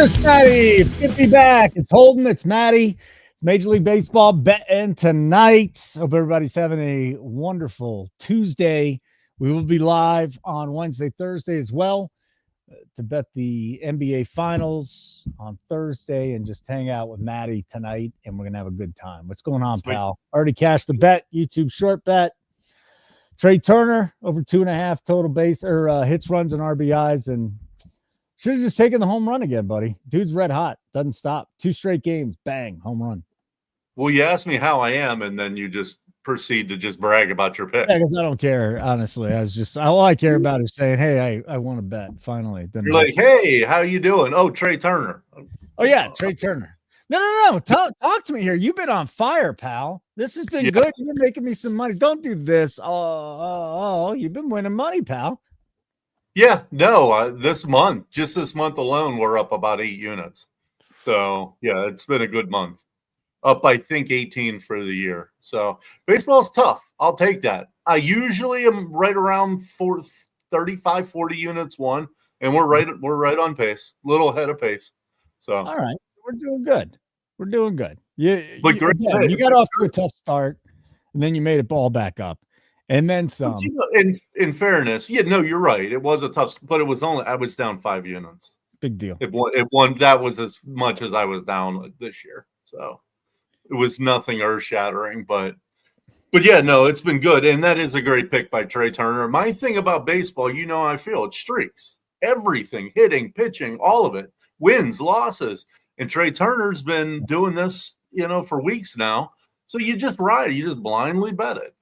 It's Matty. It's good to be back. It's Holden. It's Matty. It's Major League Baseball betting tonight. Hope everybody's having a wonderful Tuesday. We will be live on Wednesday, Thursday as well to bet the NBA Finals on Thursday and just hang out with Matty tonight, and we're going to have a good time. What's going on, pal? Already cashed the bet, YouTube short bet. Trey Turner, over 2.5 total base or hits, runs, and RBIs, and should have just taken the home run again, buddy. Dude's red hot. Doesn't stop. 2 straight games. Bang. Home run. Well, you asked me how I am, and then you just proceed to just brag about your pick. Yeah, because I don't care, honestly. All I care about is saying, hey, I want to bet, finally. You're like, hey, how you doing? Oh, Trey Turner. Oh, yeah, Trey Turner. No. Talk to me here. You've been on fire, pal. This has been good. You've been making me some money. Don't do this. Oh, you've been winning money, pal. Yeah, no, this month alone, we're up about 8 units. So, yeah, it's been a good month. Up, I think, 18 for the year. So, baseball's tough. I'll take that. I usually am right around 35, 40 units one, and we're right on pace, a little ahead of pace. So, all right, we're doing good. We're doing good. You got off to a tough start, and then you made it all back up. And then some. In fairness, you're right. It was a tough, but it was I was down 5 units. Big deal. It won. That was as much as I was down this year. So it was nothing earth shattering, but yeah, no, it's been good. And that is a great pick by Trey Turner. My thing about baseball, I feel it's streaks, everything, hitting, pitching, all of it, wins, losses. And Trey Turner's been doing this, for weeks now. So you just ride, you just blindly bet it,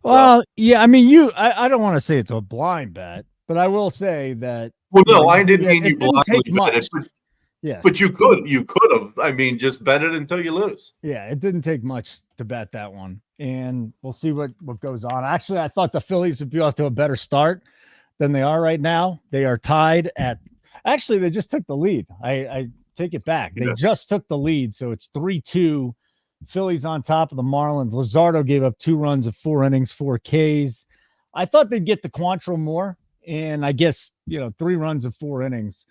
Well, yeah, I mean, I don't want to say it's a blind bet, but I will say that. Well, no, I didn't mean you blindly bet it. Yeah, but you could have. I mean, just bet it until you lose. Yeah, it didn't take much to bet that one, and we'll see what goes on. Actually, I thought the Phillies would be off to a better start than they are right now. They are tied at. Actually, they just took the lead. I take it back. They just took the lead, so it's 3-2. Phillies on top of the Marlins. Luzardo gave up 2 runs of 4 innings, 4 Ks. I thought they'd get the Quantrill more, and I guess 3 runs of 4 innings.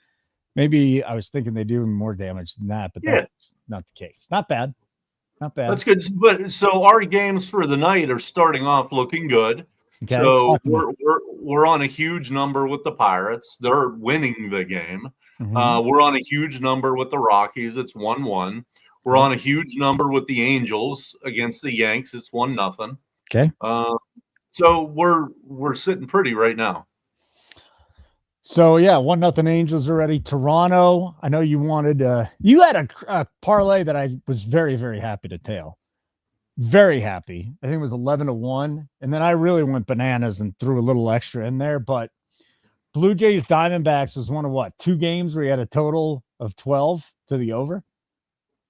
Maybe I was thinking they do more damage than that, but that's not the case. Not bad. That's good. But so our games for the night are starting off looking good. Okay. So we're on a huge number with the Pirates. They're winning the game. Mm-hmm. We're on a huge number with the Rockies. It's 1-1. We're on a huge number with the Angels against the Yanks. It's 1-0. Okay. So we're sitting pretty right now. So, 1-0 Angels already. Toronto, I know you wanted you had a parlay that I was very, very happy to tail. Very happy. I think it was 11-1. And then I really went bananas and threw a little extra in there. But Blue Jays Diamondbacks was one of 2 games where you had a total of 12 to the over?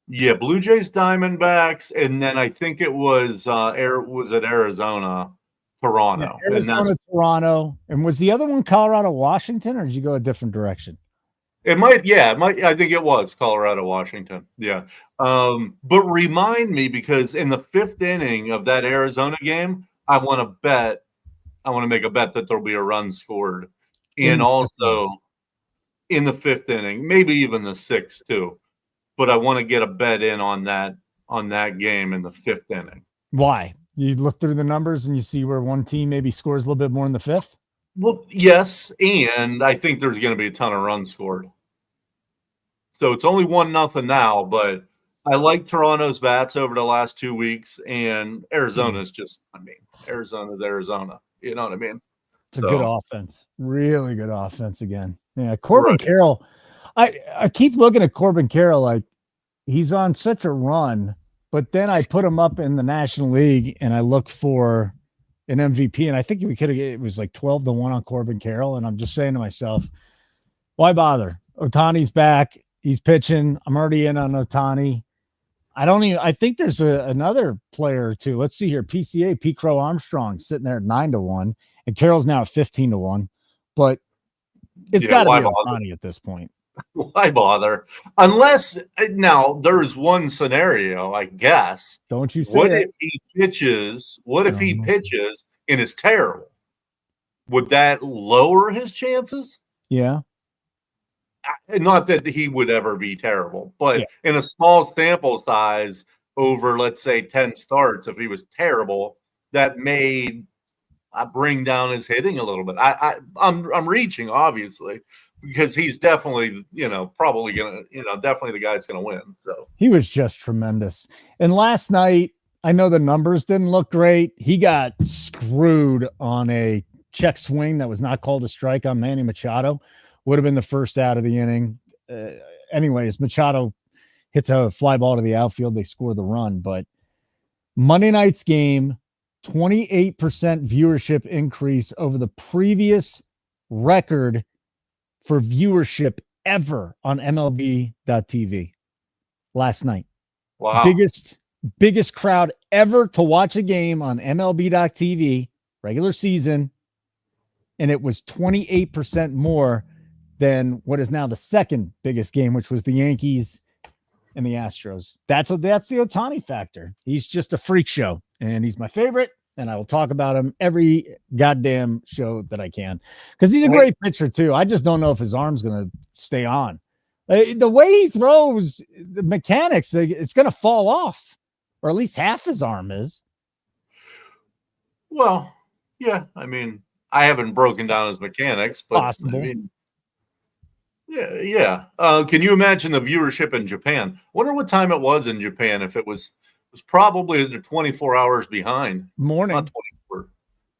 Yeah, Blue Jays Diamondbacks. And then I think it was Arizona. Toronto. Yeah, Arizona, Toronto. And was the other one Colorado, Washington, or did you go a different direction? It might. I think it was Colorado, Washington. Yeah. But remind me, because in the 5th inning of that Arizona game, I want to make a bet that there'll be a run scored. And also in the 5th inning, maybe even the 6th too. But I want to get a bet in on that game in the 5th inning. Why? You look through the numbers and you see where one team maybe scores a little bit more in the 5th? Well, yes, and I think there's going to be a ton of runs scored. So it's only 1-0 now, but I like Toronto's bats over the last 2 weeks, and Arizona's Arizona's Arizona. You know what I mean? It's a good offense. Really good offense again. Yeah, Corbin Carroll. I keep looking at Corbin Carroll like he's on such a run. But then I put him up in the National League and I look for an MVP. And I think it was like 12-1 on Corbin Carroll. And I'm just saying to myself, why bother? Ohtani's back. He's pitching. I'm already in on Ohtani. I think there's another player or two. Let's see here. PCA, Pete Crow Armstrong sitting there at 9-1. And Carroll's now at 15-1. But it's got to be Ohtani at this point. Why bother? Unless now there's one scenario, I guess. Don't you say what if he pitches? What if he pitches and is terrible? Would that lower his chances? Yeah. not that he would ever be terrible, but Yeah. in a small sample size over, let's say, 10 starts, if he was terrible, that may bring down his hitting a little bit. I'm reaching, obviously, because he's definitely, probably gonna, definitely the guy that's gonna win. So He was just tremendous. And last night, I know the numbers didn't look great. He got screwed on a check swing that was not called a strike on Manny Machado. Would have been the first out of the inning. Anyways, Machado hits a fly ball to the outfield. They score the run. But Monday night's game, 28% viewership increase over the previous record for viewership ever on MLB.TV last night. wow, Biggest crowd ever to watch a game on MLB.TV, regular season, and it was 28% more than what is now the second biggest game, which was the Yankees and the Astros. That's the Ohtani factor. He's just a freak show, and he's my favorite, and I will talk about him every goddamn show that I can because he's a great pitcher too. I just don't know if his arm's going to stay on. The way he throws, the mechanics, it's going to fall off, or at least half his arm is. Well, yeah. I mean, I haven't broken down his mechanics, but Possible. I mean, yeah. Can you imagine the viewership in Japan? Wonder what time it was in Japan. If it was probably 24 hours behind. Morning. Not 24.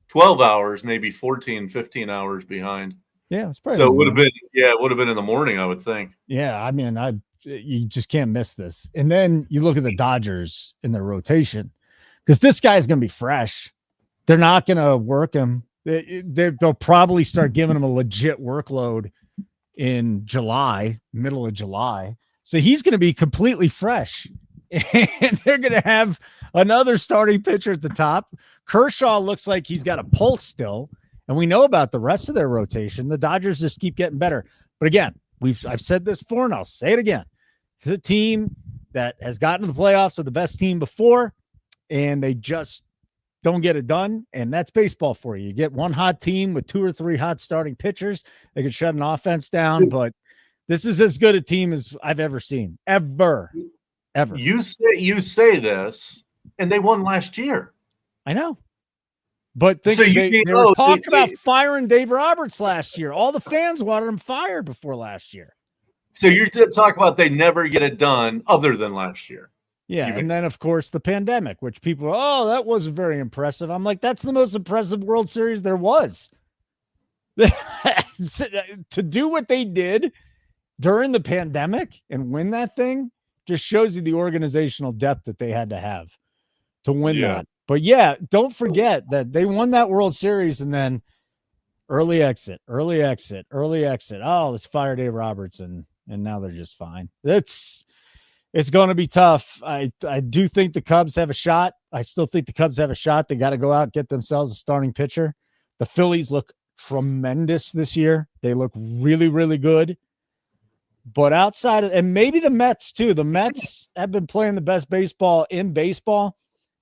12 hours, maybe 14, 15 hours behind. Yeah, it's probably so it would have been in the morning, I would think. Yeah, I mean, you just can't miss this. And then you look at the Dodgers in their rotation because this guy's going to be fresh. They're not going to work him. They'll probably start giving him a legit workload in July, middle of July. So he's going to be completely fresh. And they're going to have another starting pitcher at the top. Kershaw looks like he's got a pulse still. And we know about the rest of their rotation. The Dodgers just keep getting better. But again, I've said this before, and I'll say it again. It's a team that has gotten to the playoffs with the best team before, and they just don't get it done. And that's baseball for you. You get one hot team with 2 or 3 hot starting pitchers. They can shut an offense down, but this is as good a team as I've ever seen. Ever. You say this, and they won last year. I know. But they were talking about firing Dave Roberts last year. All the fans wanted him fired before last year. So you're talking about they never get it done other than last year. Yeah, and then, of course, the pandemic, which people that wasn't very impressive. I'm like, that's the most impressive World Series there was. To do what they did during the pandemic and win that thing just shows you the organizational depth that they had to have to win that. But yeah, don't forget that they won that World Series and then early exit. Oh, let's fire Dave Roberts and now they're just fine. It's going to be tough. I do think the Cubs have a shot. I still think the Cubs have a shot. They got to go out and get themselves a starting pitcher. The Phillies look tremendous this year. They look really, really good. But outside of, and maybe the Mets too. The Mets have been playing the best baseball in baseball.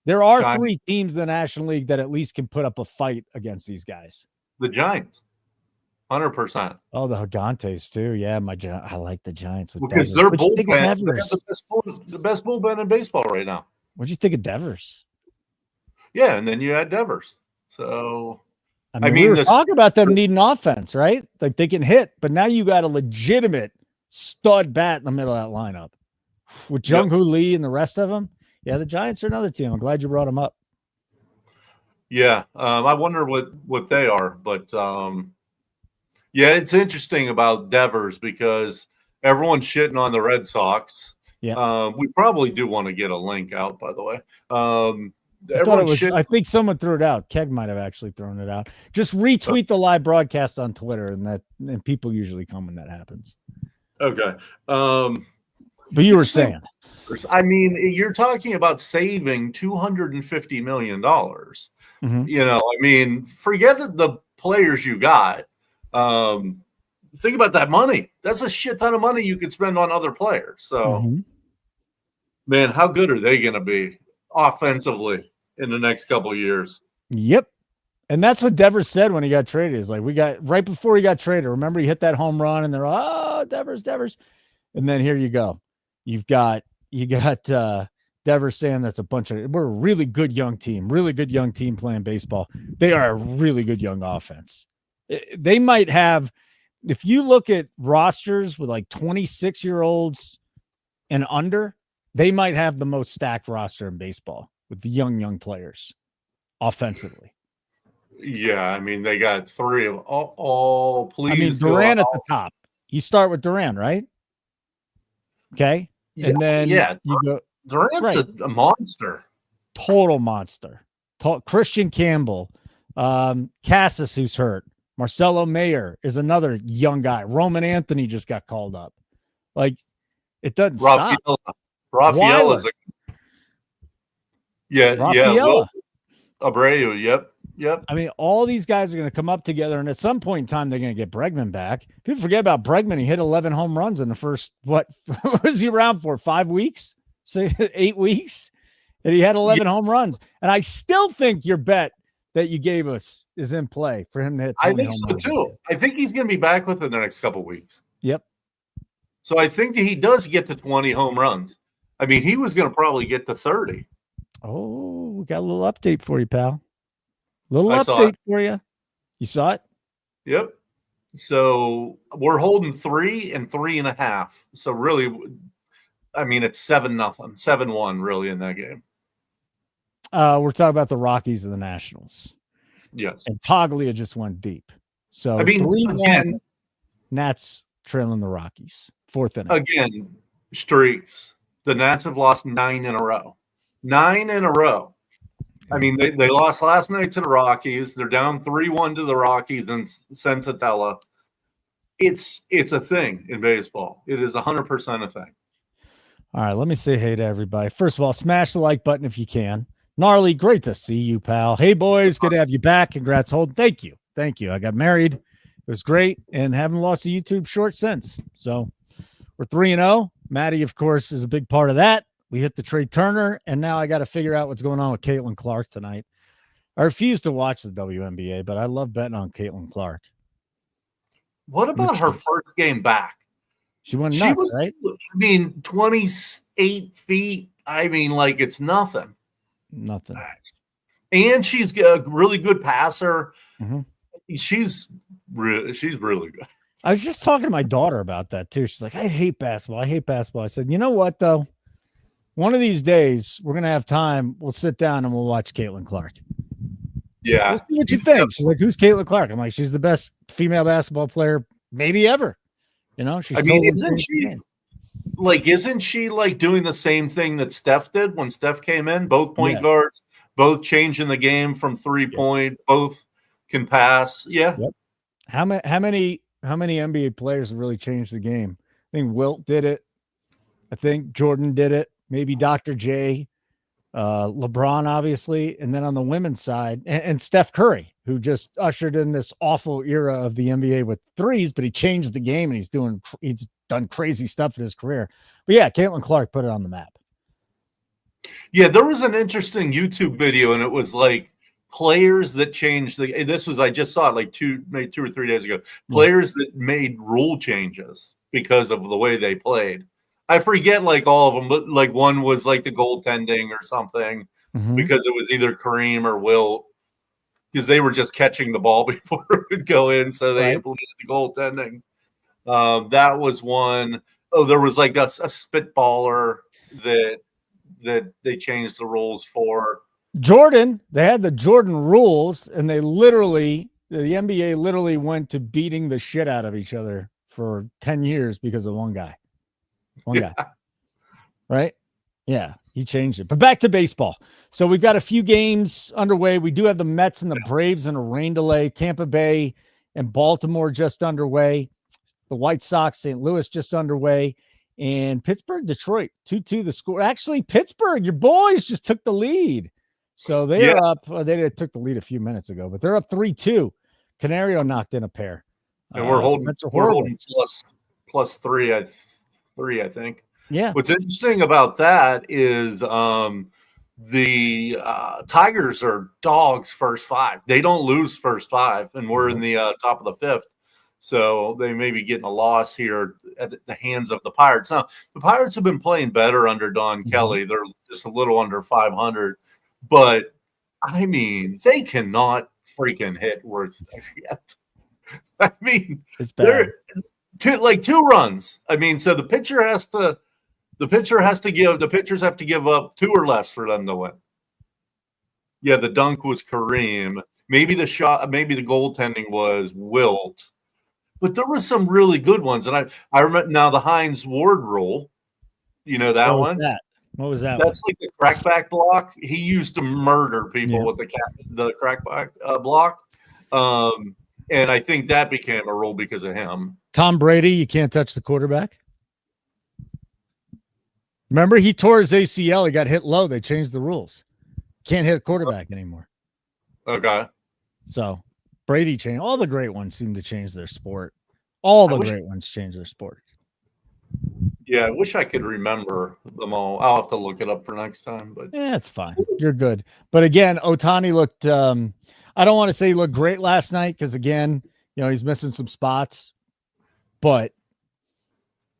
There are 3 teams in the National League that at least can put up a fight against these guys. The Giants, 100%. Oh, the Gigantes too. Yeah, I like the Giants because they're bullpen. They have the best bullpen in baseball right now. What'd you think of Devers? Yeah, and then you had Devers. So I mean we were talking about them needing offense, right? Like they can hit, but now you got a legitimate stud bat in the middle of that lineup with Jung-Hoo Lee and the rest of them. Yeah, the Giants are another team. I'm glad you brought them up. Yeah, I wonder what they are. But, yeah, it's interesting about Devers because everyone's shitting on the Red Sox. Yeah. We probably do want to get a link out, by the way. I think someone threw it out. Keg might have actually thrown it out. Just retweet the live broadcast on Twitter, and people usually come when that happens. Okay. But you were saying. I mean, you're talking about saving $250 million. Mm-hmm. I mean, forget the players you got. Think about that money. That's a shit ton of money you could spend on other players. So, man, how good are they going to be offensively in the next couple of years? Yep. And that's what Devers said when he got traded. Is like, we got right before he got traded. Remember, he hit that home run, and they're Devers. And then here you go. You got Devers saying that's a bunch of, we're a really good young team playing baseball. They are a really good young offense. They might have, if you look at rosters with like 26-year-olds and under, they might have the most stacked roster in baseball with the young players offensively. Yeah, I mean, they got three of all please. I mean, Durant at the top. You start with Durant, right? Okay. Yeah, and then you go Durant's right. a monster. Total monster. Christian Campbell, Cassis, who's hurt. Marcelo Mayer is another young guy. Roman Anthony just got called up. Like, it doesn't stop. Rafael is Rafaela. Abreu, yep. I mean, all these guys are going to come up together, and at some point in time, they're going to get Bregman back. People forget about Bregman. He hit 11 home runs in the first, what was he around for? 5 weeks? 8 weeks? And he had 11 home runs. And I still think your bet that you gave us is in play for him to hit 20 I think so, too. I think he's going to be back within the next couple of weeks. Yep. So I think that he does get to 20 home runs. I mean, he was going to probably get to 30. Oh, we got a little update for you, pal. Little update for you. You saw it? Yep. So we're holding 3 and 3.5. So really, I mean, it's 7-0, 7-1 really in that game. We're talking about the Rockies and the Nationals. Yes. And Toglia just went deep. So I mean, 3-1, Nats trailing the Rockies. 4th inning. Again, streaks. The Nats have lost 9 in a row. 9 in a row. I mean, they lost last night to the Rockies. They're down 3-1 to the Rockies in Sensatella. It's a thing in baseball. It is 100% a thing. All right, let me say hey to everybody. First of all, smash the like button if you can. Gnarly, great to see you, pal. Hey, boys, good to have you back. Congrats, Holden. Thank you. I got married. It was great, and haven't lost a YouTube short since. So we're 3-0. Maddie, of course, is a big part of that. We hit the Trey Turner, and now I got to figure out what's going on with Caitlin Clark tonight. I refuse to watch the WNBA, but I love betting on Caitlin Clark. What about her first game back? She went nuts, right? I mean, 28 feet. I mean, like, it's nothing. Nothing. And she's a really good passer. Mm-hmm. She's really good. I was just talking to my daughter about that, too. She's like, I hate basketball. I said, you know what, though? One of these days, we're going to have time. We'll sit down and we'll watch Caitlin Clark. Yeah. We'll see what you think. She's like, who's Caitlin Clark? I'm like, she's the best female basketball player maybe ever. You know, she's isn't she like doing the same thing that Steph did when Steph came in? Both point guards, both changing the game from 3-point, both can pass. Yeah. Yep. How many NBA players have really changed the game? I think Wilt did it. I think Jordan did it. Maybe Dr. J, LeBron, obviously. And then on the women's side, and Steph Curry, who just ushered in this awful era of the NBA with threes, but he changed the game and he's done crazy stuff in his career. But yeah, Caitlin Clark put it on the map. Yeah, there was an interesting YouTube video, and it was like players that changed I just saw it like 2 or 3 days ago. Players that made rule changes because of the way they played. I forget like all of them, but like one was like the goaltending or something because it was either Kareem or Wilt because they were just catching the ball before it would go in. So they implemented the goaltending. That was one. Oh, there was like a spitballer that they changed the rules for. Jordan, they had the Jordan rules, and the NBA literally went to beating the shit out of each other for 10 years because of one guy. Right? Yeah, he changed it. But back to baseball. So we've got a few games underway. We do have the Mets and the Braves in a rain delay. Tampa Bay and Baltimore just underway. The White Sox, St. Louis just underway. And Pittsburgh, Detroit, 2-2 the score. Actually, Pittsburgh, your boys just took the lead. So they are up. They took the lead a few minutes ago, but they're up 3-2. Canario knocked in a pair. And we're holding +3, I think. Yeah. What's interesting about that is the Tigers are dogs first 5. They don't lose first 5, and we're in the top of the 5th. So they may be getting a loss here at the hands of the Pirates. Now, the Pirates have been playing better under Don Kelly. They're just a little under 500. But, I mean, they cannot freaking hit worth a shit. I mean, it's bad. They're 2 runs. I mean, so the pitchers have to give up 2 or less for them to win. Yeah, the dunk was Kareem. Maybe the goaltending was Wilt. But there were some really good ones. And I remember now the Hines Ward rule. You know that one? What was that? That's like the crackback block. He used to murder people with the crackback block. And I think that became a rule because of him. Tom Brady, you can't touch the quarterback. Remember, he tore his ACL. He got hit low. They changed the rules. Can't hit a quarterback anymore. Okay. So Brady changed. All the great ones seem to change their sport. All the great ones change their sport. Yeah, I wish I could remember them all. I'll have to look it up for next time. But yeah, it's fine. You're good. But again, Ohtani looked I don't want to say he looked great last night because, again, he's missing some spots. But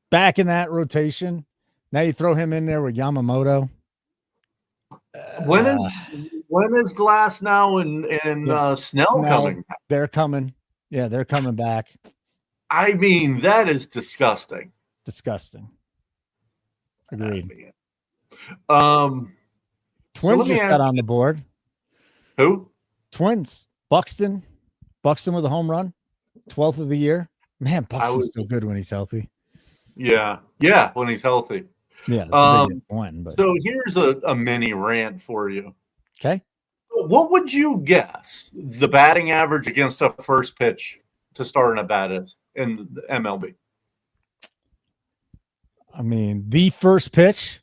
back in that rotation, now you throw him in there with Yamamoto. When is Glass now and Snell coming back? They're coming. Yeah, they're coming back. I mean, that is disgusting. Disgusting. Agreed. Twins just got on the board. Who? Twins. Buxton with a home run. 12th of the year. Man, Buxton's so good when he's healthy. Yeah, when he's healthy. Yeah, that's a big one. But. So here's a mini rant for you. Okay. What would you guess the batting average against a first pitch to start an at bat is in the MLB? I mean, the first pitch.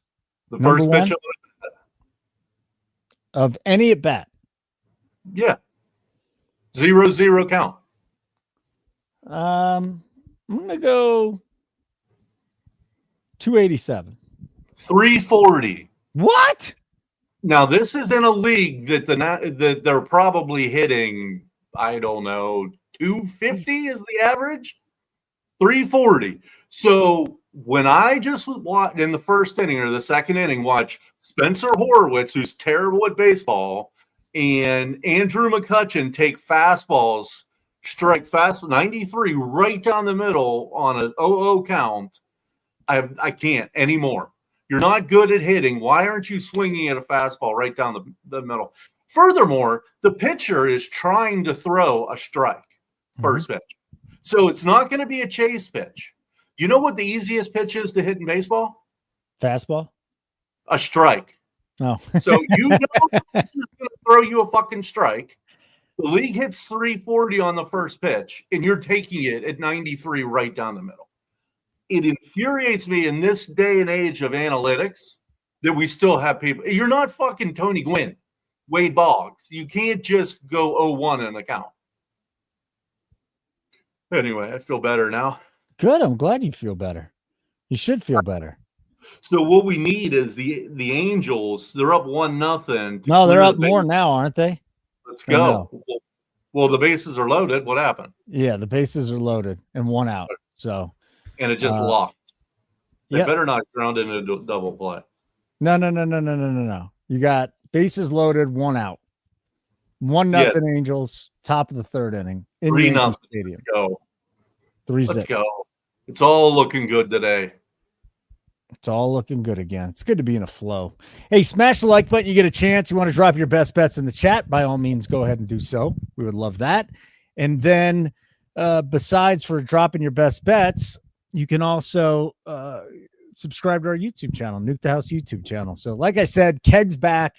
The first pitch of any at bat. Yeah. 0-0 count. I'm gonna go 287. 340. What? Now this is in a league that they're probably hitting, I don't know, 250 is the average. 340. So when I just watched in the first inning or the second inning, watch Spencer Horwitz, who's terrible at baseball, and Andrew McCutchen take fastballs, strike fastball 93 right down the middle on an 0-0 count. I can't anymore. You're not good at hitting. Why aren't you swinging at a fastball right down the middle? Furthermore, the pitcher is trying to throw a strike first pitch. So it's not going to be a chase pitch. You know what the easiest pitch is to hit in baseball? Fastball? A strike. Oh. So you know he's going to throw you a fucking strike. The league hits 340 on the first pitch, and you're taking it at 93 right down the middle. It infuriates me in this day and age of analytics that we still have people. You're not fucking Tony Gwynn, Wade Boggs. You can't just go 0-1 in the count. Anyway, I feel better now. Good. I'm glad you feel better. You should feel better. So what we need is the Angels. They're up 1-0. No, they're up more now, aren't they? Let's go. No? Well, the bases are loaded. What happened? Yeah, the bases are loaded and 1 out. So, and it just locked. They better not ground into a double play. No. You got bases loaded, 1 out. 1-0 Angels, top of the third inning. 3-0. Stadium. Let's go. 3-0. Let's go. It's all looking good today. It's all looking good again. It's good to be in a flow. Hey, smash the like button. You get a chance. You want to drop your best bets in the chat, by all means, go ahead and do so. We would love that. And then besides for dropping your best bets, you can also subscribe to our YouTube channel, Nuke the House YouTube channel. So like I said, Keg's back.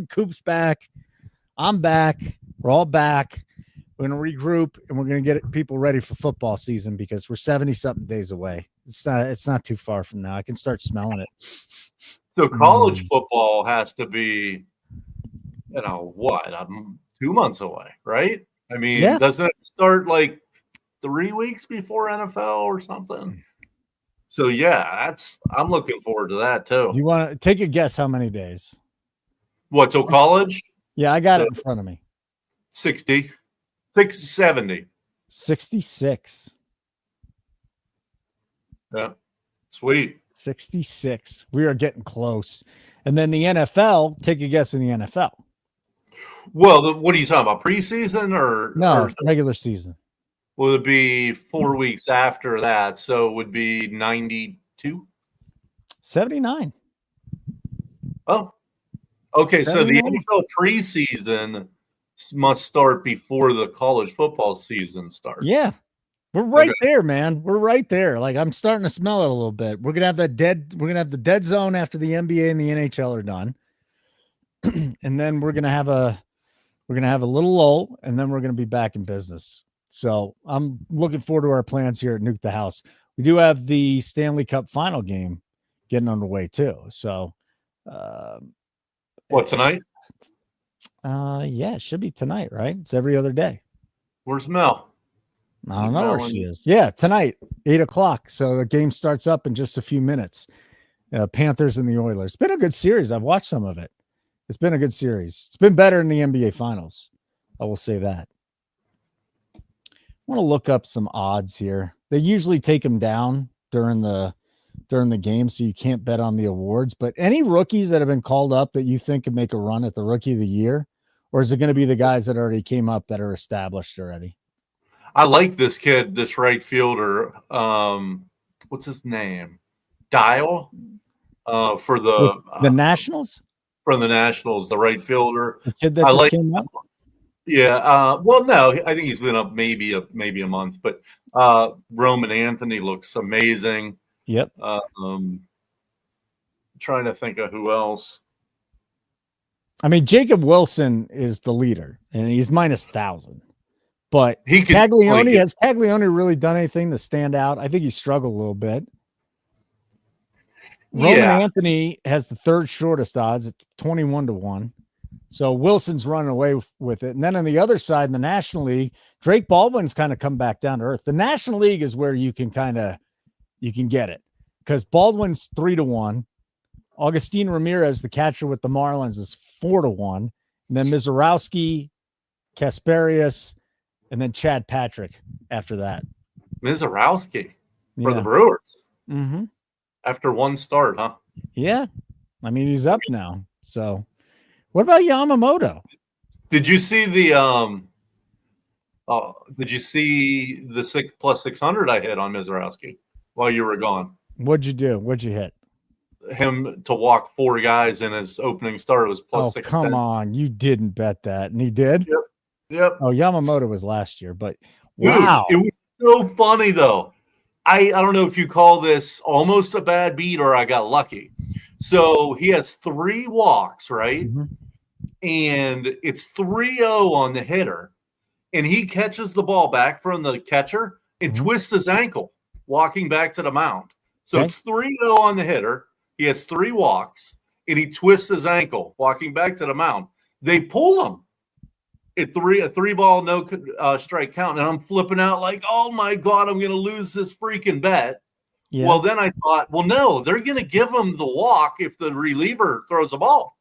Coop's back. I'm back. We're all back. We're going to regroup, and we're going to get people ready for football season because we're 70-something days away. It's not too far from now. I can start smelling it. So college football has to be, 2 months away, right? I mean, doesn't it start like 3 weeks before NFL or something? So I'm looking forward to that too. You want to take a guess how many days? What, till college? Yeah, I got it in front of me. 60. 70. 66. Yeah. Sweet. 66. We are getting close. And then the NFL, take a guess in the NFL. Well, what are you talking about? Preseason No, or regular season. will it be 4 weeks after that? So it would be 92? 79. Oh, okay. So the 79. NFL preseason must start before the college football season starts. Yeah. We're right there, man. We're right there. Like, I'm starting to smell it a little bit. We're gonna have the dead zone after the NBA and the NHL are done. And then we're gonna have a little lull, and then we're gonna be back in business. So I'm looking forward to our plans here at Nuke the House. We do have the Stanley Cup final game getting underway too. So What, tonight? Yeah, it should be tonight, right? It's every other day. Where's Mel? I don't know where she is. Yeah, tonight, 8:00. So the game starts up in just a few minutes. Panthers and the Oilers. It's been a good series. I've watched some of it. It's been a good series. It's been better in the NBA Finals. I will say that. I want to look up some odds here. They usually take them down during the game, so you can't bet on the awards. But any rookies that have been called up that you think could make a run at the Rookie of the Year, or is it going to be the guys that already came up that are established already? I like this kid, this right fielder. What's his name? Dial for the Nationals. From the Nationals, the right fielder. The kid that just came up. Yeah. Well, no, I think he's been up maybe a month, but Roman Anthony looks amazing. Yep. Trying to think of who else. I mean, Jacob Wilson is the leader, and he's minus 1,000. But Caglione, has Caglione really done anything to stand out? I think he struggled a little bit. Roman Anthony has the third shortest odds at 21-1. So Wilson's running away with it. And then on the other side, in the National League, Drake Baldwin's kind of come back down to earth. The National League is where you can get it, because Baldwin's 3-1. Augustine Ramirez, the catcher with the Marlins, is 4-1. And then Mizorowski, Kasperius, and then Chad Patrick after that. Mizorowski for the Brewers. Mm-hmm. After one start, huh? Yeah. I mean, he's up now. So what about Yamamoto? Did you see the plus 600 I hit on Mizorowski while you were gone? What'd you do? What'd you hit? Him to walk 4 guys in his opening start. It was plus 610. Come on. You didn't bet that. And he did? Yep. Oh, Yamamoto was last year, but wow. Dude, it was so funny though. I don't know if you call this almost a bad beat or I got lucky. So he has 3 walks, right? Mm-hmm. And it's 3-0 on the hitter. And he catches the ball back from the catcher and twists his ankle walking back to the mound. So it's 3-0 on the hitter. He has 3 walks and he twists his ankle walking back to the mound. They pull him. A 3-ball no strike count, and I'm flipping out like, oh my God, I'm going to lose this freaking bet. Yeah. Well, then I thought, well, no, they're going to give him the walk if the reliever throws a ball.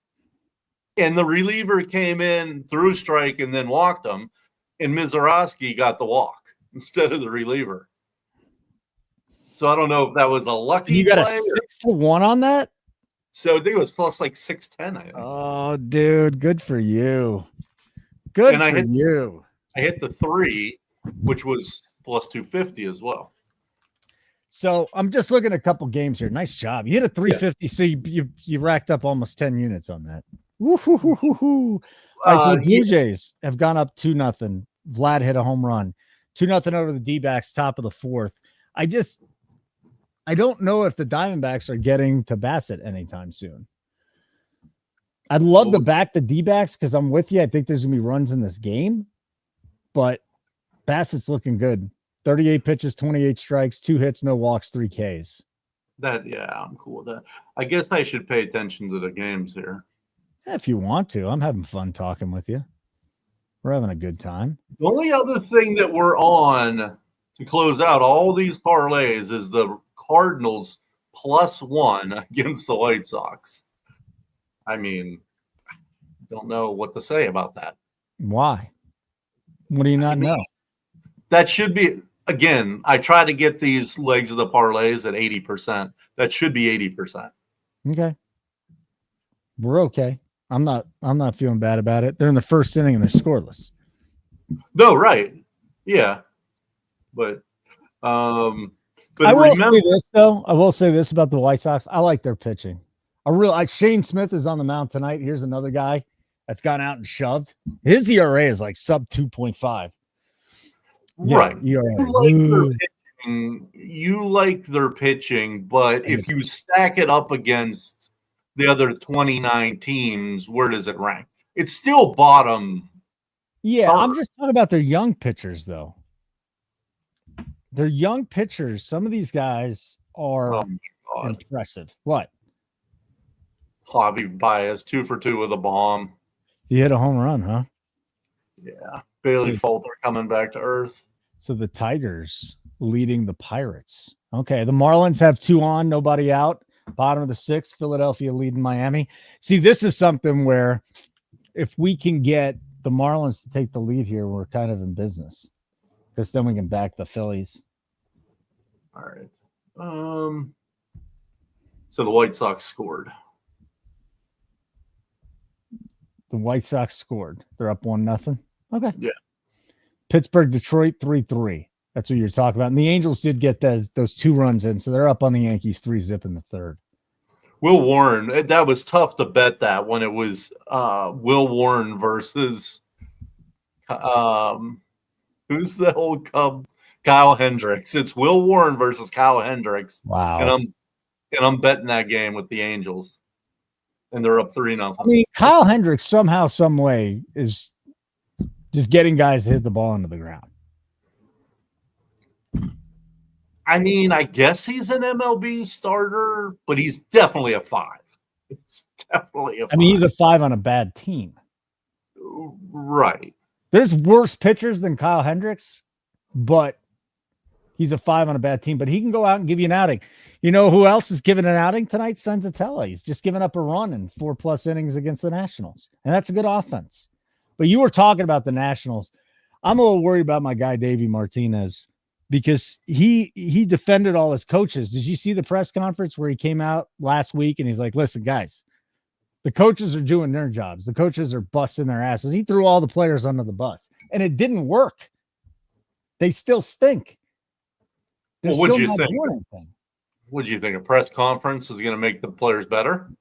And the reliever came in, threw a strike, and then walked him, and Mizorowski got the walk instead of the reliever. So I don't know if that was a lucky. You got a 6-1 on that? So I think it was plus like 610. I think. Oh, dude, good for you. Good for you. I hit the 3, which was plus 250 as well. So I'm just looking at a couple games here. Nice job. You hit a 350. Yeah. So you racked up almost 10 units on that. All right, so the Blue Jays have gone up 2-0. Vlad hit a home run. 2-0 over the D-backs, top of the 4th. I don't know if the Diamondbacks are getting to Bassett anytime soon. I'd love to back the D-backs because I'm with you. I think there's going to be runs in this game. But Bassett's looking good. 38 pitches, 28 strikes, 2 hits, no walks, 3 Ks. I'm cool with that. I guess I should pay attention to the games here. Yeah, if you want to. I'm having fun talking with you. We're having a good time. The only other thing that we're on to close out all these parlays is the Cardinals +1 against the White Sox. I mean, Don't know what to say about that. Why? What do you not know? That should be, again, I try to get these legs of the parlays at 80%. That should be 80%. Okay. We're okay. I'm not feeling bad about it. They're in the first inning and they're scoreless. No, right. Yeah. But I will say this though. I will say this about the White Sox. I like their pitching. Shane Smith is on the mound tonight. Here's another guy that's gone out and shoved. His ERA is like sub 2.5. Right. Yeah, you like their pitching, but if you stack it up against the other 29 teams, where does it rank? It's still bottom. Yeah, I'm just talking about their young pitchers, though. They're young pitchers. Some of these guys are impressive. What? Javi Baez, 2 for 2 with a bomb. He hit a home run, huh? Yeah. Bailey Falter coming back to earth. So the Tigers leading the Pirates. Okay, the Marlins have 2 on, nobody out. Bottom of the 6th, Philadelphia leading Miami. See, this is something where if we can get the Marlins to take the lead here, we're kind of in business. Because then we can back the Phillies. All right. So the White Sox scored. The White Sox scored. They're up 1-0. Okay. Yeah. Pittsburgh, Detroit, 3-3. That's what you're talking about. And the Angels did get those 2 runs in, so they're up on the Yankees 3-0 in the third. Will Warren, that was tough to bet that when it was Will Warren versus who's the old Cub? Kyle Hendricks. It's Will Warren versus Kyle Hendricks. Wow. And I'm betting that game with the Angels. And they're up 3-0. I mean, Kyle Hendricks somehow, some way is just getting guys to hit the ball into the ground. I mean, I guess he's an MLB starter, but he's definitely a 5. He's definitely a 5. I mean, he's a 5 on a bad team. Right. There's worse pitchers than Kyle Hendricks, but he's a 5 on a bad team. But he can go out and give you an outing. You know who else is giving an outing tonight? Senzatella. He's just giving up a run in 4+ innings against the Nationals. And that's a good offense. But you were talking about the Nationals. I'm a little worried about my guy, Davey Martinez, because he defended all his coaches. Did you see the press conference where he came out last week and he's like, listen, guys, the coaches are doing their jobs. The coaches are busting their asses. He threw all the players under the bus, and it didn't work. They still stink. Well, what'd you think? What do you think? A press conference is going to make the players better?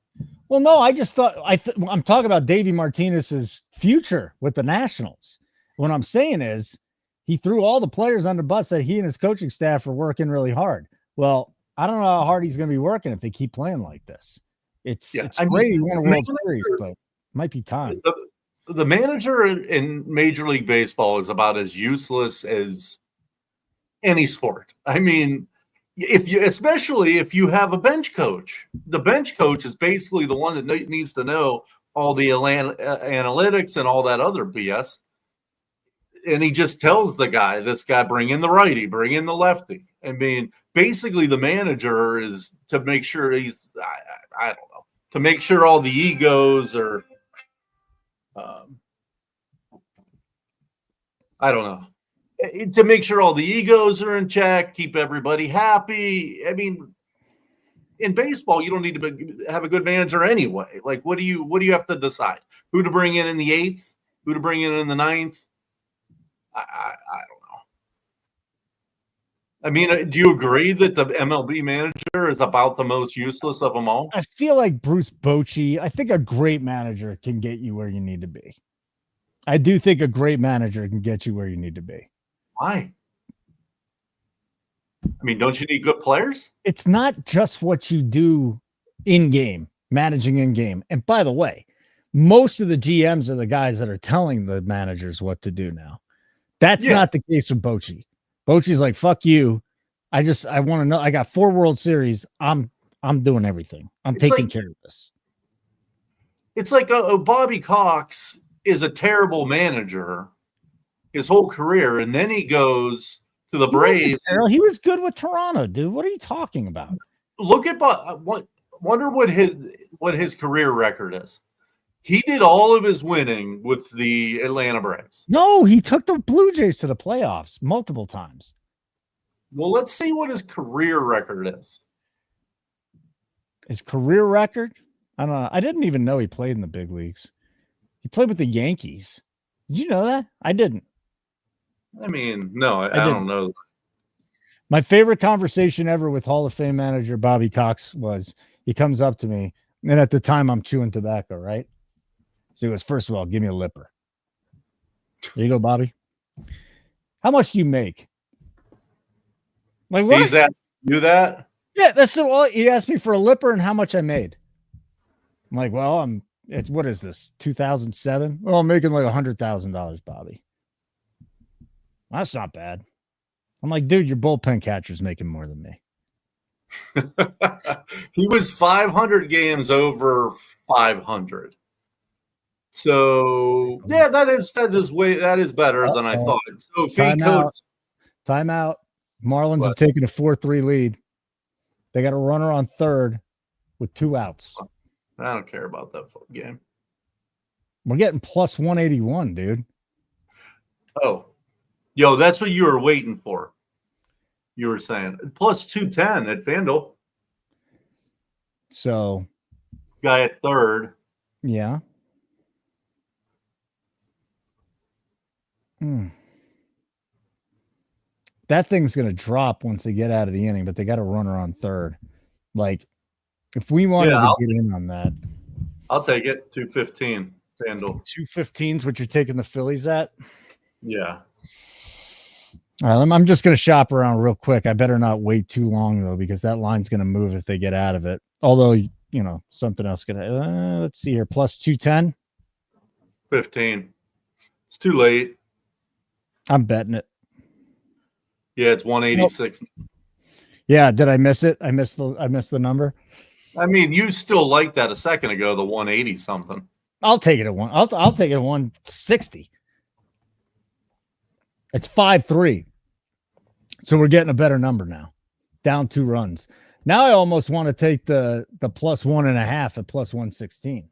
Well, no, I just thought I'm talking about Davey Martinez's future with the Nationals. What I'm saying is he threw all the players under the bus that he and his coaching staff are working really hard. Well, I don't know how hard he's going to be working if they keep playing like this. It's great. He won a World Series, but it might be time. The manager in Major League Baseball is about as useless as any sport. I mean, especially if you have a bench coach. The bench coach is basically the one that needs to know all the analytics and all that other BS. And he just tells the guy, this guy, bring in the righty, bring in the lefty. I mean, basically the manager is to make sure I don't know, to make sure all the egos are, I don't know, to make sure all the egos are in check, keep everybody happy. I mean, in baseball, you don't need to have a good manager anyway. Like, what do you have to decide? Who to bring in the 8th? Who to bring in the 9th? I don't know. I mean, do you agree that the MLB manager is about the most useless of them all? I feel like Bruce Bochy. I think a great manager can get you where you need to be. I do think a great manager can get you where you need to be. Why? I mean, don't you need good players? It's not just what you do in game, managing in game. And by the way, most of the GMs are the guys that are telling the managers what to do now. That's not the case with Bochy. Bochy's like, fuck you. I want to know. I got 4 World Series. I'm doing everything. I'm taking care of this. It's like Bobby Cox is a terrible manager his whole career, and then he goes to the Braves. He was good with Toronto, dude. What are you talking about? Look at wonder what his career record is. He did all of his winning with the Atlanta Braves. No, he took the Blue Jays to the playoffs multiple times. Well, let's see what his career record is. His career record? I don't know. I didn't even know he played in the big leagues. He played with the Yankees. Did you know that? I didn't. I mean, no, I don't know. My favorite conversation ever with Hall of Fame manager Bobby Cox was he comes up to me, and at the time I'm chewing tobacco, right? So he goes, first of all, give me a lipper. There you go, Bobby. How much do you make? Like, what? He's asking you that? Yeah, that's the well, he asked me for a lipper and how much I made. I'm like, well, what is this? 2007? Well, I'm making like $100,000, Bobby. That's not bad. I'm like, dude, your bullpen catcher's making more than me. He was 500 games over 500. So yeah, that is better than I thought. So if he coached, Timeout. Marlins have taken a 4-3 lead. They got a runner on third with 2 outs. I don't care about that game. We're getting plus 181, dude. Oh, yo, that's what you were waiting for. You were saying plus 210 at FanDuel. So, guy at third. Yeah. That thing's going to drop once they get out of the inning, but they got a runner on third. Like, if we wanted to get in on that, I'll take it. 215 FanDuel. 215 is what you're taking the Phillies at? Yeah. All right, I'm just going to shop around real quick. I better not wait too long, though, because that line's going to move if they get out of it. Although, something else going to let's see here. Plus 210? 15. It's too late. I'm betting it. Yeah, it's 186. Nope. Yeah, did I miss it? I missed the number. I mean, you still liked that a second ago, the 180 something. I'll take it at one. I'll take it at 160. It's 5-3. So we're getting a better number now. Down 2 runs. Now I almost want to take the plus 1.5 at plus 116.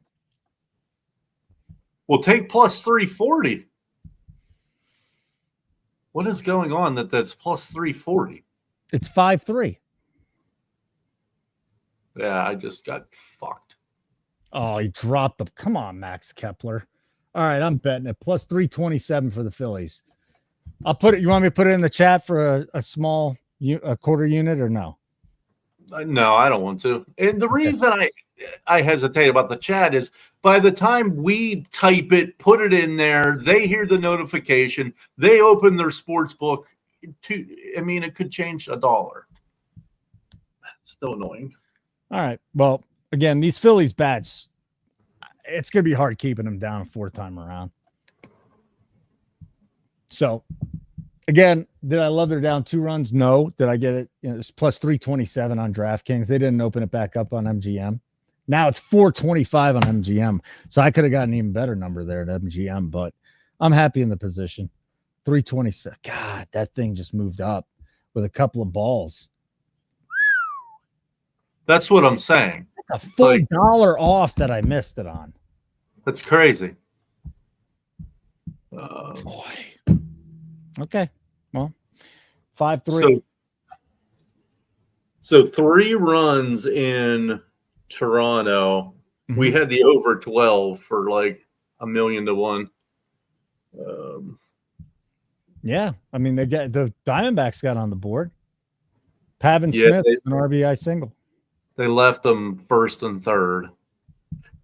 We'll take plus 340. What is going on that's plus 340? It's 5-3. Yeah, I just got fucked. Oh, he dropped the. Come on, Max Kepler. All right, I'm betting it. Plus 327 for the Phillies. I'll put it. You want me to put it in the chat for a small quarter unit or no? No, I don't want to. And the reason I hesitate about the chat is by the time we type it, put it in there, they hear the notification, they open their sports book. It could change $1. It's still annoying. All right. Well, again, these Phillies bats, it's going to be hard keeping them down 4th time around. So, again, did I love their down 2 runs? No. Did I get it? It's plus 327 on DraftKings. They didn't open it back up on MGM. Now it's 425 on MGM. So I could have gotten an even better number there at MGM, but I'm happy in the position. 326. God, that thing just moved up with a couple of balls. That's what I'm saying. That's a full $1 off that I missed it on. That's crazy. Boy. Okay. Well, 5-3. So 3 runs in Toronto. Mm-hmm. We had the over 12 for like $1 million to 1. Yeah. I mean, they get the Diamondbacks got on the board. Pavin Smith, an RBI single. They left them 1st and 3rd.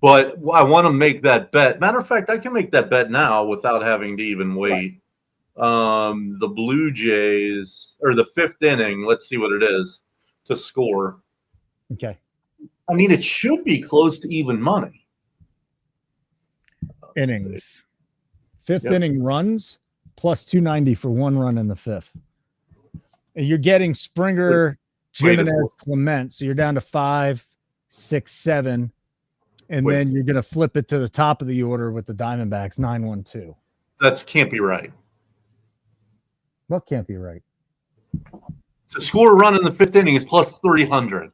But I want to make that bet. Matter of fact, I can make that bet now without having to even wait. Right. The Blue Jays, or the 5th inning, let's see what it is, to score. Okay. I mean, it should be close to even money. Innings. 5th inning runs, plus 290 for 1 run in the 5th. And you're getting Springer, Jimenez, Clement, so you're down to 5, 6, 7. And then you're going to flip it to the top of the order with the Diamondbacks, 9-1-2. That can't be right. What can't be right? To score a run in the 5th inning is plus 300.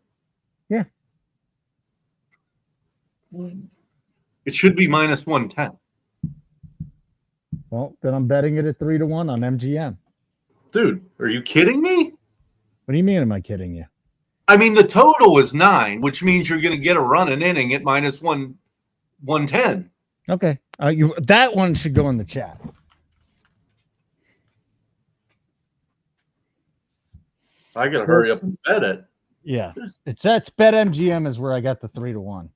Yeah. It should be minus 110. Well, then I'm betting it at 3-1 on MGM. Dude, are you kidding me? What do you mean? Am I kidding you? I mean, the total is 9, which means you're going to get a run an inning at minus 110. Okay. That one should go in the chat. I got to hurry up and bet it. Yeah. That's BetMGM is where I got the 3-1.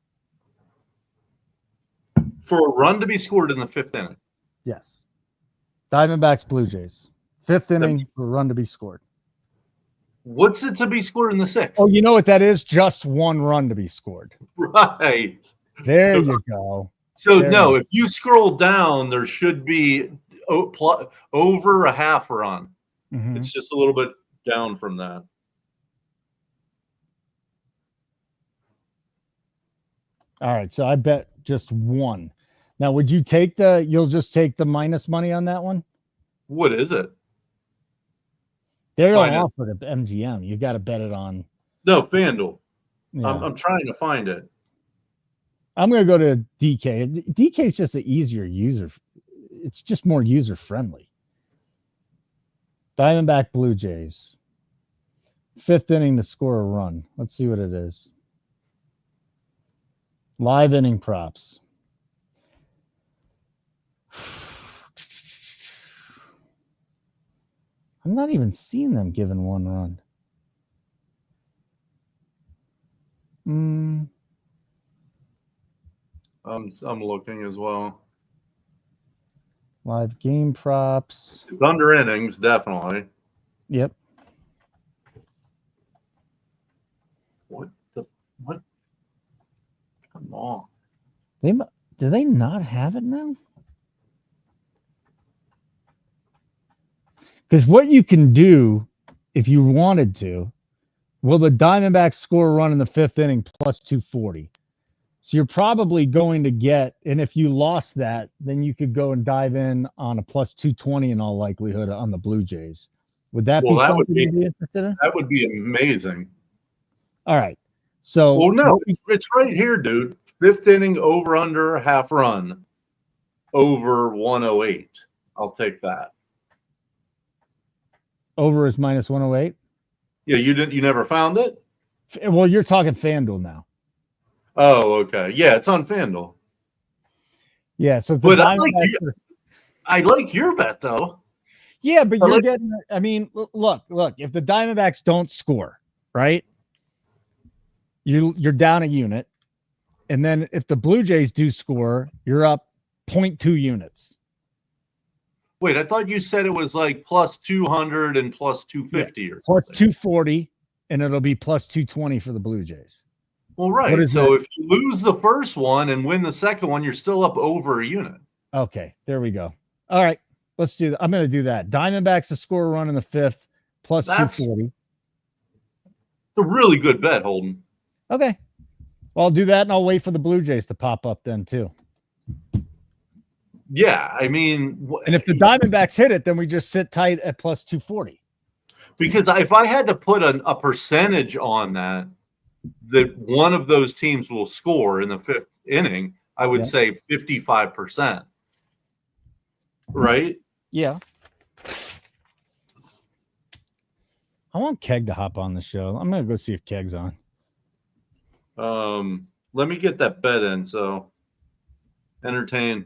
For a run to be scored in the 5th inning. Yes. Diamondbacks, Blue Jays. 5th inning for a run to be scored. What's it to be scored in the 6th? Oh, you know what that is? Just one run to be scored. Right. There you go. So, there no, if you scroll down, there should be over a half run. Mm-hmm. It's just a little bit down from that. All right. So I bet just one. Now, would you you'll just take the minus money on that one? What is it? They're all offered at MGM. You got to bet it on. No, FanDuel. Yeah. I'm trying to find it. I'm going to go to DK. DK is just an easier user. It's just more user friendly. Diamondback Blue Jays. 5th inning to score a run. Let's see what it is. Live inning props. I'm not even seeing them giving one run. I'm looking as well. Live game props. It's under innings, definitely. Yep. What? Come on. Do they not have it now? Because what you can do, if you wanted to, will the Diamondbacks score a run in the 5th inning plus 240? So you're probably going to get, and if you lost that, then you could go and dive in on a plus 220 in all likelihood on the Blue Jays. Would that be something you'd be interested in? That would be amazing. All right. So, well, no, it's right here, dude. 5th inning over under half run over 108. I'll take that. Over is minus 108. Yeah, you never found it? Well, you're talking FanDuel now. Oh, okay. Yeah, it's on FanDuel. Yeah, so but I like your bet though. Yeah, but you're getting. I mean, look. If the Diamondbacks don't score, right? You're down a unit, and then if the Blue Jays do score, you're up 0.2 units. Wait, I thought you said it was like plus 200 and plus 250 or plus 240, and it'll be plus 220 for the Blue Jays. Well, right. So if you lose the first one and win the second one, you're still up over a unit. Okay, there we go. All right, let's do that. I'm going to do that. Diamondbacks to score a run in the 5th plus 240. It's a really good bet, Holden. Okay. Well, I'll do that, and I'll wait for the Blue Jays to pop up then too. Yeah, I mean, and if the Diamondbacks hit it, then we just sit tight at plus 240. Because if I had to put a percentage on that one of those teams will score in the 5th inning, I would say 55%. Right? Yeah. I want Keg to hop on the show. I'm going to go see if Keg's on. Let me get that bet in. So entertain.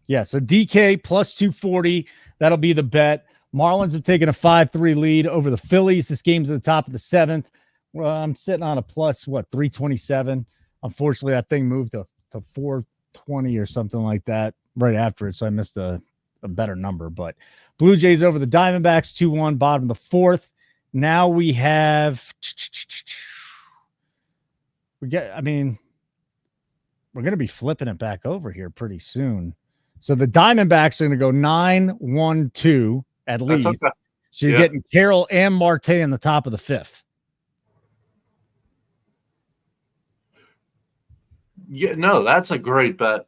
Yeah, so DK plus 240. That'll be the bet. Marlins have taken a 5-3 lead over the Phillies. This game's at the top of the 7th. Well, I'm sitting on a plus, 327. Unfortunately, that thing moved to 420 or something like that right after it, so I missed a better number. But Blue Jays over the Diamondbacks, 2-1, bottom of the 4th. Now we have we're going to be flipping it back over here pretty soon. So the Diamondbacks are going to go 9-1-2 at least. Okay. So you're getting Carroll and Marte in the top of the 5th. Yeah, no, that's a great bet.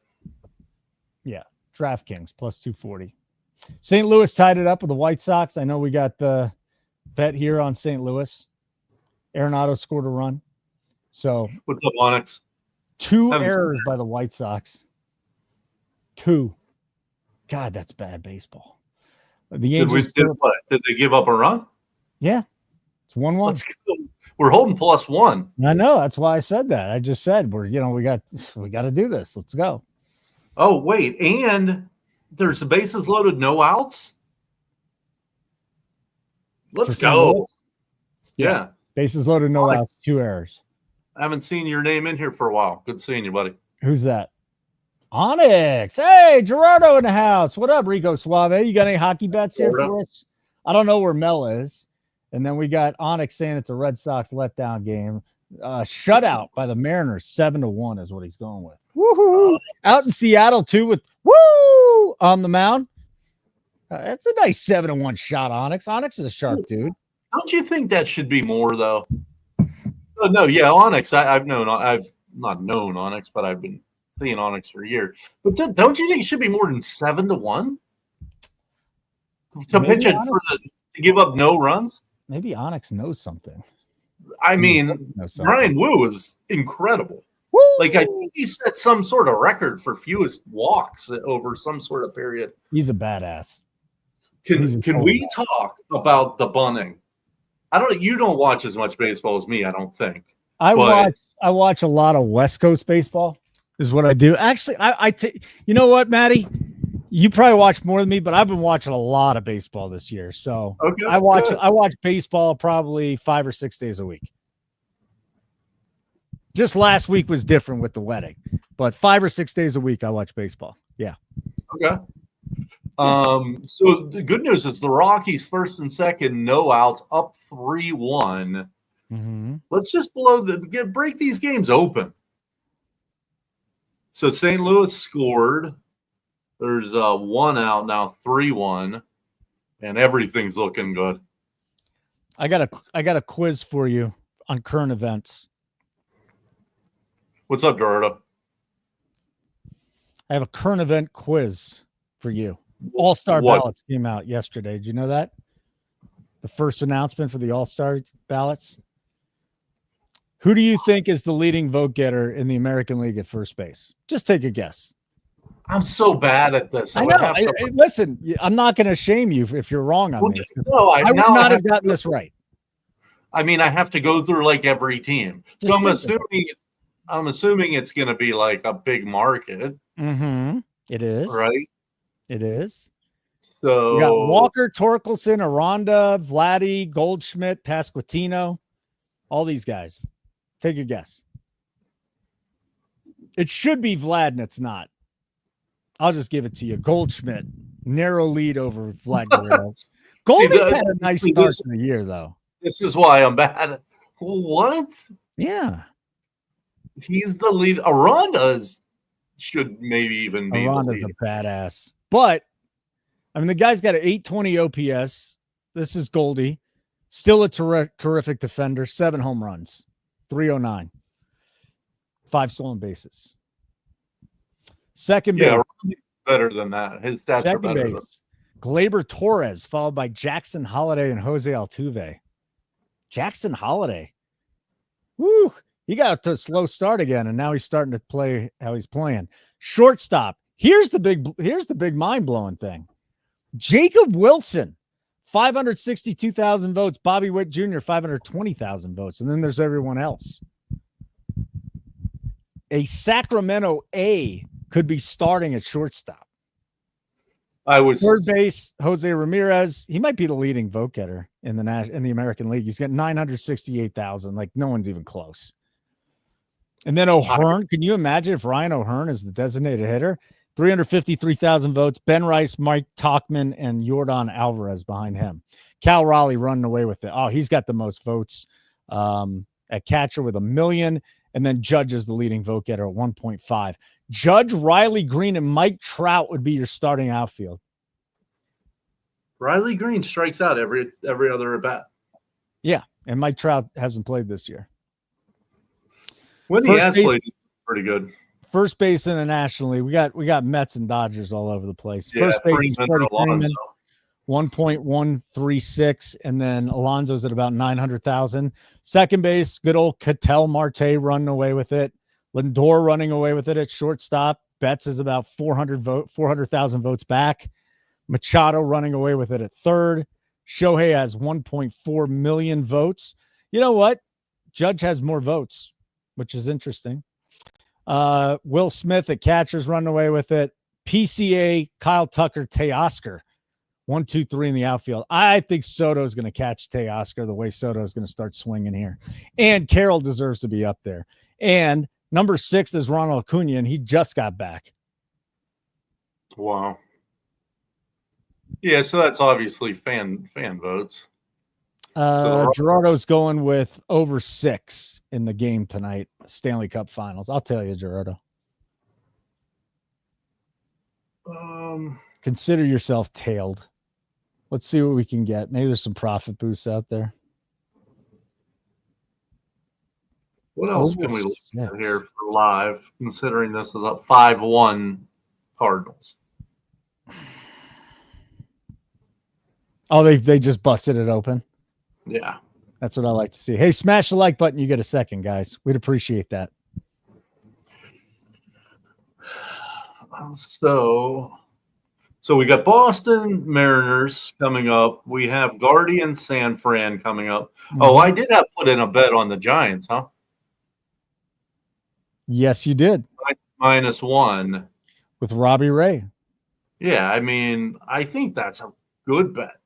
Yeah, DraftKings plus 240. St. Louis tied it up with the White Sox. I know we got the bet here on St. Louis. Arenado scored a run. So what's up, Onyx? 2 Haven't seen errors by the White Sox. 2. God, that's bad baseball. The Angels. Did they give up a run? Yeah, it's 1-1. Let's go. We're holding +1. I know. That's why I said that. I just said we got to do this. Let's go. Oh, wait, and there's the bases loaded, no outs. Let's go. Yeah. Bases loaded, no outs, 2 errors. I haven't seen your name in here for a while. Good seeing you, buddy. Who's that? Onyx. Hey, Gerardo in the house. What up, Rico Suave? You got any hockey bets here for us? I don't know where Mel is. And then we got Onyx saying it's a Red Sox letdown game. Shutout by the Mariners, 7-1 is what he's going with. Woohoo! Out in Seattle too with woo on the mound. That's a nice 7-1 shot, Onyx. Onyx is a sharp dude. Don't you think that should be more though? Oh, no, yeah, Onyx. I've not known Onyx, but I've been seeing Onyx for years. But don't you think it should be more than 7-1 to pitch it to give up no runs? Maybe Onyx knows something. I mean, Brian Wu is incredible. Woo! Like, I think he set some sort of record for fewest walks over some sort of period. He's a badass. Can we talk about the bunting? You don't watch as much baseball as me, I don't think. I watch a lot of West Coast baseball is what I do. Actually, you know what, Maddie? You probably watch more than me, but I've been watching a lot of baseball this year. So okay, I watch baseball probably 5 or 6 days a week. Just last week was different with the wedding, but 5 or 6 days a week I watch baseball. Yeah. Okay. So the good news is the Rockies first and second, no outs, up 3-1. Mm-hmm. Let's just break these games open. So St. Louis scored. There's 1 out now, 3-1, and everything's looking good. I got a quiz for you on current events. What's up, Gerardo? I have a current event quiz for you. All-Star ballots came out yesterday. Did you know that? The first announcement for the All-Star ballots. Who do you think is the leading vote getter in the American League at first base? Just take a guess. I'm so bad at this. I know. Listen, I'm not going to shame you if you're wrong on this. No, I would not have gotten this right. I mean, I have to go through like every team. So I'm assuming it's going to be like a big market. Mm-hmm. It is. Right? It is. So we got Walker, Torkelson, Aranda, Vladdy, Goldschmidt, Pasquantino, all these guys. Take a guess. It should be Vlad, and it's not. I'll just give it to you. Goldschmidt, narrow lead over Vlad Guerrero. Goldie's had a nice start to the year, though. This is why I'm bad. What? Yeah. He's the lead. Aranda's should maybe even be Aranda's a badass. But, I mean, the guy's got an 820 OPS. This is Goldie. Still a terrific defender. 7 home runs. 309. 5 stolen bases. Second base. Yeah, better than that. His stats are better. Second base. Gleyber Torres, followed by Jackson Holiday and Jose Altuve. Jackson Holiday. Woo! He got to a slow start again, and now he's starting to play how he's playing. Shortstop. Here's the big mind-blowing thing. Jacob Wilson, 562,000 votes. Bobby Witt Jr., 520,000 votes. And then there's everyone else. A Sacramento A could be starting at shortstop. Third base, Jose Ramirez. He might be the leading vote getter in the American League. He's got 968,000. Like, no one's even close. And then O'Hearn. Can you imagine if Ryan O'Hearn is the designated hitter? 353,000 votes. Ben Rice, Mike Tauchman, and Jordan Alvarez behind him. Cal Raleigh running away with it. Oh, he's got the most votes at catcher with 1 million. And then Judge is the leading vote getter at 1.5. Judge, Riley Green, and Mike Trout would be your starting outfield. Riley Green strikes out every other at bat. Yeah, and Mike Trout hasn't played this year. When he has played, pretty good. First base internationally, we got Mets and Dodgers all over the place. Yeah, first base is Freddie Freeman, 1.136, and then Alonso's at about 900,000. Second base, good old Ketel Marte running away with it, Lindor running away with it at shortstop. Betts is about 400,000 votes back. Machado running away with it at third. Shohei has 1.4 million votes. You know what? Judge has more votes, which is interesting. Will Smith at catcher's running away with it. PCA, Kyle Tucker, Teoscar. 1, 2, 3 in the outfield. I think Soto is going to catch Teoscar the way Soto is going to start swinging here. And Carroll deserves to be up there. And number 6 is Ronald Acuna, and he just got back. Wow. Yeah, so that's obviously fan votes. Gerardo's going with over 6 in the game tonight, Stanley Cup Finals. I'll tell you, Gerardo. Consider yourself tailed. Let's see what we can get. Maybe there's some profit boosts out there. What else can we look at here for live, considering this is a 5-1 Cardinals? Oh, they just busted it open. Yeah. That's what I like to see. Hey, smash the like button. You get a second, guys. We'd appreciate that. So we got Boston Mariners coming up. We have Guardians San Fran coming up. Mm-hmm. Oh, I did have put in a bet on the Giants, huh? Yes, you did. -1. With Robbie Ray. Yeah, I mean, I think that's a good bet.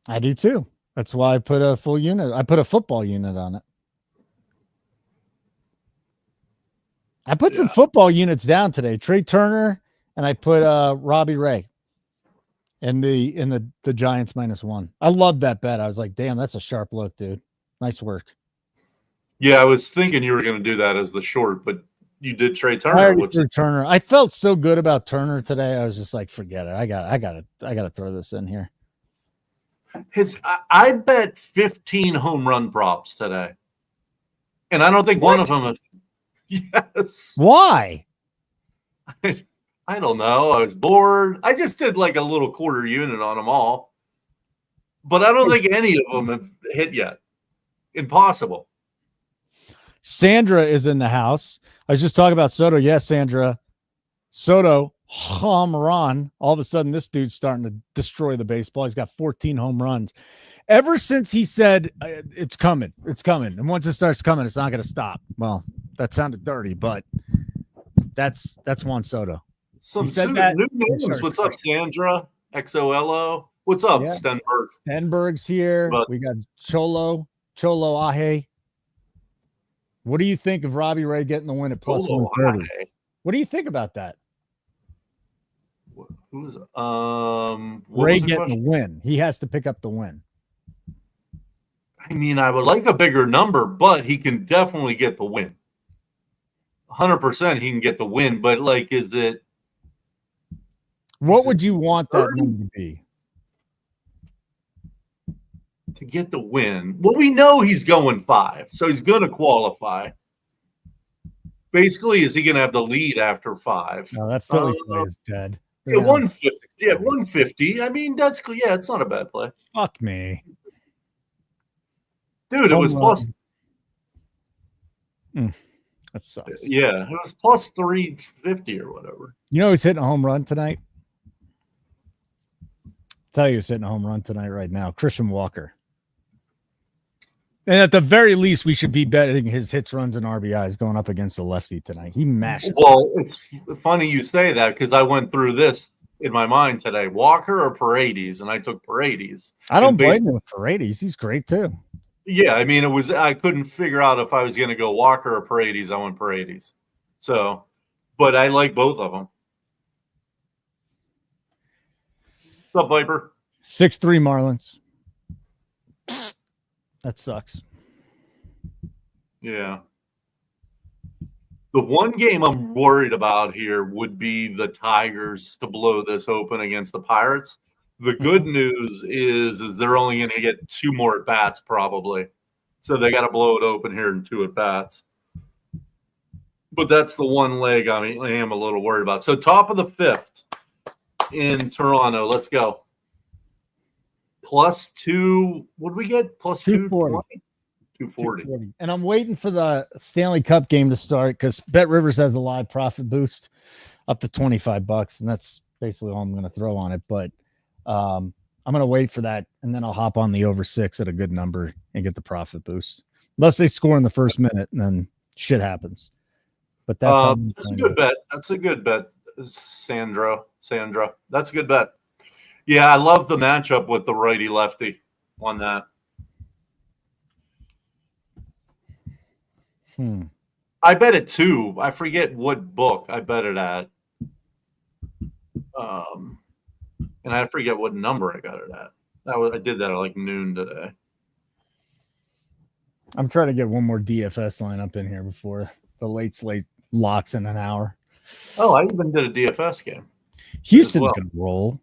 I do too. That's why I put a full unit. I put a football unit on it. I put some football units down today. Trey Turner, and I put Robbie Ray in the Giants -1. I love that bet. I was like, damn, that's a sharp look, dude. Nice work. Yeah, I was thinking you were going to do that as the short, but you did Trey Turner. Turner. I felt so good about Turner today. I was just like, forget it. I got to throw this in here. I bet 15 home run props today, and I don't think one of them. Yes. Why? I don't know. I was bored. I just did like a little quarter unit on them all, but I don't think any of them have hit yet. Impossible. Sandra is in the house. I was just talking about Soto. Yes, Sandra. Soto, home run. All of a sudden, this dude's starting to destroy the baseball. He's got 14 home runs. Ever since he said, it's coming. And once it starts coming, it's not going to stop. Well, that sounded dirty, but that's Juan Soto. Some new names. What's up, Sandra? XOLO. What's up, Stenberg? Stenberg's here. We got Cholo Ahe. What do you think of Robbie Ray getting the win at +130? What do you think about that? Who's Ray getting the win? He has to pick up the win. I mean, I would like a bigger number, but he can definitely get the win. 100% he can get the win, but like, is it? What would you want that number to be? To get the win. Well, we know he's going 5, so he's going to qualify. Basically, is he going to have the lead after 5? No, that Philly play is dead. Yeah, 150. Yeah, 150. I mean, it's not a bad play. Fuck me. Dude, it was plus. That sucks. Yeah, it was plus 350 or whatever. You know who's hitting a home run tonight? Tell you who's hitting a home run tonight right now. Christian Walker. And at the very least, we should be betting his hits, runs, and RBIs going up against the lefty tonight. He mashes. Well, it's funny you say that because I went through this in my mind today. Walker or Paredes, and I took Paredes. I don't blame him with Paredes. He's great too. Yeah, I mean, I couldn't figure out if I was going to go Walker or Paredes. I went Paredes. So, but I like both of them. What's up, Viper? 6-3 Marlins. That sucks. Yeah. The one game I'm worried about here would be the Tigers to blow this open against the Pirates. The good news is they're only going to get 2 more at-bats probably. So they got to blow it open here in 2 at-bats. But that's the one leg I am a little worried about. So top of the 5th in Toronto. Let's go. +2. What did we get? +240. 240. 240. And I'm waiting for the Stanley Cup game to start because Bet Rivers has a live profit boost up to $25, and that's basically all I'm going to throw on it. But I'm going to wait for that, and then I'll hop on the over 6 at a good number and get the profit boost. Unless they score in the first minute, and then shit happens. But that's a good bet. That's a good bet, Sandra. That's a good bet. Yeah, I love the matchup with the righty lefty on that. I bet it too. I forget what book I bet it at. And I forget what number I got it at. I did that at like noon today. I'm trying to get one more DFS lineup in here before the late slate locks in an hour. Oh, I even did a DFS game. Houston's going to roll.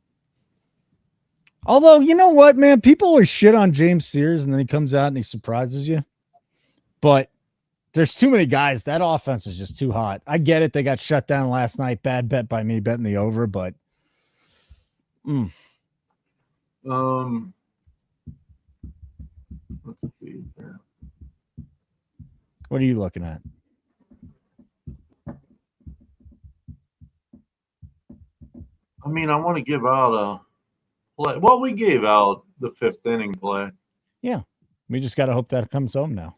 Although, you know what, man? People always shit on James Sears, and then he comes out and he surprises you. But there's too many guys. That offense is just too hot. I get it. They got shut down last night. Bad bet by me betting the over, but let's see here. What are you looking at? I mean, I want to give out a play. Well, we gave out the 5th inning play. Yeah. We just got to hope that comes home now.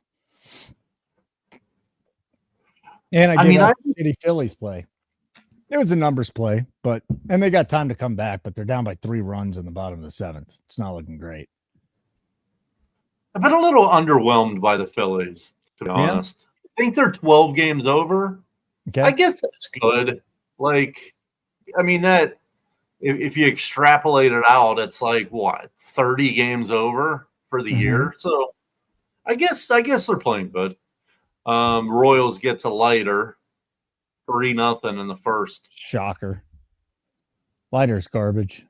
And I gave out the Phillies play. It was a numbers play, and they got time to come back, but they're down by 3 runs in the bottom of the 7th. It's not looking great. I've been a little underwhelmed by the Phillies, to be honest. I think they're 12 games over. Okay. I guess that's good. Like, I mean, that if you extrapolate it out, it's like what, 30 games over for the year. So I guess they're playing good. Royals get to lighter 3-0 in the first. Shocker. Lighter's garbage.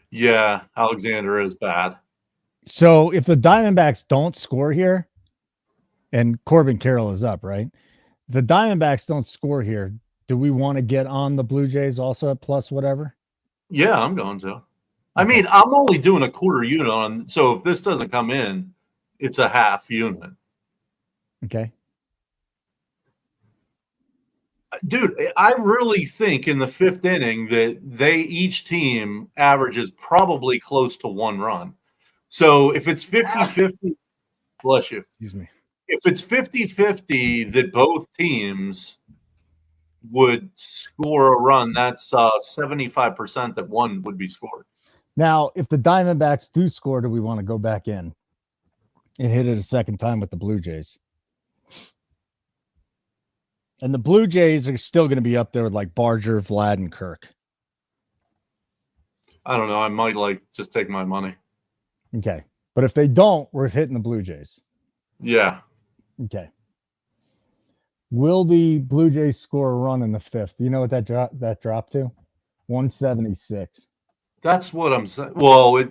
Yeah, Alexander is bad. So if the Diamondbacks don't score here, and Corbin Carroll is up, right? If the Diamondbacks don't score here, do we want to get on the Blue Jays also at plus whatever? Yeah, I'm going to. I mean, I'm only doing a quarter unit on, so if this doesn't come in, it's a half unit. Okay. Dude, I really think in the 5th inning that each team averages probably close to 1 run. So if it's 50-50, bless you. Excuse me. If it's 50-50 that both teams would score a run, that's 75% that one would be scored. Now, if the Diamondbacks do score, do we want to go back in and hit it a second time with the Blue Jays? And the Blue Jays are still going to be up there with like Barger, Vlad, and Kirk. I don't know. I might just take my money. Okay. But if they don't, we're hitting the Blue Jays. Yeah. Okay. Will the Blue Jays score a run in the 5th? Do you know what that dropped to? 176. That's what I'm saying. Well,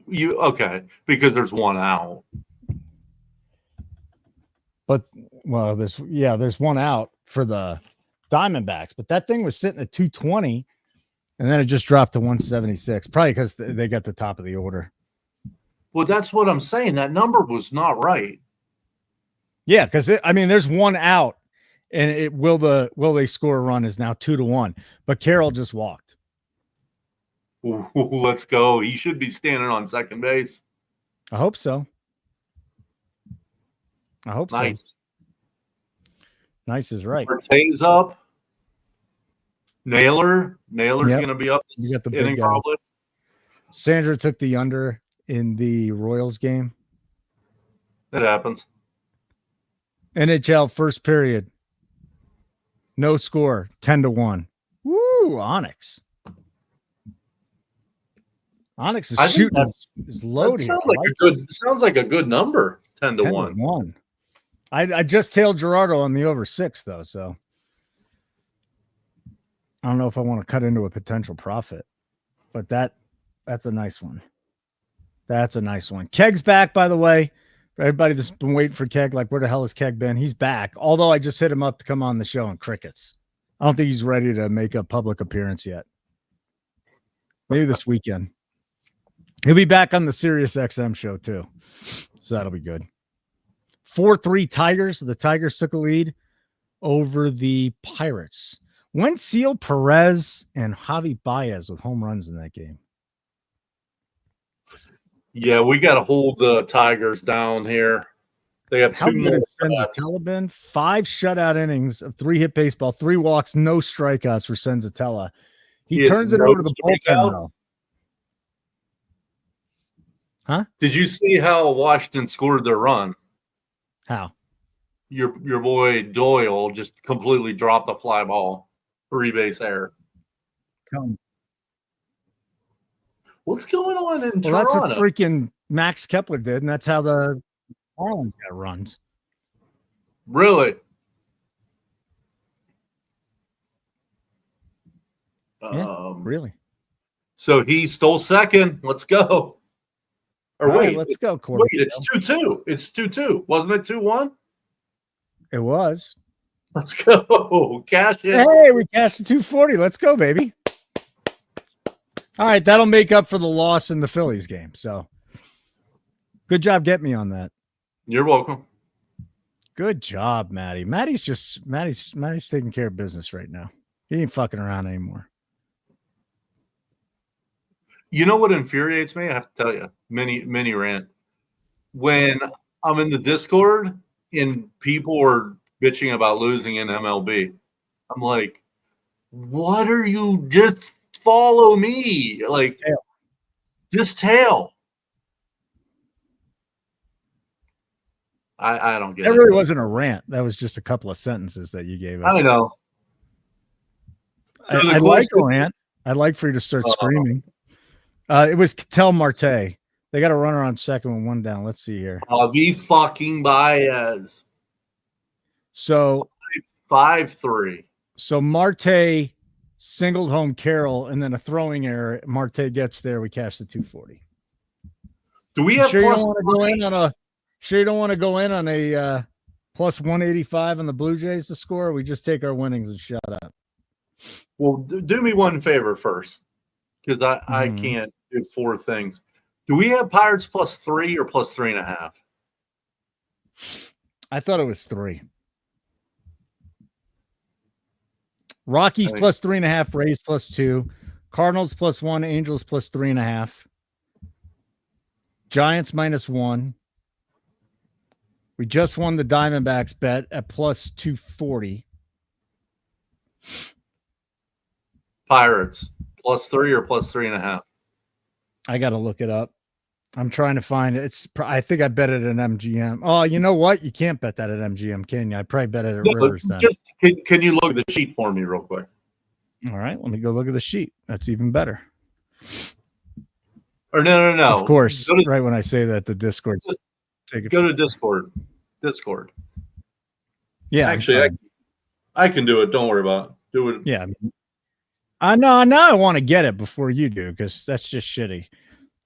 okay, because there's 1 out. But there's 1 out for the Diamondbacks, but that thing was sitting at 220, and then it just dropped to 176. Probably because they got the top of the order. Well, that's what I'm saying. That number was not right. Yeah, because there's 1 out, and will they score a run is now 2-1. But Carroll just walked. Ooh, let's go. He should be standing on second base. I hope so. Nice. So. Nice is right. Ortez up. Naylor's going to be up. You got the inning big guy. probably. Sandra took the under in the Royals game. It happens. NHL first period. No score. 10-1. Woo! Onyx. Onyx is shooting is loading. Sounds like a good number. 10-1. I just tailed Gerardo on the over 6 though, so I don't know if I want to cut into a potential profit, but that's a nice one. That's a nice one. Keg's back, by the way. For everybody that's been waiting for Keg, like where the hell has Keg been? He's back. Although I just hit him up to come on the show and crickets. I don't think he's ready to make a public appearance yet. Maybe this weekend. He'll be back on the Sirius XM show too. So that'll be good. 4-3 Tigers. The Tigers took a lead over the Pirates. Wenceal Perez and Javi Baez with home runs in that game. Yeah, we got to hold the Tigers down here. They have How two good more. has Senzatella been? 5 shutout innings of 3-hit baseball, 3 walks, no strikeouts for Senzatella. He turns it over to the bullpen, though. Huh? Did you see how Washington scored their run? How? Your boy Doyle just completely dropped a fly ball, 3-base error. Come. What's going on in Toronto? That's what freaking Max Kepler did, and that's how the Marlins got runs. Really? Yeah, really. So he stole second. Let's go. Or All wait, right, let's go, Corbin. Wait, it's 2-2. It's 2-2. Wasn't it 2-1? It was. Let's go. Cash it. Hey, we cashed the 240. Let's go, baby. All right, that'll make up for the loss in the Phillies game. So good job getting me on that. You're welcome. Good job, Matty. Matty's taking care of business right now. He ain't fucking around anymore. You know what infuriates me? I have to tell you, mini rant. When I'm in the Discord and people are bitching about losing in MLB, I'm like, what are you? Just follow me. Like, just tail. I don't get it. That really wasn't a rant. That was just a couple of sentences that you gave us. I know. So I'd like a rant. I'd like for you to start screaming. It was Ketel Marte. They got a runner on second with 1 down. Let's see here. Javi fucking Baez. So 5-3. So Marte singled home Carroll, and then a throwing error. Marte gets there. We cash the 240. Do we have? Sure you don't want to go in on a? Sure you don't want to go in on a plus 185 on the Blue Jays to score? Or we just take our winnings and shut up. Well, do me one favor first, because I can't do 4 things. Do we have Pirates plus 3 or plus 3.5? I thought it was 3. Rockies plus 3.5, Rays plus 2, Cardinals plus 1, Angels plus 3.5, Giants minus 1. We just won the Diamondbacks bet at plus 240. Pirates plus 3 or plus 3.5? I got to look it up. I'm trying to find it. I think I bet it at MGM. Oh, you know what? You can't bet that at MGM, can you? I probably bet it at Rivers then. Can you look at the sheet for me real quick? All right, let me go look at the sheet. That's even better. Or no. Of course, right when I say that, the Discord. Go to Discord. Discord. Yeah, actually, I can do it. Don't worry about it. Do it. Yeah, I know. Now I want to get it before you do, because that's just shitty.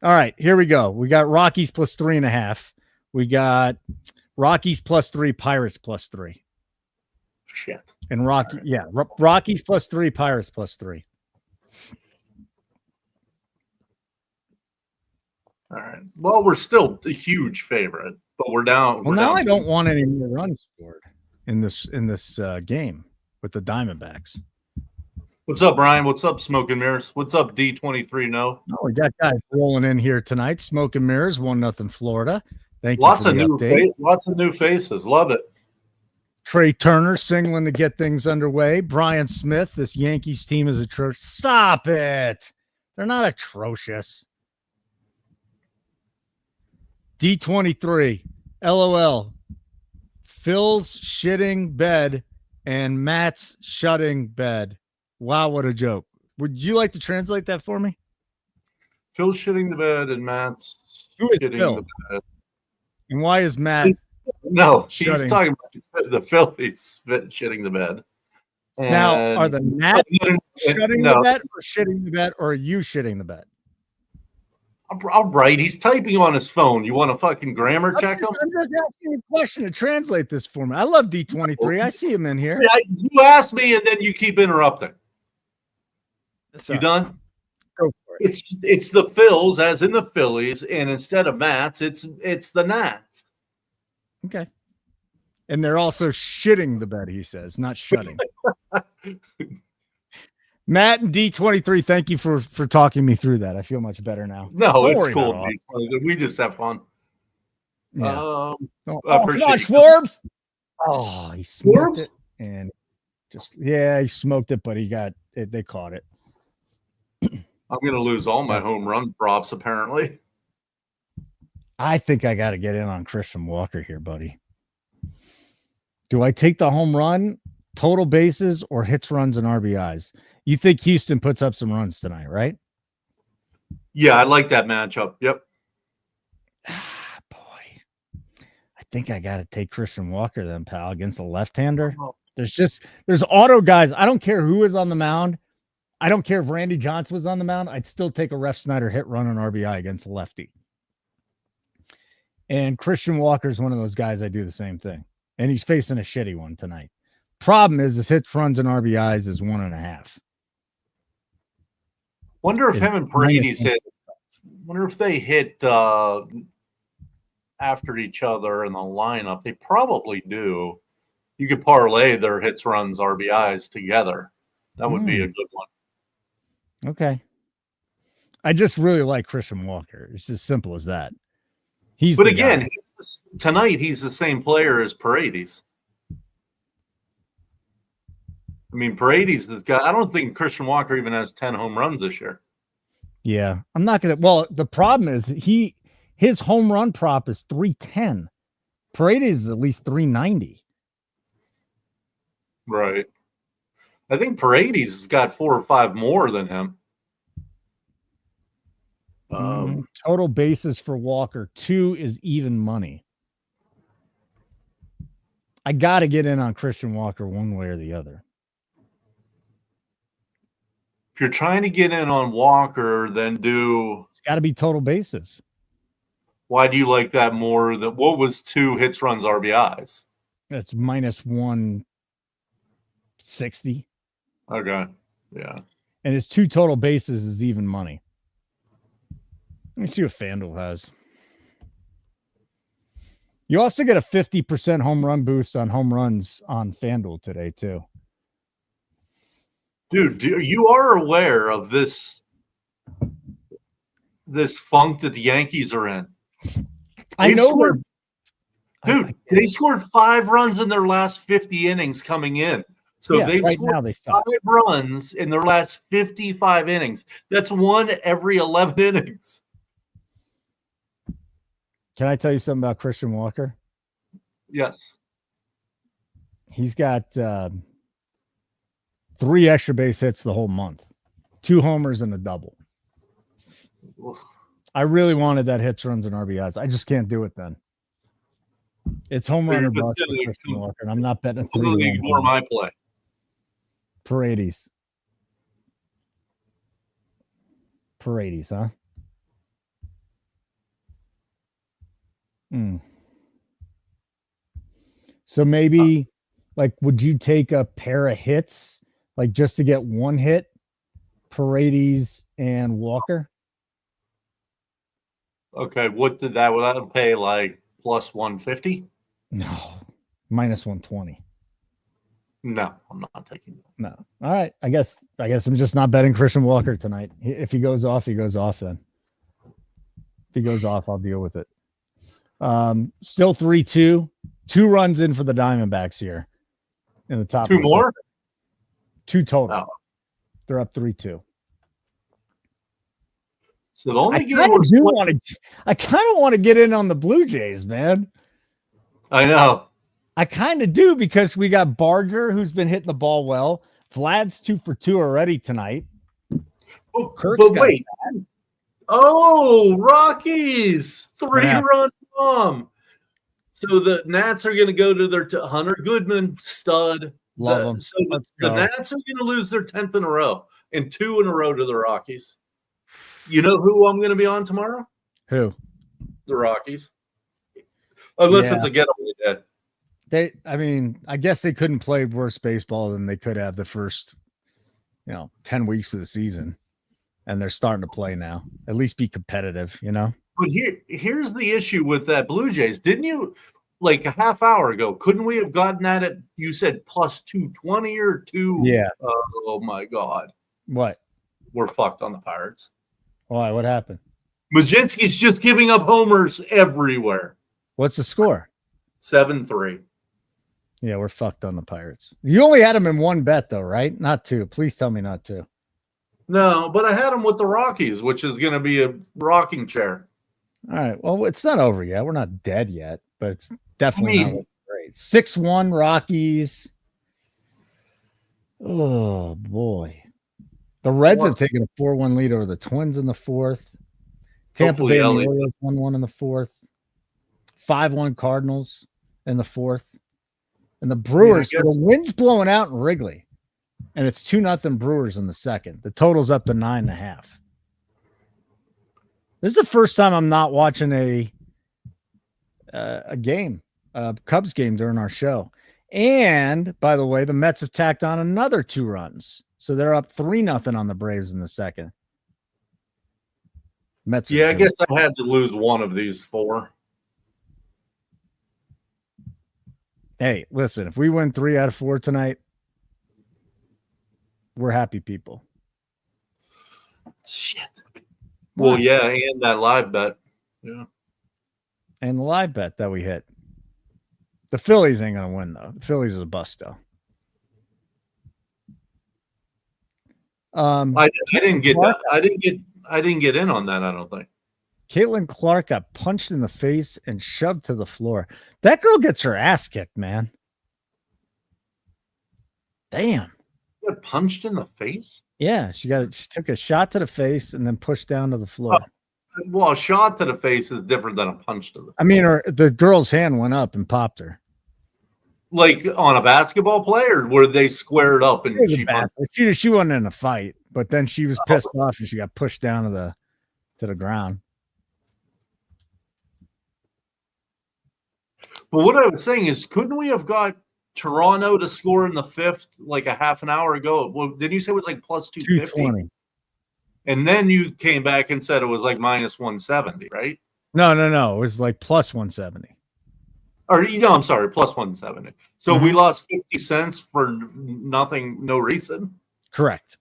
All right, here we go. We got Rockies plus 3.5. We got Rockies plus 3, Pirates plus 3. Shit. And Rockies plus 3, Pirates plus 3. All right. Well, we're still a huge favorite, but we're down. Well, now I don't want any more runs scored in this game with the Diamondbacks. What's up, Brian? What's up, Smoke and Mirrors? What's up, D23? No. Oh, we got guys rolling in here tonight. Smoke and Mirrors, 1-0 Florida. Thank you. Lots of new faces. Love it. Trey Turner singling to get things underway. Brian Smith, this Yankees team is atrocious. Stop it. They're not atrocious. D23, LOL. Phil's shitting bed and Matt's shutting bed. Wow, what a joke. Would you like to translate that for me? Phil's shitting the bed and Matt's shitting the bed. And why is Matt he's talking about the Phillies shitting the bed. And now, are the Nats shutting the bed or shitting the bed, or are you shitting the bed? All right, he's typing on his phone. You want a fucking grammar check him? I'm just asking a question to translate this for me. I love D23. I see him in here. You asked me, and then you keep interrupting. So, you done? Go for It's the Phils, as in the Phillies, and instead of Mats, it's the Nats. Okay. And they're also shitting the bed, he says, not shutting. Matt and D23, thank you for talking me through that. I feel much better now. No, Don't it's worry cool. about it. We just have fun. Yeah. I come appreciate on, it. Schwarbs. Oh, he smoked Schwarbs? it and he smoked it, but they caught it. I'm going to lose all my home run props, apparently. I think I got to get in on Christian Walker here, buddy. Do I take the home run, total bases, or hits, runs, and RBIs? You think Houston puts up some runs tonight, right? Yeah, I like that matchup. Yep. Boy. I think I got to take Christian Walker then, pal, against a left-hander. Oh. There's auto guys. I don't care who is on the mound. I don't care if Randy Johnson was on the mound. I'd still take a Ref Snyder hit, run, and RBI against a lefty. And Christian Walker is one of those guys I do the same thing. And he's facing a shitty one tonight. Problem is his hits, runs, and RBIs is 1.5. Wonder if him and Paredes hit. Wonder if they hit after each other in the lineup. They probably do. You could parlay their hits, runs, RBIs together. That would be a good one. Okay. I just really like Christian Walker. It's as simple as that. But again, tonight he's the same player as Paredes. I mean, Paredes has got. I don't think Christian Walker even has 10 home runs this year. Yeah, I'm not gonna. Well, the problem is his home run prop is 310. Paredes is at least 390. Right. I think Paredes has got 4 or 5 more than him. Total bases for Walker 2 is even money. I got to get in on Christian Walker one way or the other. If you're trying to get in on Walker, then it's got to be total bases. Why do you like that more than what was 2 hits, runs, RBIs? That's minus 160. Okay. Yeah. And his 2 total bases is even money. Let me see what FanDuel has. You also get a 50% home run boost on home runs on FanDuel today, too. Dude, you are aware of this funk that the Yankees are in. I know. They scored 5 runs in their last 50 innings coming in. So they've scored 5 runs in their last 55 innings. That's 1 every 11 innings. Can I tell you something about Christian Walker? Yes. He's got 3 extra base hits the whole month, 2 homers and a double. I really wanted that hits, runs, and RBIs. I just can't do it then. It's home run or bust for Christian Walker, and I'm not betting 3 ignore my play. Paredes, huh? So maybe, would you take a pair of hits, just to get 1 hit, Paredes and Walker? Okay, what did that? Would that pay plus 150? No, minus 120. No, I'm not taking that. No. All right. I guess I'm just not betting Christian Walker tonight. If he goes off, he goes off then. If he goes off, I'll deal with it. Still 3-2. 2 runs in for the Diamondbacks here in the top. 2 more? 2 total. Oh. They're up 3-2. So the only I kind of want to get in on the Blue Jays, man. I know. I kind of do because we got Barger, who's been hitting the ball well. Vlad's 2 for 2 already tonight. Oh, but wait. Oh, Rockies. 3-run bomb. So the Nats are going to go to their Hunter Goodman stud. Love them. So the Nats are going to lose their 10th in a row and 2 in a row to the Rockies. You know who I'm going to be on tomorrow? Who? The Rockies. Unless it's a getaway day. I guess they couldn't play worse baseball than they could have the first, 10 weeks of the season. and they're starting to play now. At least be competitive, you know? But here's the issue with that Blue Jays. Didn't you, like a half hour ago, couldn't we have gotten that at, you said plus 220 or two? Yeah. Oh, my God. What? We're fucked on the Pirates. Why? What happened? Majinski's just giving up homers everywhere. What's the score? 7-3. Yeah, we're fucked on the Pirates. You only had them in one bet, though, right? Not two. Please tell me not two. No, but I had him with the Rockies, which is going to be a rocking chair. All right. Well, it's not over yet. We're not dead yet, but it's definitely not great. 6-1 Rockies. Oh, boy. The Reds have taken a 4-1 lead over the Twins in the fourth. Tampa Bay and the Orioles 1-1 in the fourth. 5-1 Cardinals in the fourth. And the Brewers, so the wind's blowing out in Wrigley. And it's 2-0 Brewers in the second. The total's up to 9.5. This is the first time I'm not watching a game, a Cubs game during our show. And by the way, the Mets have tacked on another 2 runs. So they're up 3-0 on the Braves in the second. Mets. Yeah, I guess I had to lose one of these 4. Hey, listen, if we win 3 out of 4 tonight, we're happy people. Shit. Well, yeah, and that live bet. Yeah. And the live bet that we hit. The Phillies ain't going to win, though. The Phillies are a bust, though. I didn't get that. I didn't get in on that, I don't think. Caitlin Clark got punched in the face and shoved to the floor. That girl gets her ass kicked, man. Damn. Got punched in the face? Yeah, she took a shot to the face and then pushed down to the floor. Well, a shot to the face is different than a punch to the face. I mean, the girl's hand went up and popped her. Like on a basketball play, or were they squared up and she wasn't in a fight, but then she was pissed off and she got pushed down to the ground. But what I was saying is, couldn't we have got Toronto to score in the 5th like a half an hour ago? Well, didn't you say it was like plus 250? And then you came back and said it was like minus 170, right? No. It was like plus 170. Or, I'm sorry, plus 170. So we lost 50 cents for nothing, no reason. Correct.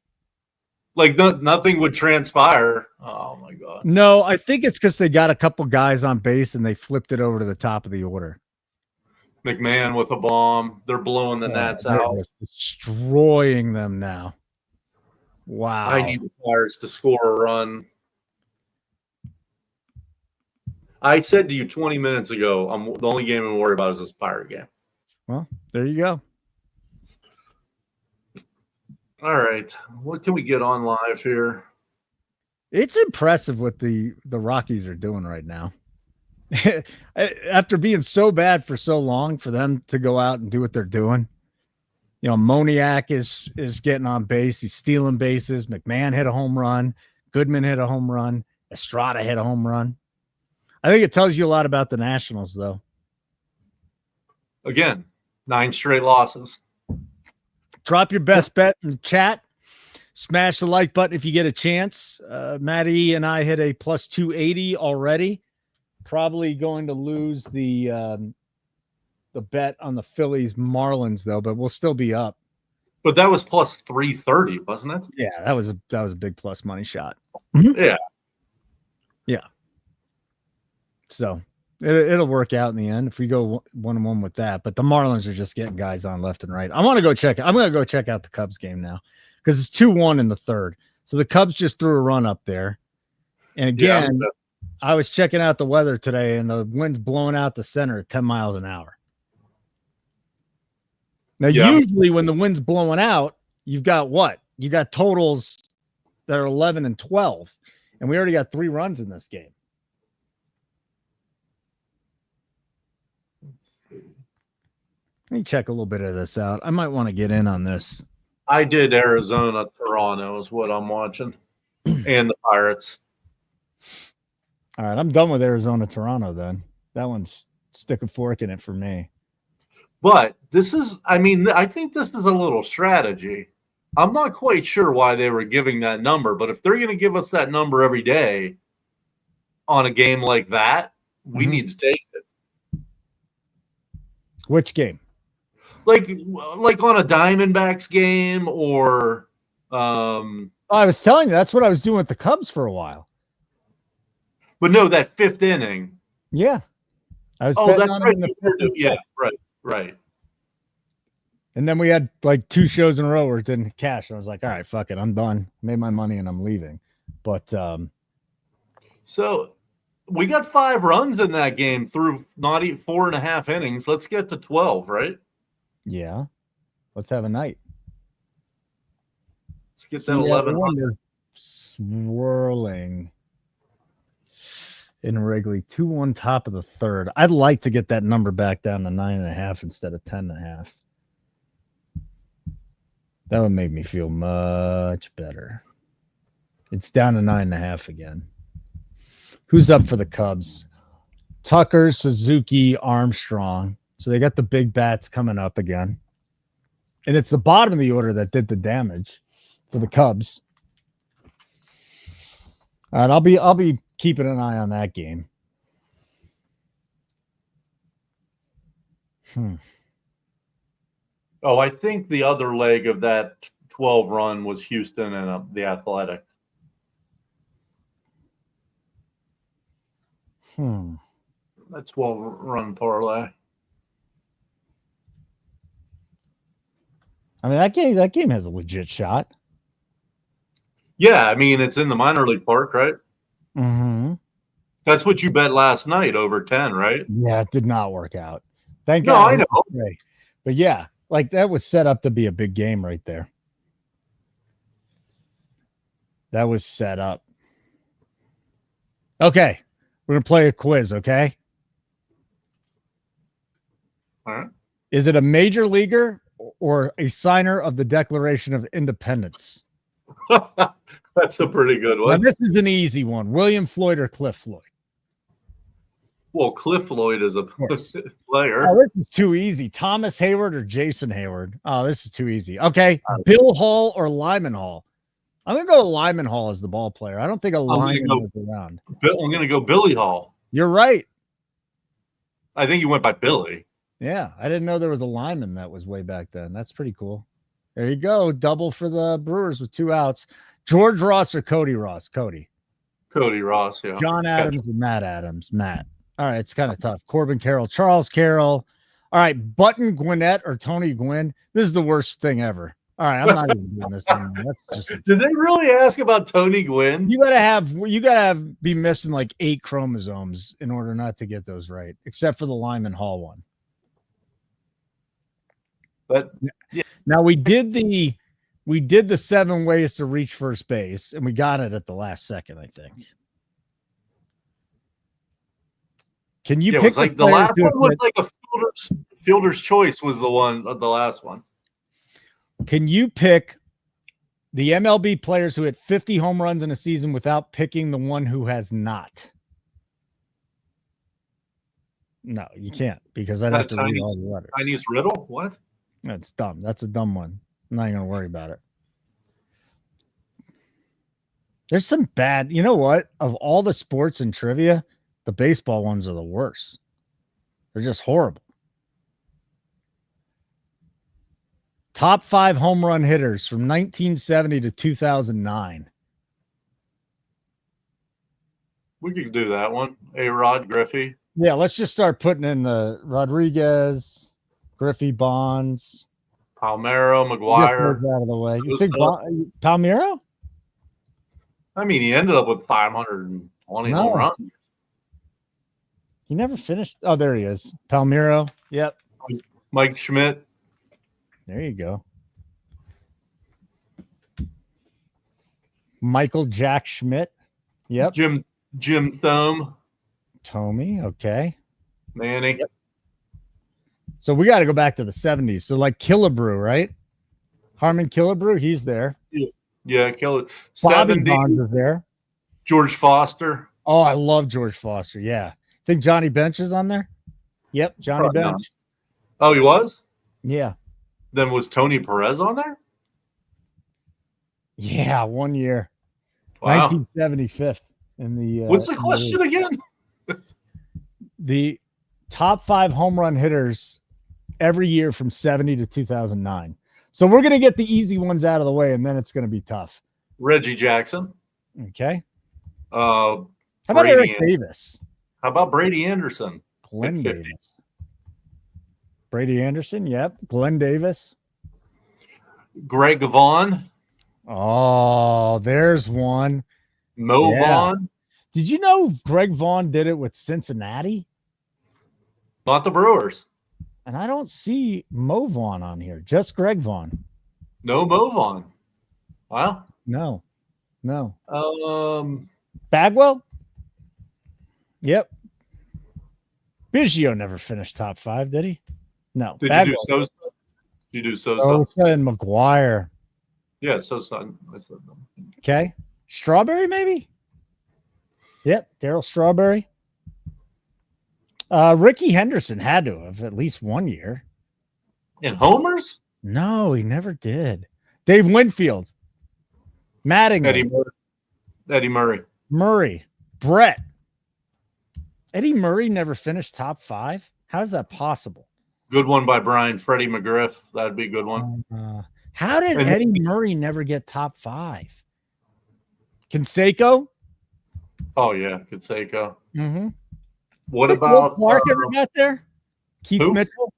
Like nothing would transpire. Oh, my God. No, I think it's because they got a couple guys on base and they flipped it over to the top of the order. McMahon with a bomb. They're blowing the Nats out. Destroying them now. Wow. I need the Pirates to score a run. I said to you 20 minutes ago, the only game I'm worried about is this Pirate game. Well, there you go. All right. What can we get on live here? It's impressive what the Rockies are doing right now. After being so bad for so long, for them to go out and do what they're doing. You know, Moniak is getting on base. He's stealing bases. McMahon hit a home run. Goodman hit a home run. Estrada hit a home run. I think it tells you a lot about the Nationals, though. Again, 9 straight losses. Drop your best bet in the chat. Smash the like button if you get a chance. Maddie and I hit a plus 280 already. Probably going to lose the bet on the Phillies Marlins, though, but we'll still be up. But that was plus 330, wasn't it? Yeah, that was a big plus money shot. Yeah. So it'll work out in the end if we go 1-1 with that. But the Marlins are just getting guys on left and right. I'm going to go check out the Cubs game now because it's 2-1 in the third. So the Cubs just threw a run up there. And again, I was checking out the weather today, and the wind's blowing out the center at 10 miles an hour. Now, usually when the wind's blowing out, you've got what? You got totals that are 11 and 12, and we already got 3 runs in this game. Let me check a little bit of this out. I might want to get in on this. I did Arizona, Toronto is what I'm watching, and the Pirates. All right, I'm done with Arizona, Toronto then. That one's stick a fork in it for me. But this is, I think this is a little strategy. I'm not quite sure why they were giving that number, but if they're going to give us that number every day on a game like that, we need to take it. Which game? Like on a Diamondbacks game or I was telling you, that's what I was doing with the Cubs for a while. But no, that fifth inning. Yeah. I was that's right. Right. And then we had like 2 shows in a row where it didn't cash. I was like, all right, fuck it. I'm done. Made my money and I'm leaving. But so we got 5 runs in that game through not 4.5 innings. Let's get to 12, right? Yeah. Let's have a night. Let's get that 11. Swirling in Wrigley. 2-1 top of the third. I'd like to get that number back down to 9.5 instead of 10.5. That would make me feel much better. It's down to 9.5 again. Who's up for the Cubs? Tucker, Suzuki, Armstrong. So they got the big bats coming up again. And it's the bottom of the order that did the damage for the Cubs. All right, I'll be keeping an eye on that game. Oh, I think the other leg of that 12 run was Houston and the Athletics. That 12 run parlay. I mean, that game has a legit shot. Yeah, I mean, it's in the minor league park, right? Mm-hmm. That's what you bet last night, over 10, right? Yeah, it did not work out. Thank God. I know. But yeah, like that was set up to be a big game right there. That was set up. Okay, we're going to play a quiz, okay? All right. Is it a major leaguer or a signer of the Declaration of Independence? That's a pretty good one. Now, this is an easy one. William Floyd or Cliff Floyd? Well, Cliff Floyd is a player. Oh, this is too easy. Thomas Hayward or Jason Hayward? Oh, this is too easy. Okay, Bill Hall or Lyman Hall? I'm going to go to Lyman Hall as the ball player. I don't think a Lyman was around. I'm going to go Billy Hall. You're right. I think you went by Billy. Yeah, I didn't know there was a lineman that was way back then. That's pretty cool. There you go. Double for the Brewers with 2 outs. George Ross or Cody Ross? Cody Ross, yeah. John Adams or Matt Adams? Matt. All right, it's kind of tough. Corbin Carroll, Charles Carroll. All right, Button Gwinnett or Tony Gwynn? This is the worst thing ever. All right, I'm not even doing this anymore. That's just. Did they really ask about Tony Gwynn? You gotta be missing like 8 chromosomes in order not to get those right, except for the Lyman Hall one. But yeah. Now we did the 7 ways to reach first base, and we got it at the last second, I think. Can you pick the last one was like a fielder's choice was the last one. Can you pick the MLB players who hit 50 home runs in a season without picking the one who has not? No, you can't, because I'd have to read all the letters. Chinese riddle? What? That's dumb. That's a dumb one. I'm not even going to worry about it. There's some bad, you know what? Of all the sports and trivia, the baseball ones are the worst. They're just horrible. Top 5 home run hitters from 1970 to 2009. We could do that one. A-Rod, Griffey. Yeah, let's just start putting in the Rodriguez, Griffey, Bonds. Palmeiro, McGuire. Out of the way. You think Palmeiro? I mean, he ended up with 520 home runs. He never finished. Oh, there he is. Palmeiro. Yep. Mike Schmidt. There you go. Michael Jack Schmidt. Yep. Jim Thome. Tommy. Okay. Manny. Yep. So we got to go back to the 70s. So like Killebrew, right? Harmon Killebrew, he's there. Yeah, Killebrew. Bobby Bonds is there. George Foster. Oh, I love George Foster. Yeah. Think Johnny Bench is on there? Yep, Johnny Bench. Oh, he was? Yeah. Then was Tony Perez on there? Yeah, 1 year. Wow. 1975 in the. What's the in question again? The top 5 home run hitters every year from 70 to 2009. So we're going to get the easy ones out of the way, and then it's going to be tough. Reggie Jackson. Okay. How about Eric Davis? How about Brady Anderson? Glenn Davis. Brady Anderson, yep. Glenn Davis. Greg Vaughn. Oh, there's one. Mo Vaughn. Did you know Greg Vaughn did it with Cincinnati? Not the Brewers. And I don't see Mo Vaughn on here. Just Greg Vaughn. No Mo Vaughn. Wow. No. Bagwell? Yep. Biggio never finished top 5, did he? No. Did Bagwell. you do Sosa? Did you do Sosa? Sosa and McGuire. Yeah, Sosa. I said them. Okay. Strawberry, maybe? Yep. Darryl Strawberry. Ricky Henderson had to have at least 1 year. And homers? No, he never did. Dave Winfield. Mattingly. Eddie Murray. Murray. Brett. Eddie Murray never finished top 5? How is that possible? Good one by Brian. Freddie McGriff. That'd be a good one. How did Eddie Murray never get top 5? Canseco? Oh, yeah. Canseco. Mm-hmm. What about Clark ever got there? Keith who? Mitchell?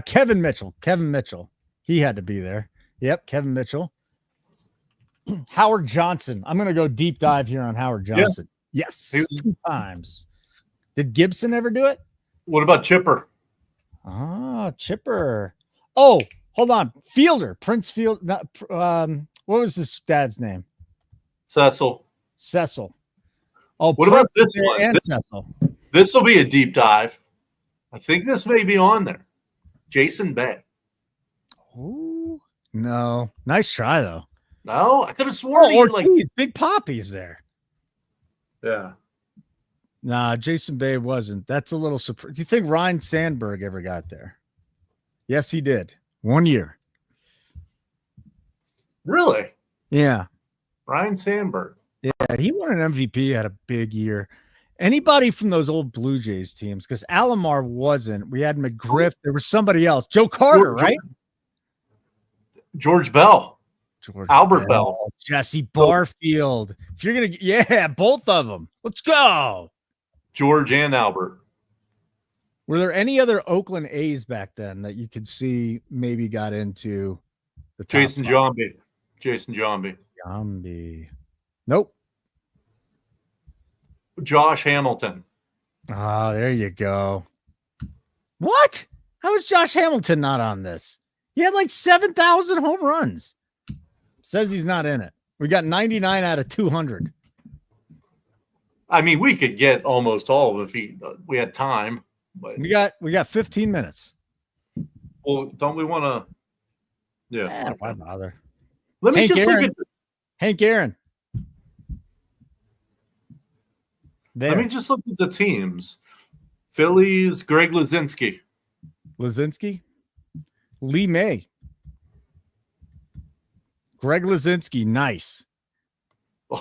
Kevin Mitchell. Kevin Mitchell. He had to be there. Yep, Kevin Mitchell. Howard Johnson. I'm going to go deep dive here on Howard Johnson. Yeah. Yes, 2 times. Did Gibson ever do it? What about Chipper? Chipper. Oh, hold on. Fielder. Prince Field. What was his dad's name? Cecil. Oh, what about this one? And Cecil. This will be a deep dive. I think this may be on there. Jason Bay. Oh, no. Nice try, though. No, I could have sworn Big Poppy's there. Yeah. Nah, Jason Bay wasn't. That's a little surprise. Do you think Ryan Sandberg ever got there? Yes, he did. 1 year. Really? Yeah. Ryan Sandberg. Yeah, he won an MVP, had a big year. Anybody from those old Blue Jays teams, because Alomar wasn't. We had McGriff. There was somebody else. Joe Carter, right? George Bell. Albert Bell. Jesse Barfield. If you're going to, both of them. Let's go. George and Albert. Were there any other Oakland A's back then that you could see maybe got into the top Jason Giambi. Nope. Josh Hamilton. Oh, there you go. What? How is Josh Hamilton not on this? He had like 7,000 home runs. Says he's not in it. We got 99 out of 200. I mean, we could get almost all of it if we had time. But we got 15 minutes. Well, don't we want to? Yeah. Why bother? Let me just look at Hank Aaron. There. Let me just look at the teams. Phillies, Greg Luzinski. Lee May. Greg Luzinski, nice.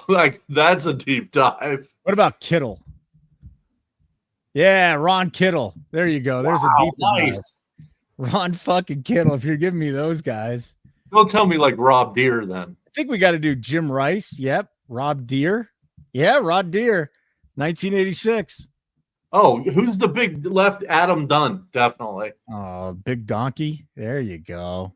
Like, that's a deep dive. What about Kittle? Yeah, Ron Kittle. There you go. There's a deep dive. Ron fucking Kittle, if you're giving me those guys. Don't tell me like Rob Deere then. I think we got to do Jim Rice. Yep. Rob Deere. Yeah, Rod Deere. 1986. Oh, who's the big left? Adam Dunn, definitely. Oh, big donkey. There you go.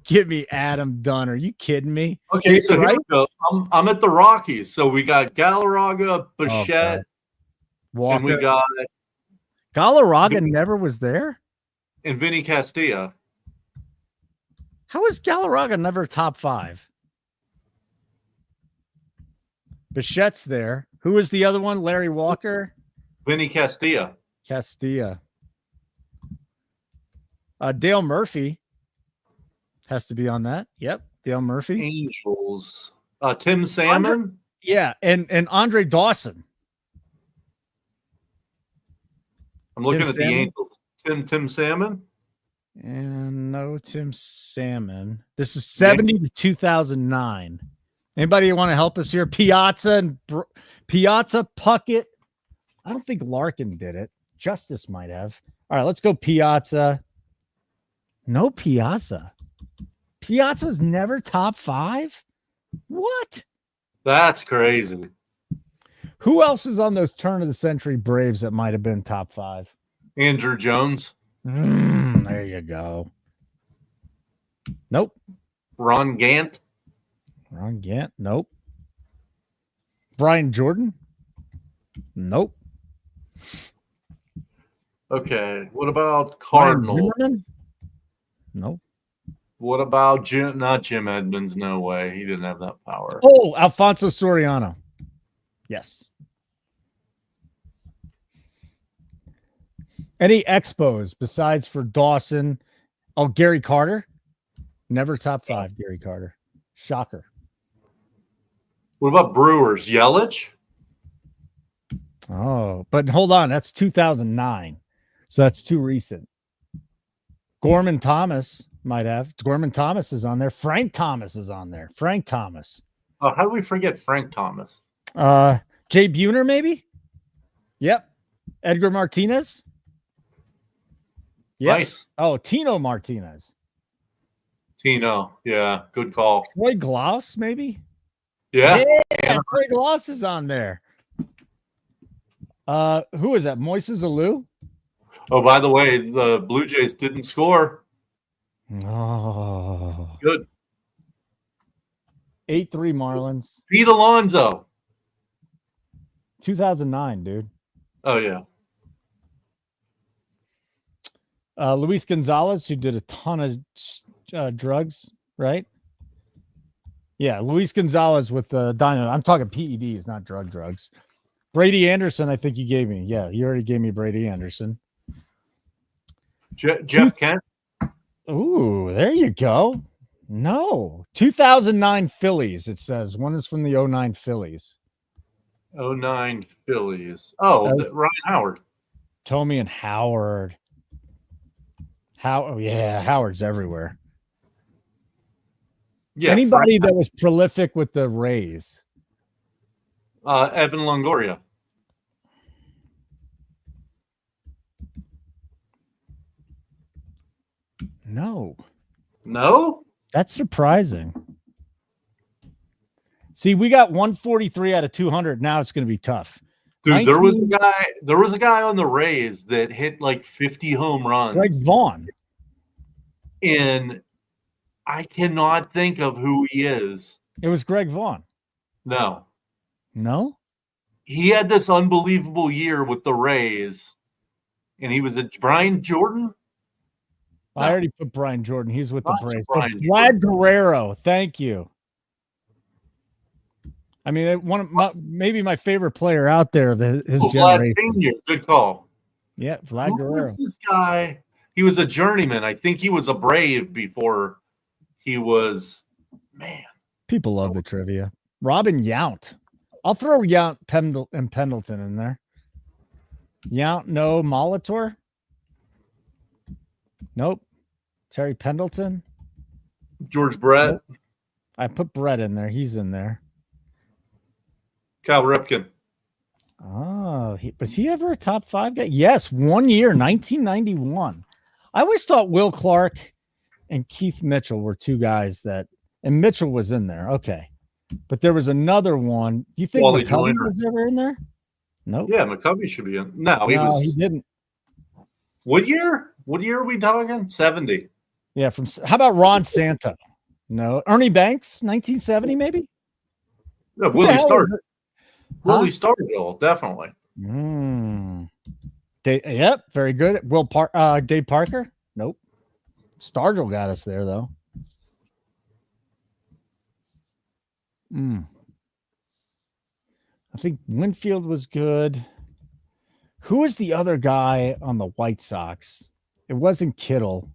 Give me Adam Dunn. Are you kidding me? Okay, so here we go. I'm at the Rockies. So we got Galarraga, Bichette, Walker. And we got Galarraga never was there? And Vinny Castilla. How is Galarraga never top 5? Bichette's there. Who is the other one? Larry Walker? Vinny Castilla. Dale Murphy has to be on that. Yep. Dale Murphy. Angels. Tim Salmon. And Andre Dawson. I'm looking at the Angels. Tim Salmon. And no Tim Salmon. This is 70 to 2009. Anybody want to help us here? Piazza, Puckett. I don't think Larkin did it. Justice might have. All right, let's go Piazza. No Piazza. Piazza's never top 5? What? That's crazy. Who else was on those turn of the century Braves that might have been top 5? Andrew Jones. There you go. Nope. Ron Gant. Ron Gant. Nope. Brian Jordan. Nope. Okay. What about Cardinal? Nope. What about Jim? Not Jim Edmonds. No way. He didn't have that power. Oh, Alfonso Soriano. Yes. Any expos besides for Dawson? Oh, Gary Carter. Never top 5, Gary Carter. Shocker. What about Brewers? Yelich? Oh, but hold on. That's 2009. So that's too recent. Gorman Thomas might have. Gorman Thomas is on there. Frank Thomas is on there. Frank Thomas. Oh, how do we forget Frank Thomas? Jay Buhner, maybe? Yep. Edgar Martinez? Yep. Nice. Oh, Tino Martinez. Tino. Yeah, good call. Troy Glaus, maybe? Yeah. Troy Glaus is on there. Who is that? Moises Alou? Oh, by the way, the Blue Jays didn't score. Oh. Good. 8-3 Marlins. Pete Alonso. 2009, dude. Oh, yeah. Luis Gonzalez, who did a ton of drugs, right? Yeah, Luis Gonzalez with the dynamite. I'm talking PEDs, not drugs. Brady Anderson, I think you gave me. Yeah, you already gave me Brady Anderson. Jeff Kent. Ooh, there you go. No. 2009 Phillies, it says. One is from the 09 Phillies. 09 Phillies. Oh, Ryan Howard. Tommy and Howard. Howard's everywhere. Yeah. Anybody that was prolific with the Rays. Evan Longoria. No? That's surprising. See, we got 143 out of 200. Now it's going to be tough. Dude, there was a guy on the Rays that hit like 50 home runs. Greg Vaughn. And I cannot think of who he is. It was Greg Vaughn. No. He had this unbelievable year with the Rays. And he was Brian Jordan? No. I already put Brian Jordan. He's with the Braves. Vlad Guerrero. Thank you. I mean, maybe my favorite player out there of his generation. Vlad Senior. Good call. Yeah, Vlad Guerrero. Who was this guy? He was a journeyman. I think he was a Brave before he was, man. People love the trivia. Robin Yount. I'll throw Yount and Pendleton in there. Yount, no. Molitor? Nope. Terry Pendleton? George Brett? Nope. I put Brett in there. He's in there. Cal Ripken. Oh, was he ever a top 5 guy? Yes, 1 year, 1991. I always thought Will Clark and Keith Mitchell were two guys and Mitchell was in there. Okay. But there was another one. Do you think Wally McCovey Joyner was ever in there? Nope. Yeah, McCovey should be in. No, he didn't. What year? What year are we talking? 70. Yeah, how about Ron Santo? No. Ernie Banks, 1970 maybe? Yeah, Willie Stargell. Willie Stargell, definitely. Yep, very good. Dave Parker? Nope. Stargell got us there, though. I think Winfield was good. Who was the other guy on the White Sox? It wasn't Kittle.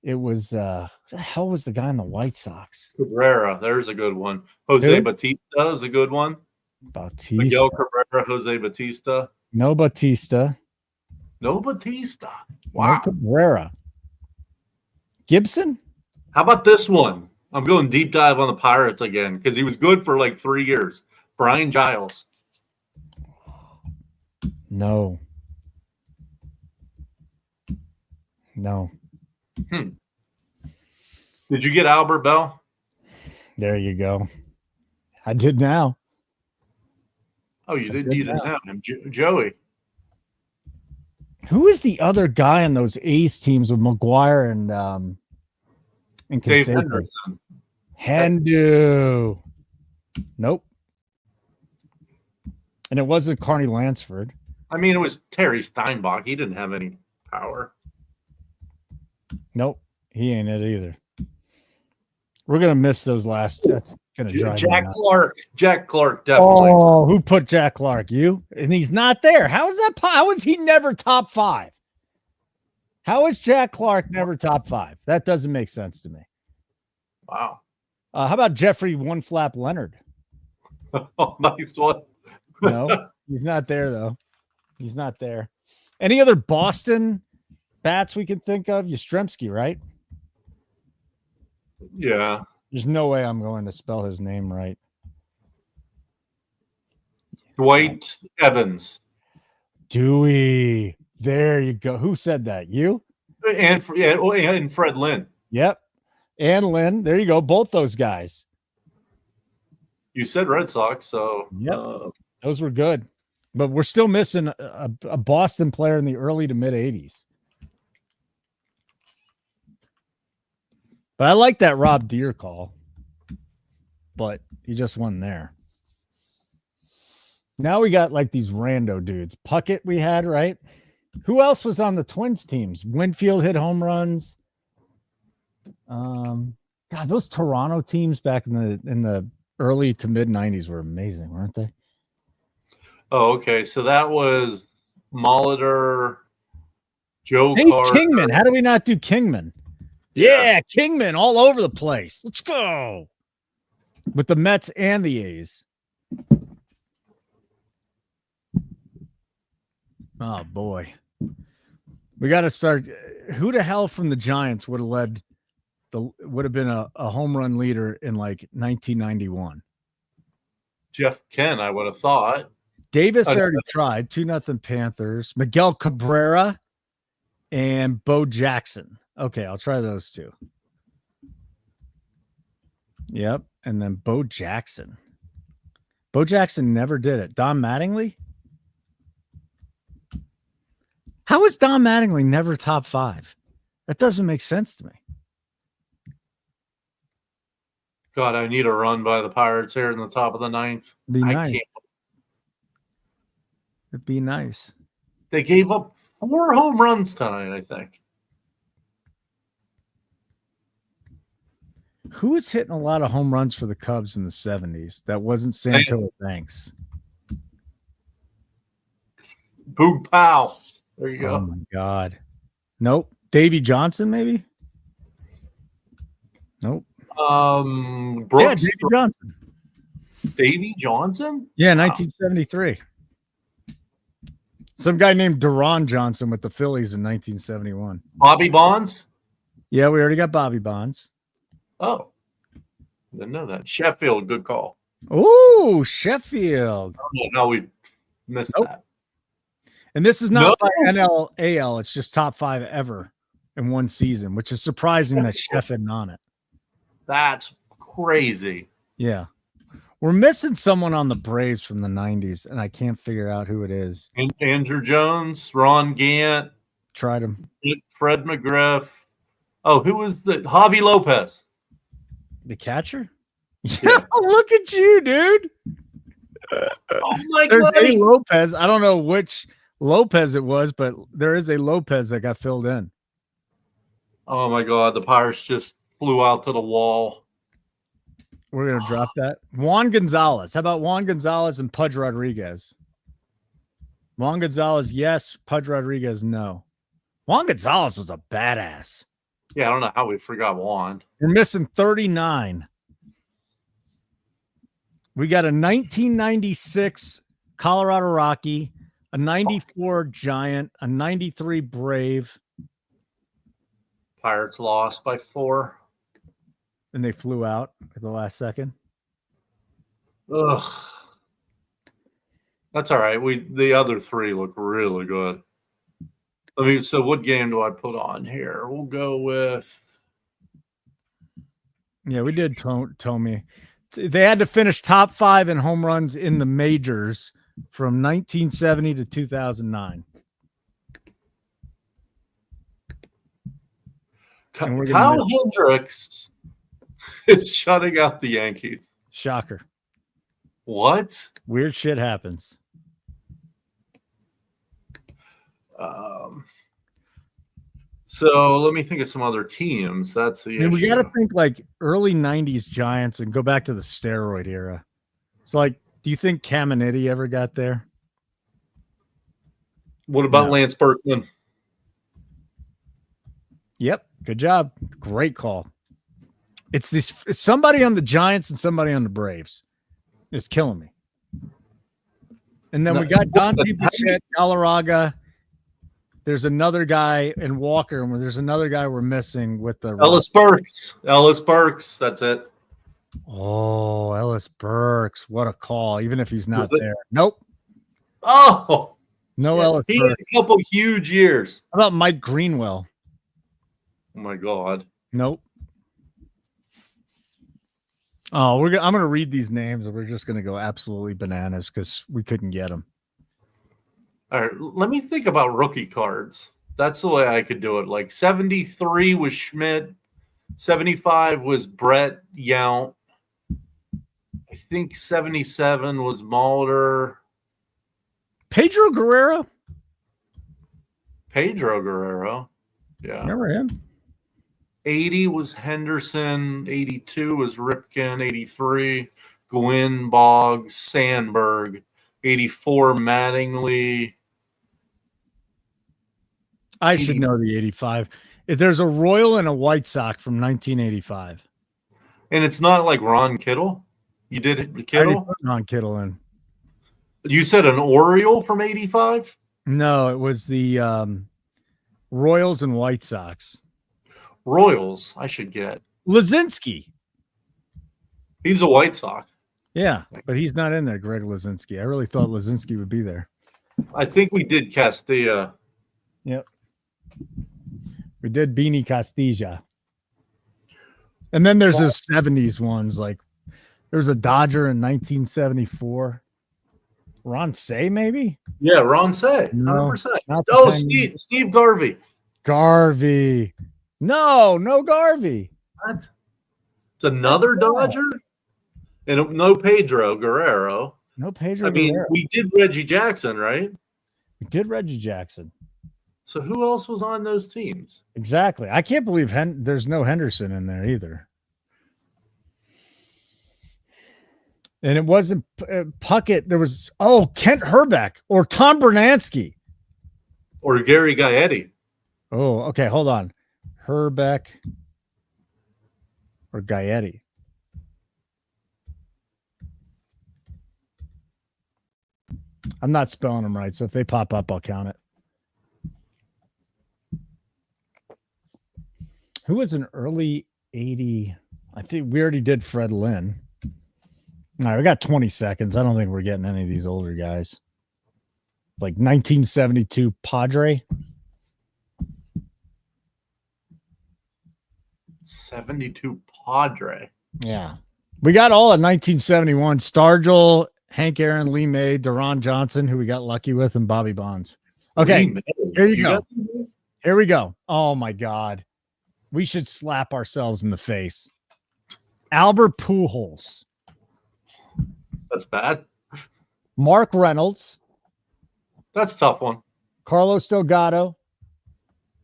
It was who the hell was the guy on the White Sox? Cabrera, there's a good one. Jose Batista is a good one. Miguel Cabrera, Jose Batista. No Batista. No Batista. Wow. No Cabrera. Gibson? How about this one? I'm going deep dive on the Pirates again because he was good for like 3 years. Brian Giles. No. Did you get Albert Bell? There you go. I did now. Oh, you didn't. You didn't have him, Joey. Who is the other guy on those A's teams with McGuire and Dave Canseco? Henderson. Hendu. Nope. And it wasn't Carney Lansford. I mean, it was Terry Steinbach. He didn't have any power. Nope. He ain't it either. We're gonna miss those last. That's gonna drive Jack me nuts. Clark. Jack Clark, definitely. Oh, who put Jack Clark? You? And he's not there. How is that? How is he never top 5? How is Jack Clark never top 5? That doesn't make sense to me. Wow. How about Jeffrey One Flap Leonard? Oh, nice one. No, he's not there though. He's not there. Any other Boston bats we can think of? Yastrzemski, right? Yeah. There's no way I'm going to spell his name right. Dwight Evans. Dewey. There you go. Who said that? You? And Fred Lynn. Yep. And Lynn. There you go. Both those guys. You said Red Sox, so Yep. Those were good. But we're still missing a Boston player in the early to mid 80s. But I like that Rob Deere call. But he just wasn't there. Now we got like these rando dudes. Puckett we had, right? Who else was on the Twins teams? Winfield hit home runs. God, those Toronto teams back in the early to mid 90s were amazing, weren't they? Oh, okay. So that was Molitor, Joe Hey, Carter. Kingman. How do we not do Kingman? Yeah, Kingman all over the place. Let's go. With the Mets and the A's. Oh, boy. We got to start. Who the hell from the Giants would have been a home run leader in like 1991? Jeff Kent, I would have thought. Davis already tried. 2-0 Panthers. Miguel Cabrera and Bo Jackson. Okay, I'll try those two. Yep. And then Bo Jackson. Bo Jackson never did it. Don Mattingly? How is Don Mattingly never top 5? That doesn't make sense to me. God, I need a run by the Pirates here in the top of the 9th. Be I nice. can't. It'd be nice. They gave up 4 home runs tonight, I think. Who was hitting a lot of home runs for the Cubs in the 70s? That wasn't Santo Banks. Boog Pow. There you go. Oh, my God. Nope. Davey Johnson, maybe? Nope. Brooks. Yeah, Davey Johnson. Davey Johnson? Yeah, 1973. Some guy named Deron Johnson with the Phillies in 1971. Bobby Bonds? Yeah, we already got Bobby Bonds. Oh. Didn't know that. Sheffield, good call. Oh, Sheffield. I don't know how we missed that. And this is not by NL, AL. It's just top 5 ever in one season, which is surprising that Sheff isn't on it. That's crazy. Yeah. We're missing someone on the Braves from the 90s, and I can't figure out who it is. Andrew Jones, Ron Gant. Tried him. Fred McGriff. Oh, who was the Javi Lopez? The catcher? Yeah, look at you, dude. Oh my There's God. a Lopez. I don't know which Lopez it was, but there is a Lopez that got filled in. Oh my God. The Pirates just flew out to the wall. We're going to drop that. Juan Gonzalez. How about Juan Gonzalez and Pudge Rodriguez? Juan Gonzalez, yes. Pudge Rodriguez, no. Juan Gonzalez was a badass. Yeah, I don't know how we forgot Juan. You're missing 39. We got a 1996 Colorado Rocky, a 94 Giant, a 93 Brave. Pirates lost by 4. And they flew out at the last second. Ugh. That's all right. The other 3 look really good. So what game do I put on here? We'll go with. Yeah, we did tell me. They had to finish top 5 in home runs in the majors from 1970 to 2009. Kyle Hendricks is shutting out the Yankees. Shocker. What? Weird shit happens. So let me think of some other teams. That's the issue. We got to think like early 90s Giants and go back to the steroid era. So, like, do you think Caminiti ever got there? What about Lance Berkman? Yep. Good job. Great call. It's somebody on the Giants and somebody on the Braves. It's killing me. And then we got Dante Bichette, Galarraga. There's another guy in Walker, and there's another guy we're missing with the Ellis Burks. Ellis Burks. That's it. Oh, Ellis Burks. What a call. Even if he's not there. Nope. Oh. No Ellis He Burks. had a couple huge years. How about Mike Greenwell? Oh, my God. Nope. Oh, I'm going to read these names, and we're just going to go absolutely bananas because we couldn't get them. All right, let me think about rookie cards. That's the way I could do it. Like 73 was Schmidt, 75 was Brett Yount. I think 77 was Mulder. Pedro Guerrero. Yeah. Remember him? 80 was Henderson. 82 was Ripken. 83, Gwynn, Boggs, Sandberg. 84, Mattingly. I should know the 85. If there's a Royal and a White Sox from 1985. And it's not like Ron Kittle? You did it, Kittle? Put Ron Kittle in. You said an Oriole from 85? No, it was the Royals and White Sox. Royals, I should get. Lazinski. He's a White Sox. Yeah, but he's not in there, Greg Lazinski. I really thought Lazinski would be there. I think we did Castilla. Yep. We did Beanie Castilla. And then there's those 70s ones. Like there's a Dodger in 1974. Ron Say, maybe? Yeah, Ron Say. 100%. Oh, Steve Garvey. Garvey. No Garvey. What? It's another Dodger? And no Pedro Guerrero. No Pedro Guerrero. We did Reggie Jackson, right? We did Reggie Jackson. So who else was on those teams? Exactly. I can't believe there's no Henderson in there either. And it wasn't Puckett. There was, Kent Herbeck or Tom Bernansky. Or Gary Gaetti. Oh, okay. Hold on. Herbeck or Gaetti. I'm not spelling them right, so if they pop up, I'll count it. Who was an early 80? I think we already did Fred Lynn. All right, we got 20 seconds. I don't think we're getting any of these older guys. Like 1972 Padre. 72 Padre. Yeah. We got all at 1971. Stargell, Hank Aaron, Lee May, Deron Johnson, who we got lucky with, and Bobby Bonds. Okay, here you go. Here we go. Oh, my God. We should slap ourselves in the face. Albert Pujols. That's bad. Mark Reynolds. That's a tough one. Carlos Delgado.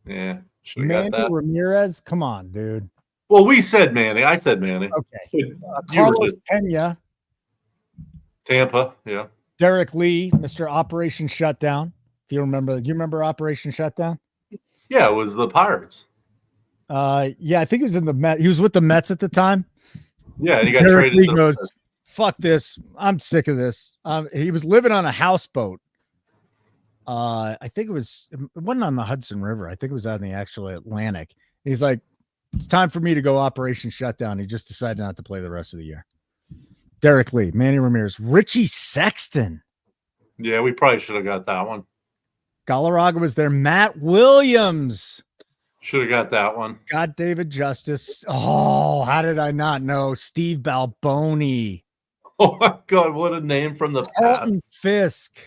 Yeah, should have got that. Ramirez. Come on, dude. Well, we said Manny. I said Manny. Okay. Carlos Pena. Tampa, yeah. Derek Lee, Mr. Operation Shutdown. If you remember, do you remember Operation Shutdown? Yeah, it was the Pirates. Yeah, I think he was in the Mets. He was with the Mets at the time. Yeah, and he got Derek traded. Lee goes, fuck this. I'm sick of this. He was living on a houseboat. I think it wasn't on the Hudson River. I think it was out in the actual Atlantic. He's like, it's time for me to go Operation Shutdown. He just decided not to play the rest of the year. Derek Lee, Manny Ramirez, Richie Sexton. Yeah, we probably should have got that one. Galarraga was there. Matt Williams. Should have got that one. Got David Justice. Oh, how did I not know? Steve Balboni. Oh, my God. What a name from the Carlton past. Fisk.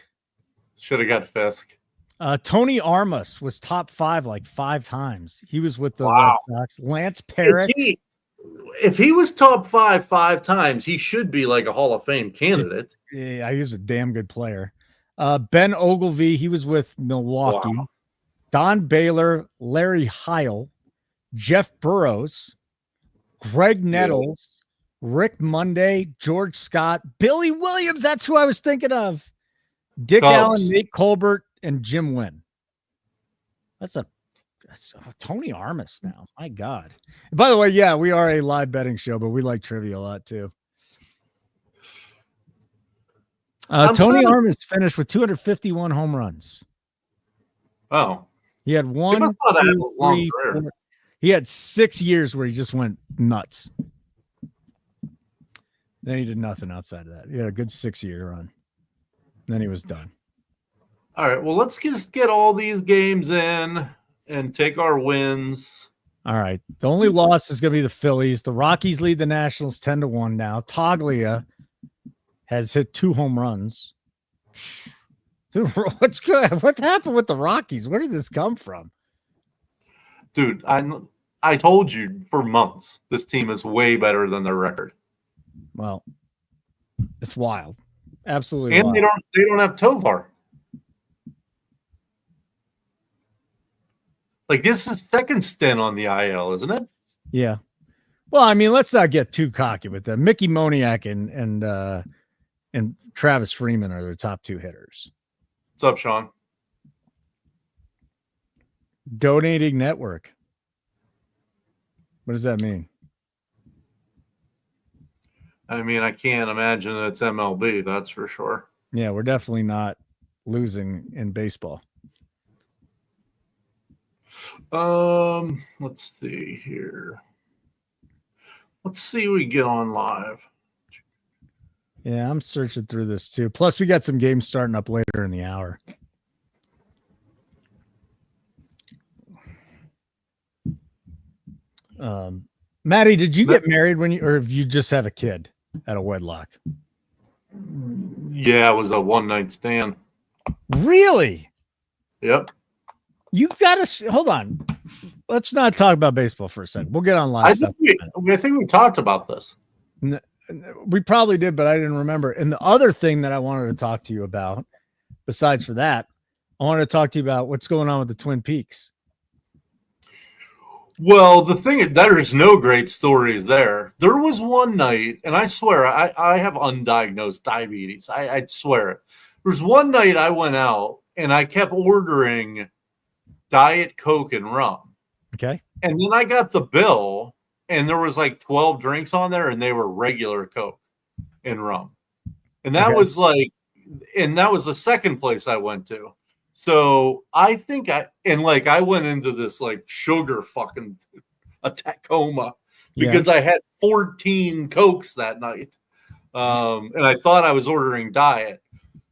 Should have got Fisk. Tony Armas was top 5 like 5 times. He was with the Wow. Red Sox. Lance Parrott. If he was top 5 times, he should be like a Hall of Fame candidate. Yeah, he was a damn good player. Ben Ogilvy, he was with Milwaukee. Wow. Don Baylor, Larry Heil, Jeff Burrows, Greg Nettles, Rick Monday, George Scott, Billy Williams. That's who I was thinking of. Dick Allen, Nate Colbert, and Jim Wynn. That's Tony Armas now. My God. And by the way, yeah, we are a live betting show, but we like trivia a lot too. Tony Armas finished with 251 home runs. Oh. He had he had 6 years where he just went nuts. Then he did nothing outside of that. He had a good 6-year run. Then he was done. All right. Well, let's just get all these games in and take our wins. All right. The only loss is going to be the Phillies. The Rockies lead the Nationals 10-1 now. Toglia has hit 2 home runs. Dude, what's good? What happened with the Rockies? Where did this come from? Dude, I told you for months this team is way better than their record. Well, it's wild. Absolutely. And wild. they don't have Tovar. Like, this is second stint on the IL, isn't it? Yeah. Well, I mean, let's not get too cocky with them. Mickey Moniak and Travis Freeman are their top 2 hitters. What's up, Sean? Donating network. What does that mean? I mean, I can't imagine it's MLB, that's for sure. Yeah, we're definitely not losing in baseball. Let's see here. Let's see what we get on live. Yeah, I'm searching through this too. Plus, we got some games starting up later in the hour. Maddie, did you get married or if you just have a kid at a wedlock? Yeah, it was a one-night stand. Really? Yep. You got to hold on. Let's not talk about baseball for a second. We'll get on live I stuff. think we talked about this. We probably did, but I didn't remember. And the other thing that I wanted to talk to you about, besides for that, I wanted to talk to you about what's going on with the Twin Peaks. Well, the thing, there's no great stories there. There was one night, and I swear, I have undiagnosed diabetes. I swear it. There's one night I went out, and I kept ordering Diet Coke and rum. Okay. And then I got the bill, and there was like 12 drinks on there, and they were regular Coke and rum. And that was like, and that was the second place I went to. So I think I went into this like sugar fucking a Tacoma because I had 14 Cokes that night. And I thought I was ordering diet.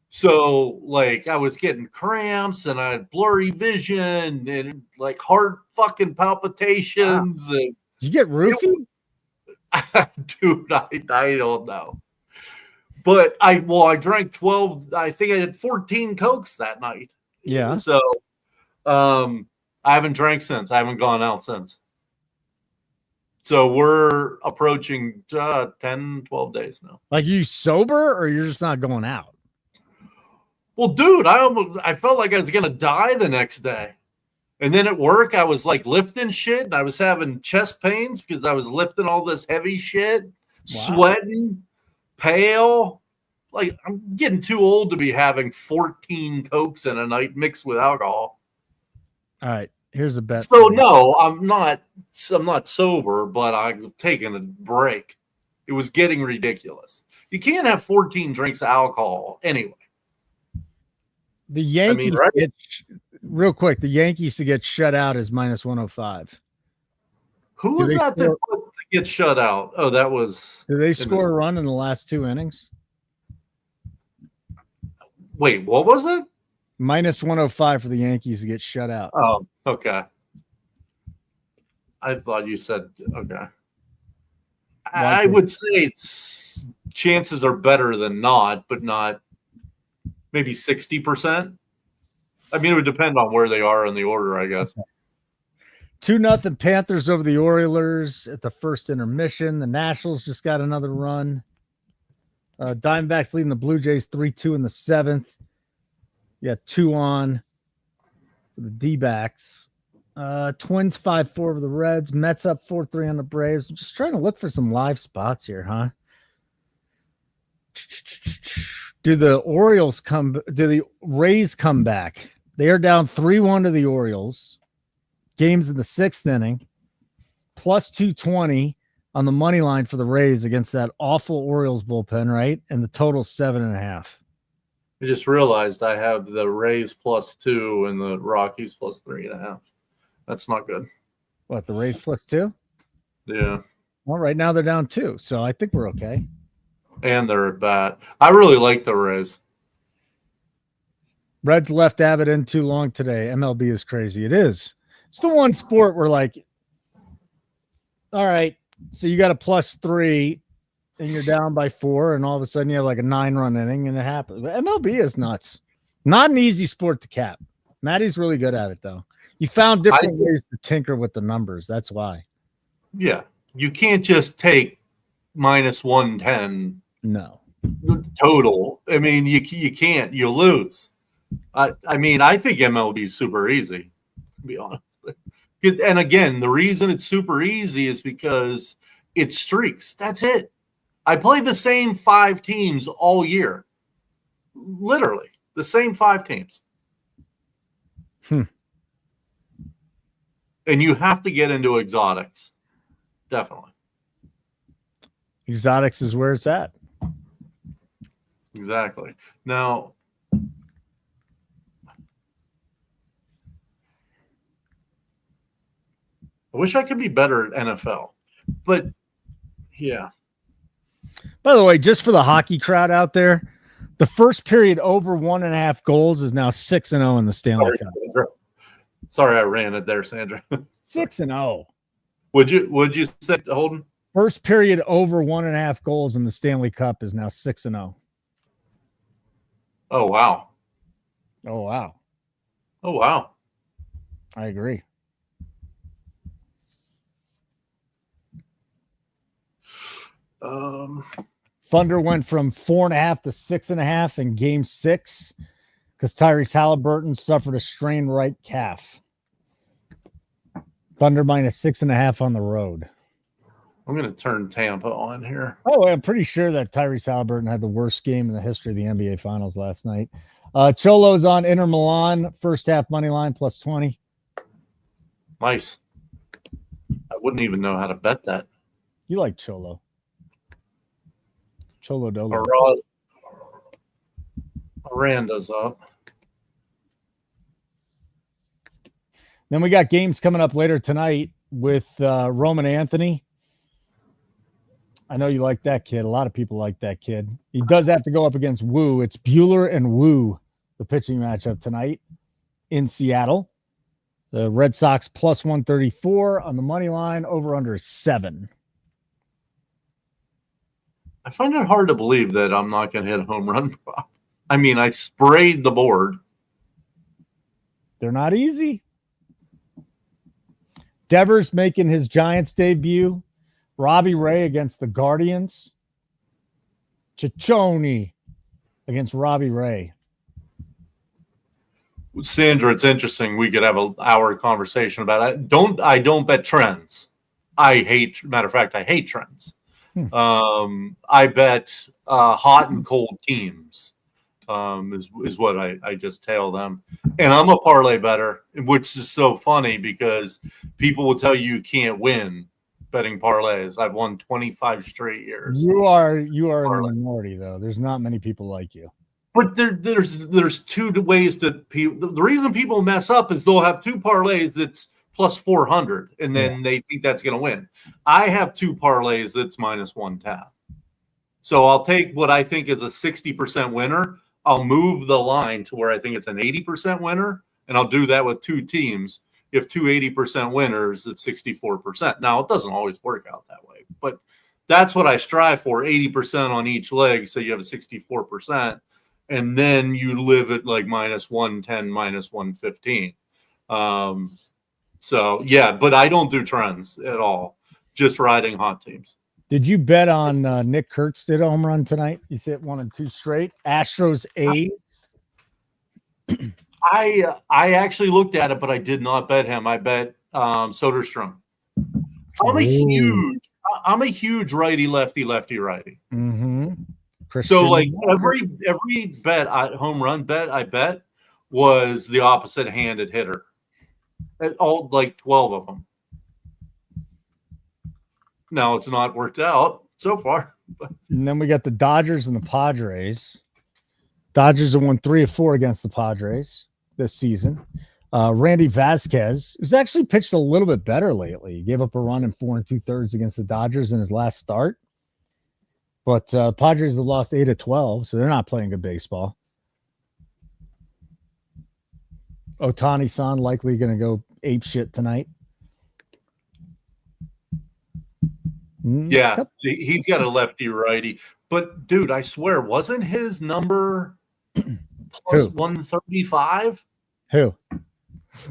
So like I was getting cramps and I had blurry vision and like heart fucking palpitations. Wow. And did you get roofied? Dude, I don't know. But I drank 12. I think I had 14 Cokes that night. Yeah. So I haven't drank since. I haven't gone out since. So we're approaching 10, 12 days now. Like, you sober or you're just not going out? Well, dude, I felt like I was going to die the next day. And then at work, I was like lifting shit. And I was having chest pains because I was lifting all this heavy shit, sweating, pale. Like, I'm getting too old to be having 14 Cokes in a night mixed with alcohol. All right, here's a bet. So no, I'm not sober, but I'm taking a break. It was getting ridiculous. You can't have 14 drinks of alcohol anyway. The Yankees, real quick, the Yankees to get shut out is -105. Who was that that gets shut out? Oh, that was. Did they score a run in the last 2 innings? Wait, what was it? Minus 105 for the Yankees to get shut out. Oh, okay. I thought you said okay. I would say chances are better than not, but not maybe 60%. I mean, it would depend on where they are in the order, I guess. 2-0 Panthers over the Oilers at the first intermission. The Nationals just got another run. Diamondbacks leading the Blue Jays 3-2 in the 7th. You got 2 on for the D-backs. Twins 5-4 over the Reds. Mets up 4-3 on the Braves. I'm just trying to look for some live spots here, huh? Do the Rays come back? They are down 3-1 to the Orioles. Games in the 6th inning. Plus 220 on the money line for the Rays against that awful Orioles bullpen, right? And the total 7.5. I just realized I have the Rays +2 and the Rockies +3.5. That's not good. What, the Rays +2? Yeah. Well, right now they're down 2, so I think we're okay. And they're at bat. I really like the Rays. Reds left Abbott in too long today. MLB is crazy. It is. It's the one sport where, like, all right, so you got a +3 and you're down by 4, and all of a sudden you have like a 9-run inning, and it happens. But MLB is nuts. Not an easy sport to cap. Maddie's really good at it, though. You found different ways to tinker with the numbers. That's why. Yeah. You can't just take -110 No. total. I mean, you can't. You lose. I mean, I think MLB is super easy, to be honest. And again, the reason it's super easy is because it's streaks. That's it. I play the same 5 teams all year. Literally, the same 5 teams. And you have to get into exotics. Definitely. Exotics is where it's at. Exactly. Now, I wish I could be better at NFL, but yeah. By the way, just for the hockey crowd out there, the first period over 1.5 goals is now 6-0 in the Stanley Cup. Sorry, I ran it there, Sandra. 6-0. Would you say, Holden? First period over 1.5 goals in the Stanley Cup is now 6-0. Oh wow. Oh wow. Oh wow. I agree. Thunder went from 4.5 to 6.5 in Game 6 because Tyrese Halliburton suffered a strained right calf. Thunder -6.5 on the road. I'm going to turn Tampa on here. Oh, I'm pretty sure that Tyrese Halliburton had the worst game in the history of the NBA Finals last night. Cholo's on Inter Milan, first half money line +20. Nice. I wouldn't even know how to bet that. You like Cholo. Cholo Dolo. Miranda's up. Then we got games coming up later tonight with Roman Anthony. I know you like that kid. A lot of people like that kid. He does have to go up against Wu. It's Bueller and Wu, the pitching matchup tonight in Seattle. The Red Sox +134 on the money line, over under 7. I find it hard to believe that I'm not going to hit a home run. I mean, I sprayed the board. They're not easy. Devers making his Giants debut. Robbie Ray against the Guardians. Ciccone against Robbie Ray. Sandra, it's interesting. We could have an hour conversation about it. I don't bet trends. Matter of fact, I hate trends. I bet hot and cold teams is what I just tell them. And I'm a parlay bettor, which is so funny because people will tell you can't win betting parlays. I've won 25 straight years. You are in the minority, though. There's not many people like you. But there's 2 ways that people. The reason people mess up is they'll have 2 parlays that's plus 400, and then they think that's going to win. I have 2 parlays that's minus 110. So I'll take what I think is a 60% winner. I'll move the line to where I think it's an 80% winner, and I'll do that with 2 teams. If 2 80% winners, it's 64%. Now, it doesn't always work out that way, but that's what I strive for, 80% on each leg, so you have a 64%, and then you live at like minus 110, minus 115. So, yeah, but I don't do trends at all, just riding hot teams. Did you bet on Nick Kurtz did a home run tonight? You hit 1 and 2 straight. Astros, A's. I actually looked at it, but I did not bet him. I bet Soderstrom. I'm a huge righty, lefty, lefty, righty. Mm-hmm. So like every bet, home run bet I bet was the opposite handed hitter. All like 12 of them. Now it's not worked out so far. And then we got the Dodgers and the Padres. Dodgers have won 3 of 4 against the Padres this season. Randy Vasquez, who's actually pitched a little bit better lately. He gave up a run in 4 2/3 against the Dodgers in his last start. But Padres have lost 8 of 12, so they're not playing good baseball. Ohtani-san likely going to go ape shit tonight. Yeah, he's got a lefty righty. But, dude, I swear, wasn't his number plus 135? Who?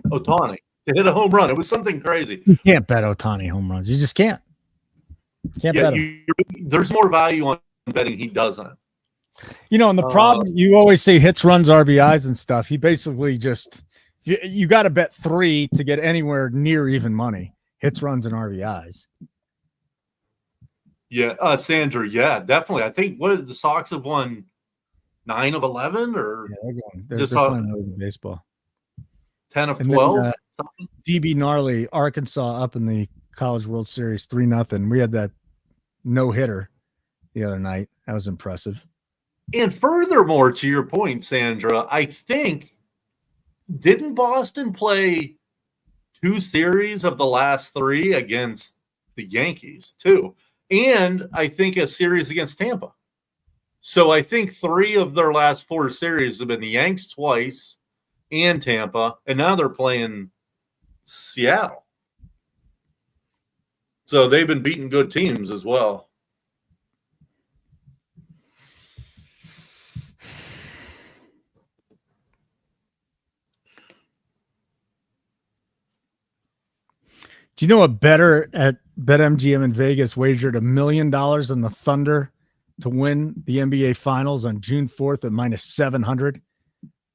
Ohtani. To hit a home run. It was something crazy. You can't bet Ohtani home runs. You just can't. Can't bet him. There's more value on betting he doesn't. You know, and the problem, you always say hits, runs, RBIs and stuff. He basically just, you got to bet 3 to get anywhere near even money. Hits, runs, and RBIs. Yeah, Sandra, yeah, definitely. I think the Sox have won 9 of 11 or they're playing really good baseball. 10 of 12. Then, DB Gnarly, Arkansas up in the College World Series 3-0. We had that no hitter the other night. That was impressive. And furthermore, to your point, Sandra, I think didn't Boston play 2 series of the last 3 against the Yankees too? And I think a series against Tampa. So I think 3 of their last 4 series have been the Yanks twice and Tampa, and now they're playing Seattle. So they've been beating good teams as well. Do you know a bettor at BetMGM in Vegas wagered $1 million on the Thunder to win the NBA Finals on June 4th at minus 700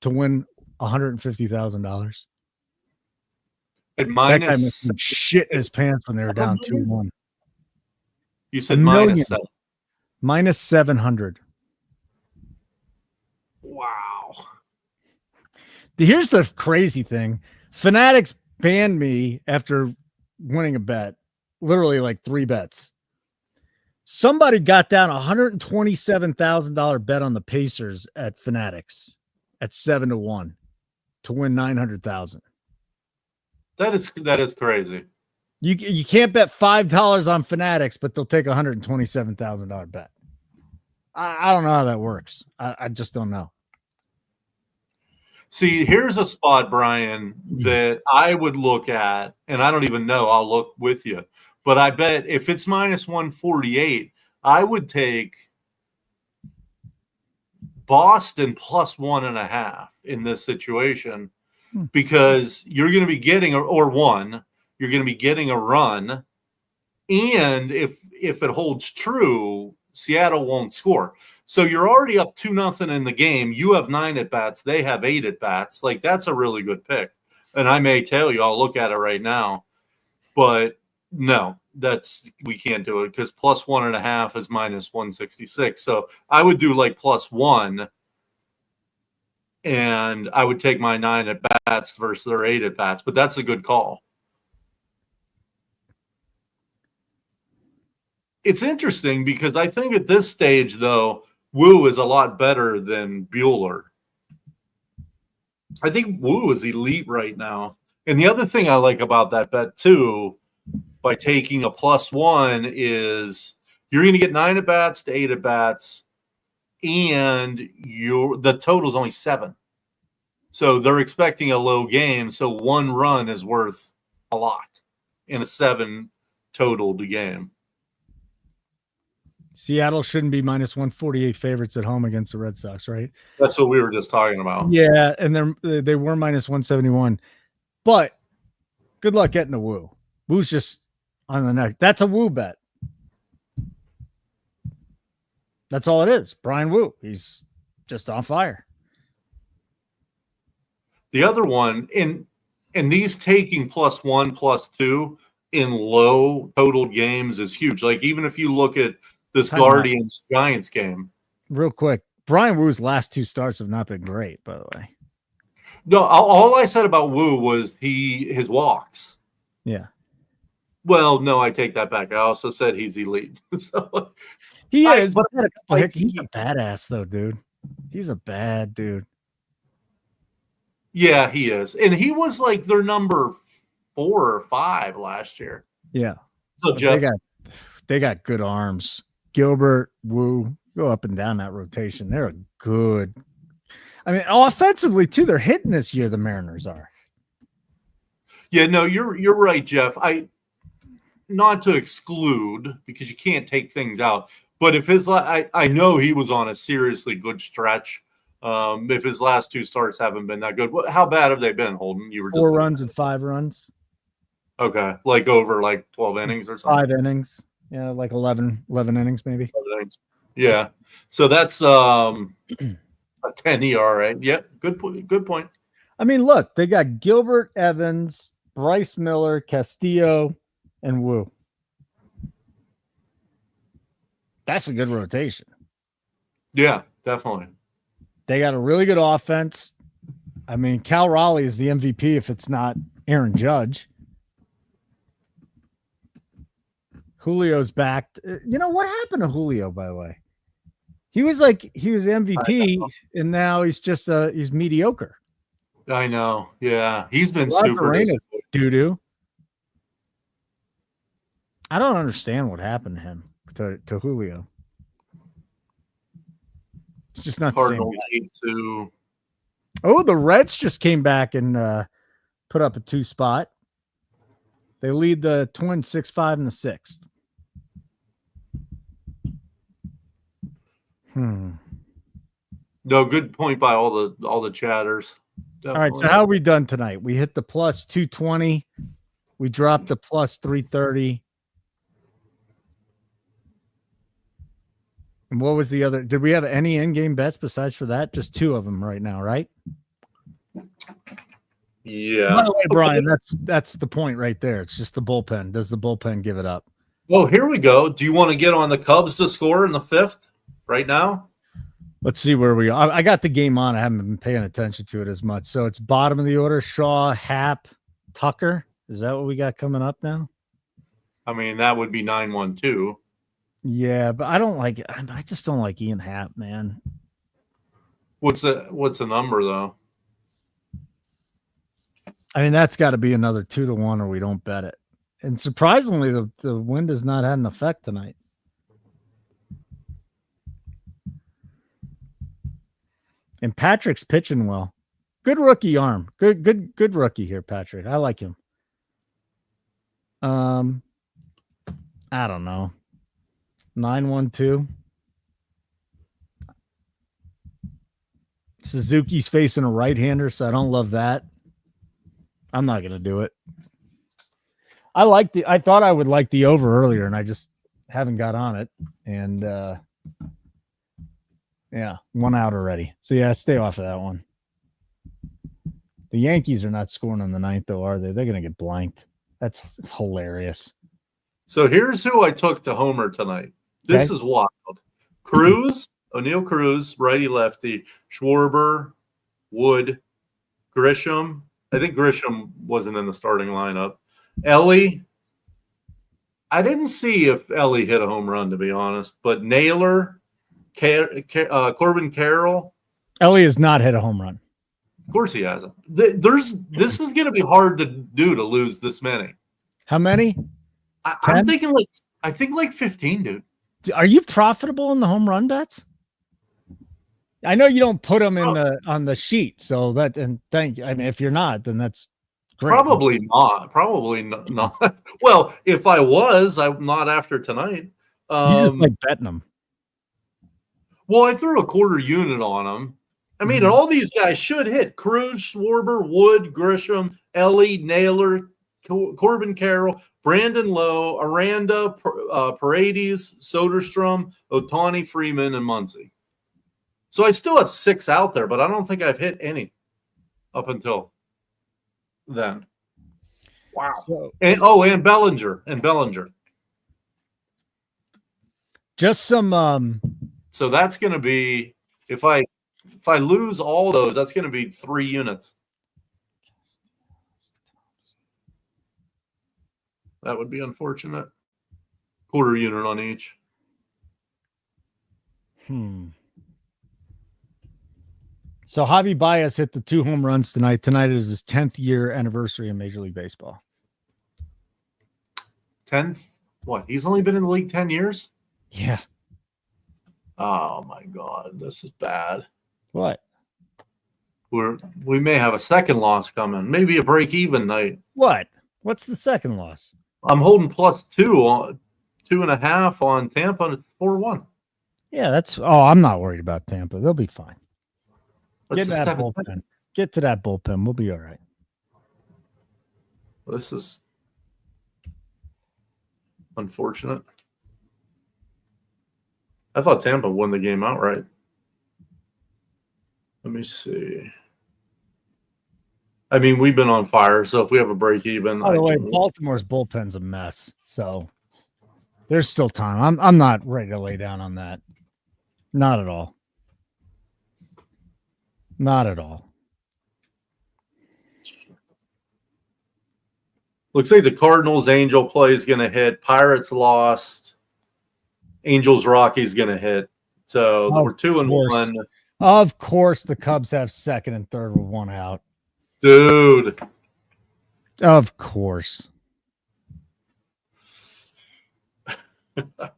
to win $150,000? At minus, that guy must shit in his pants when they were down 2-1. You said minus 7. Minus 700. Wow. Here's the crazy thing. Fanatics banned me after winning a bet, literally like 3 bets. Somebody got down $127,000 bet on the Pacers at Fanatics at 7-1 to win $900,000. That is crazy. You can't bet $5 on Fanatics, but they'll take $127,000 bet. I don't know how that works. I just don't know. See, here's a spot, Brian, that I would look at, and I don't even know. I'll look with you. But I bet if it's minus 148, I would take Boston plus 1.5 in this situation because you're going to be getting you're going to be getting a run. And if it holds true, Seattle won't score. So you're already up 2-0 in the game. You have 9 at bats. They have 8 at bats. Like, that's a really good pick. And I may tell you, I'll look at it right now. But no, we can't do it because plus 1.5 is minus 166. So I would do like plus 1. And I would take my 9 at bats versus their 8 at bats. But that's a good call. It's interesting because I think at this stage, though, Wu is a lot better than Buehler. I think Wu is elite right now. And the other thing I like about that bet too, by taking a +1, is you're going to get 9 at bats to 8 at bats, and the total is only 7. So they're expecting a low game. So 1 run is worth a lot in a 7 total to game. Seattle shouldn't be -148 favorites at home against the Red Sox, right? That's what we were just talking about. Yeah, and they were -171. But good luck getting a Woo. Woo's just on the neck. That's a Woo bet. That's all it is. Brian Woo. He's just on fire. The other one, in these taking +1, +2 in low total games is huge. Like, even if you look at this Guardians Giants game. Real quick, Brian Woo's last 2 starts have not been great, by the way. No, all I said about Woo was his walks. Yeah. Well, no, I take that back. I also said he's elite. So he is. But He's a badass, though, dude. He's a bad dude. Yeah, he is. And he was like their number 4 or 5 last year. Yeah. So Jeff, they got good arms. Gilbert, Woo, go up and down that rotation. They're good. I mean, offensively too, they're hitting this year. The Mariners are. Yeah, no, you're right, Jeff. Not to exclude, because you can't take things out, but if I know he was on a seriously good stretch. If his last 2 starts haven't been that good, how bad have they been, Holden? You were 4 runs and 5 runs. Okay, like over 12 innings or something. 5 innings. Yeah, like 11 innings maybe. Yeah. So that's a 10 ERA. Yeah, good point. I mean, look, they got Gilbert, Evans, Bryce Miller, Castillo, and Woo. That's a good rotation. Yeah, definitely. They got a really good offense. I mean, Cal Raleigh is the MVP if it's not Aaron Judge. Julio's back. You know what happened to Julio, by the way? He was MVP, and now he's just he's mediocre. I know. Yeah, he's been super doo-doo. I don't understand what happened to him, to Julio. It's just not Cardinals the same. 8-2. Oh, the Reds just came back and put up a 2 spot. They lead the Twins 6-5 in the 6th. No, good point by all the chatters. Definitely. All right, so how are we done tonight? We hit the +220. We dropped the +330. And what was the other? Did we have any in-game bets besides for that? Just 2 of them right now, right? Yeah. By the way, Brian, that's the point right there. It's just the bullpen. Does the bullpen give it up? Well, here we go. Do you want to get on the Cubs to score in the 5th right now? Let's see where we are. I got the game on. I haven't been paying attention to it as much. So it's bottom of the order. Shaw, Happ, Tucker. Is that what we got coming up now? I mean, that would be 9-1-2. Yeah, but I don't like it. I just don't like Ian Happ, man. What's the number though? I mean, that's got to be another 2-1 or we don't bet it. And surprisingly, the wind has not had an effect tonight. And Patrick's pitching well. Good rookie arm. Good rookie here, Patrick. I like him. I don't know. 9-1-2. Suzuki's facing a right-hander, so I don't love that. I'm not going to do it. I thought I would like the over earlier, and I just haven't got on it. And yeah, 1 out already. So yeah, stay off of that one. The Yankees are not scoring on the 9th, though, are they? They're going to get blanked. That's hilarious. So here's who I took to homer tonight. This is wild. O'Neal Cruz, righty-lefty. Schwarber, Wood, Grisham. I think Grisham wasn't in the starting lineup. Ellie. I didn't see if Ellie hit a home run, to be honest. But Naylor, Corbin Carroll. Ellie has not hit a home run. Of course he hasn't. This is going to be hard to do to lose this many. How many? I'm thinking I think like 15, dude. Are you profitable in the home run bets? I know you don't put them on the sheet, so that I mean, if you're not, then that's great. Probably not. Probably not. Well, if I was, I'm not after tonight. You just like betting them. Well, I threw a quarter unit on them. I mean, all these guys should hit. Cruz, Schwarber, Wood, Grisham, Ellie, Naylor, Corbin Carroll, Brandon Lowe, Aranda, Paredes, Soderstrom, Ohtani, Freeman, and Muncy. So I still have 6 out there, but I don't think I've hit any up until then. Wow. And Bellinger. Just some So that's going to be, if I lose all those, that's going to be 3 units. That would be unfortunate. Quarter unit on each. So Javi Baez hit the 2 home runs tonight. Tonight is his 10th year anniversary in Major League Baseball. 10th? What? He's only been in the league 10 years? Yeah. Oh my God, this is bad. What? We may have a second loss coming. Maybe a break-even night. What? What's the second loss? I'm holding +2 on 2.5 on Tampa, and it's 4-1. Yeah, I'm not worried about Tampa. They'll be fine. Get to that bullpen. Get to that bullpen. We'll be all right. Well, this is unfortunate. I thought Tampa won the game outright. Let me see. I mean, we've been on fire, so if we have a break even. By the way, Baltimore's bullpen's a mess, so there's still time. I'm not ready to lay down on that. Not at all. Not at all. Looks like the Cardinals Angel play is going to hit. Pirates lost. Angels Rockies going to hit. So we're 2-1. Of course, the Cubs have second and third with 1 out. Dude. Of course. I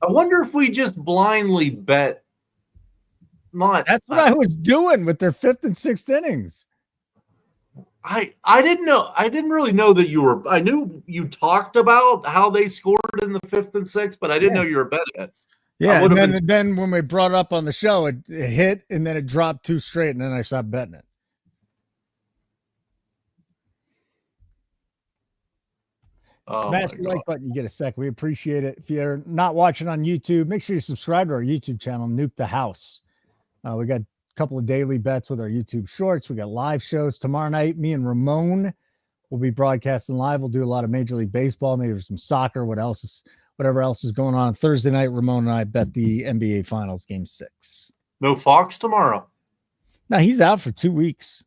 wonder if we just blindly bet. That's what I was doing with their 5th and 6th innings. I didn't know. I didn't really know that you were. I knew you talked about how they scored in the 5th and 6th, but I didn't know you were betting it. Yeah, and then when we brought it up on the show, it hit and then it dropped 2 straight, and then I stopped betting it. Smash the like button. You get a sec. We appreciate it. If you're not watching on YouTube, make sure you subscribe to our YouTube channel, Nuke the House. We got a couple of daily bets with our YouTube shorts. We got live shows tomorrow night. Me and Ramon will be broadcasting live. We'll do a lot of Major League Baseball, maybe some soccer, whatever else is going on. Thursday night, Ramon and I bet the NBA Finals Game 6. No Fox tomorrow. No, he's out for 2 weeks.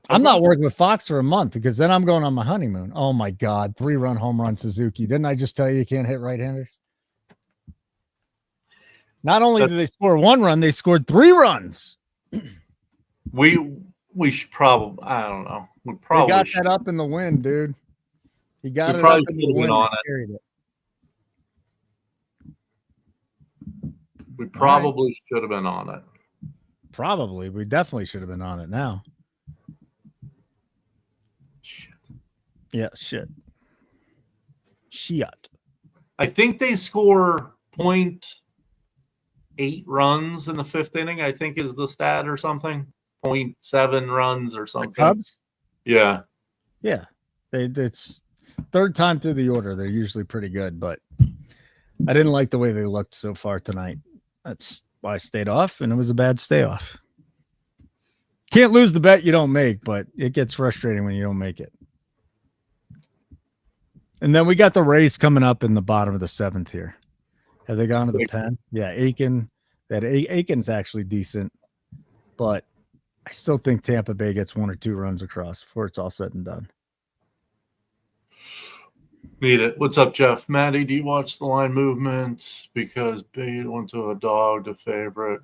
I'm not working with Fox for a month because then I'm going on my honeymoon. Oh, my God. 3-run home run Suzuki. Didn't I just tell you can't hit right-handers? Not only did they score 1 run, they scored 3 runs. We should probably, I don't know. We probably got that up in the wind, dude. He got it up in the wind and carried it. We probably should have been on it. Probably. We definitely should have been on it now. Shit. Yeah, shit. I think they score 0.8 runs in the 5th inning, I think is the stat or something. 0.7 runs or something. The Cubs? Yeah. Yeah. It's third time through the order. They're usually pretty good, but I didn't like the way they looked so far tonight. That's why I stayed off, and it was a bad stay off. Can't lose the bet you don't make, but it gets frustrating when you don't make it. And then we got the Rays coming up in the bottom of the 7th here. Have they gone to the pen? Yeah, Aiken. Aiken's actually decent, but I still think Tampa Bay gets 1 or 2 runs across before it's all said and done. Need it. What's up, Jeff? Maddie, do you watch the line movement? Because Bade went to a dog to favorite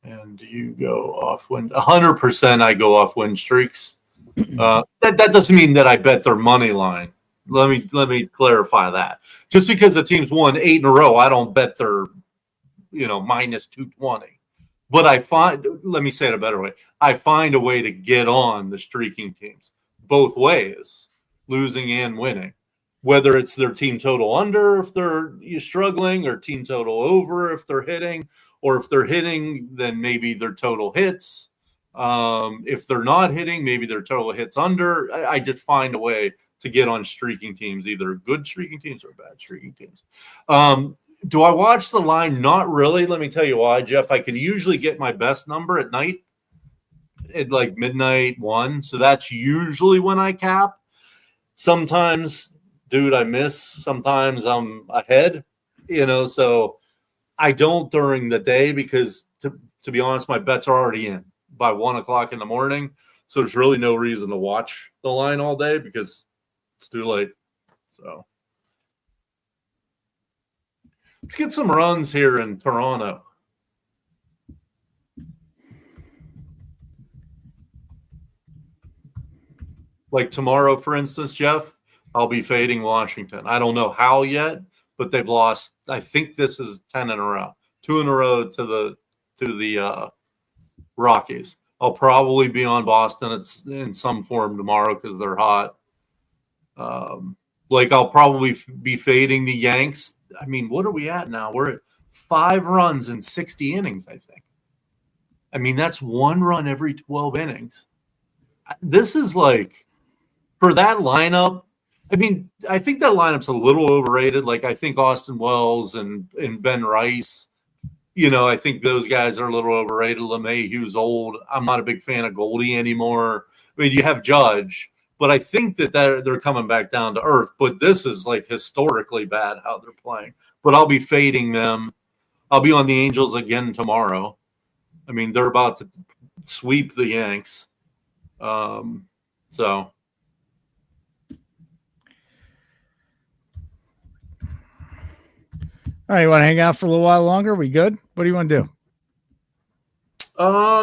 And you go off win. 100% I go off win streaks. That doesn't mean that I bet their money line. Let me clarify that. Just because the team's won 8 in a row, I don't bet their minus 220. But let me say it a better way. I find a way to get on the streaking teams both ways, losing and winning. Whether it's their team total under if they're struggling, or team total over if they're hitting, or if they're hitting, then maybe their total hits. If they're not hitting, maybe their total hits under. I just find a way to get on streaking teams, either good streaking teams or bad streaking teams. Do I watch the line? Not really. Let me tell you why, Jeff. I can usually get my best number at night at like midnight 1. So that's usually when I cap. Sometimes, dude, I miss. Sometimes I'm ahead, so I don't during the day because to be honest, my bets are already in by 1 o'clock in the morning. So there's really no reason to watch the line all day because it's too late. So let's get some runs here in Toronto. Like tomorrow, for instance, Jeff, I'll be fading Washington. I don't know how yet, but they've lost. I think this is 10 in a row, 2 in a row to the Rockies. I'll probably be on Boston. It's in some form tomorrow because they're hot. I'll probably be fading the Yanks. I mean, what are we at now? We're at 5 runs in 60 innings, I think. I mean, that's 1 run every 12 innings. This is like, for that lineup, I mean, I think that lineup's a little overrated. Like, I think Austin Wells and Ben Rice, I think those guys are a little overrated. LeMahieu's old. I'm not a big fan of Goldie anymore. I mean, you have Judge, but I think that they're coming back down to earth. But this is like historically bad how they're playing. But I'll be fading them. I'll be on the Angels again tomorrow. I mean, they're about to sweep the Yanks. So. All right, you want to hang out for a little while longer? We good? What do you want to do?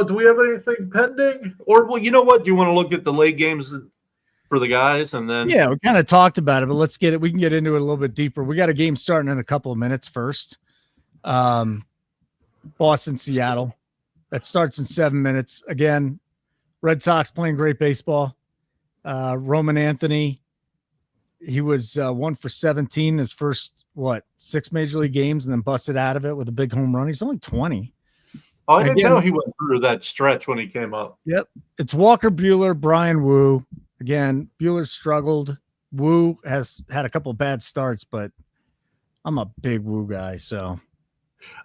Do we have anything pending? Or, well, you know what? Do you want to look at the late games for the guys and then? Yeah, we kind of talked about it, but let's get it. We can get into it a little bit deeper. We got a game starting in a couple of minutes first. Boston, Seattle. That starts in 7 minutes. Again, Red Sox playing great baseball. Roman Anthony, he was 1 for 17 his first, 6 major league games, and then busted out of it with a big home run. He's only 20. Oh, I didn't know he went through that stretch when he came up. Yep. It's Walker Buehler, Brian Wu. Again, Buehler struggled. Wu has had a couple of bad starts, but I'm a big Wu guy, so.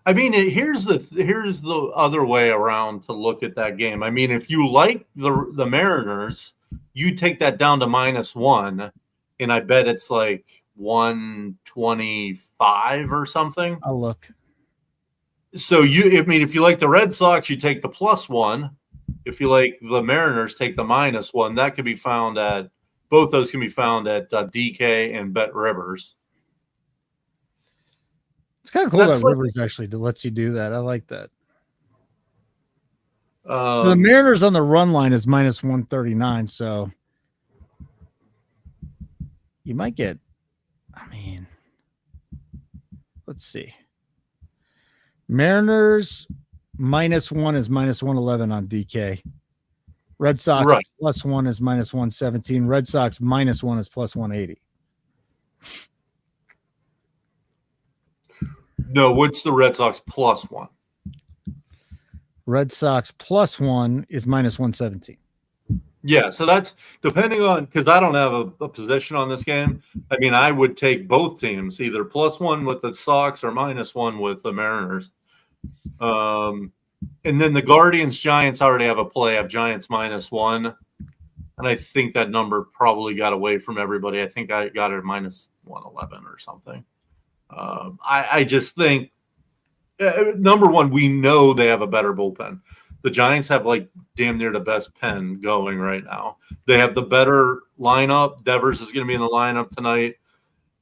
I mean, here's the other way around to look at that game. I mean, if you like the Mariners, you take that down to -1, and I bet it's like 125 or something. I'll look. So if you like the Red Sox, you take the +1. If you like the Mariners, take the -1. That could be found at both those can be found at DK and Bet Rivers. It's kind of cool that Rivers actually lets you do that. I like that. So the Mariners on the run line is -139. So you might get, let's see. Mariners -1 is -111 on DK. Red Sox +1 is -117. Red Sox -1 is +180. No, what's the Red Sox +1? Red Sox +1 is -117. Yeah, so that's depending on, because I don't have a position on this game. I mean, I would take both teams, either +1 with the Sox or -1 with the Mariners. And then the Guardians Giants already have a play. I have Giants -1, and I think that number probably got away from everybody. I think I got it at -111 or something. I just think number one, we know they have a better bullpen. The Giants have like damn near the best pen going right now. They have the better lineup. Devers is going to be in the lineup tonight,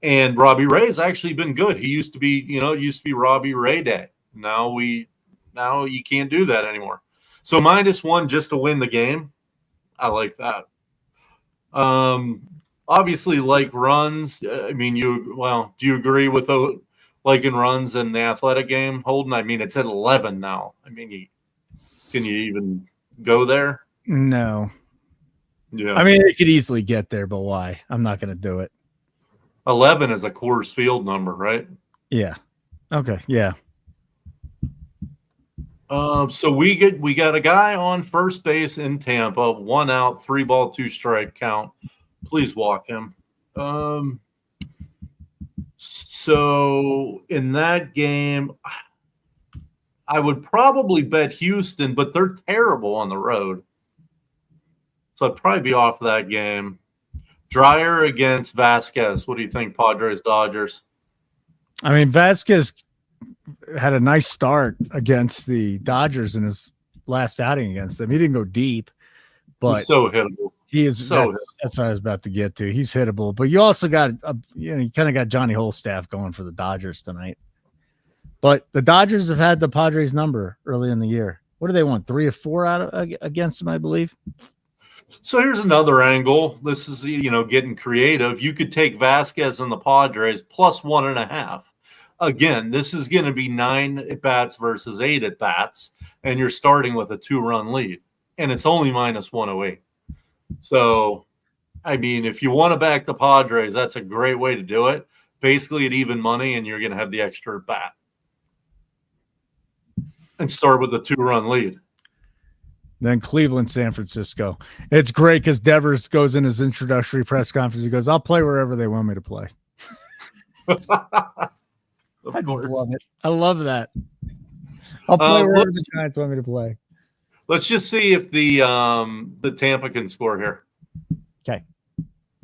and Robbie Ray has actually been good. He used to be, Robbie Ray Day. Now we Now you can't do that anymore. So -1 just to win the game. I like that. Obviously, like runs. I mean, do you agree with liking runs in the athletic game, Holden? I mean, it's at 11 now. I mean, can you even go there? No. Yeah. I mean, it could easily get there, but why? I'm not going to do it. 11 is a Coors Field number, right? Yeah. Okay. Yeah. So we got a guy on first base in Tampa, 1 out, 3 ball, 2 strike count. Please walk him. So in that game, I would probably bet Houston, but they're terrible on the road. So I'd probably be off that game. Dreyer against Vasquez. What do you think, Padres, Dodgers? I mean, Vasquez had a nice start against the Dodgers in his last outing against them. He didn't go deep, but he's so hittable. He is. That's what I was about to get to. He's hittable, but you also got you kind of got Johnny Holstaff going for the Dodgers tonight. But the Dodgers have had the Padres number early in the year. What do they want? 3 or 4 out against them, I believe. So here's another angle. This is getting creative. You could take Vasquez and the Padres plus 1.5. Again, this is going to be 9 at bats versus 8 at bats, and you're starting with a 2-run lead, and it's only -108. So, I mean, if you want to back the Padres, that's a great way to do it. Basically, at even money, and you're going to have the extra at bat, and start with a 2-run lead. Then Cleveland, San Francisco. It's great because Devers goes in his introductory press conference. He goes, "I'll play wherever they want me to play." I just love it. I love that. I'll play wherever the Giants want me to play. Let's just see if the Tampa can score here. Okay.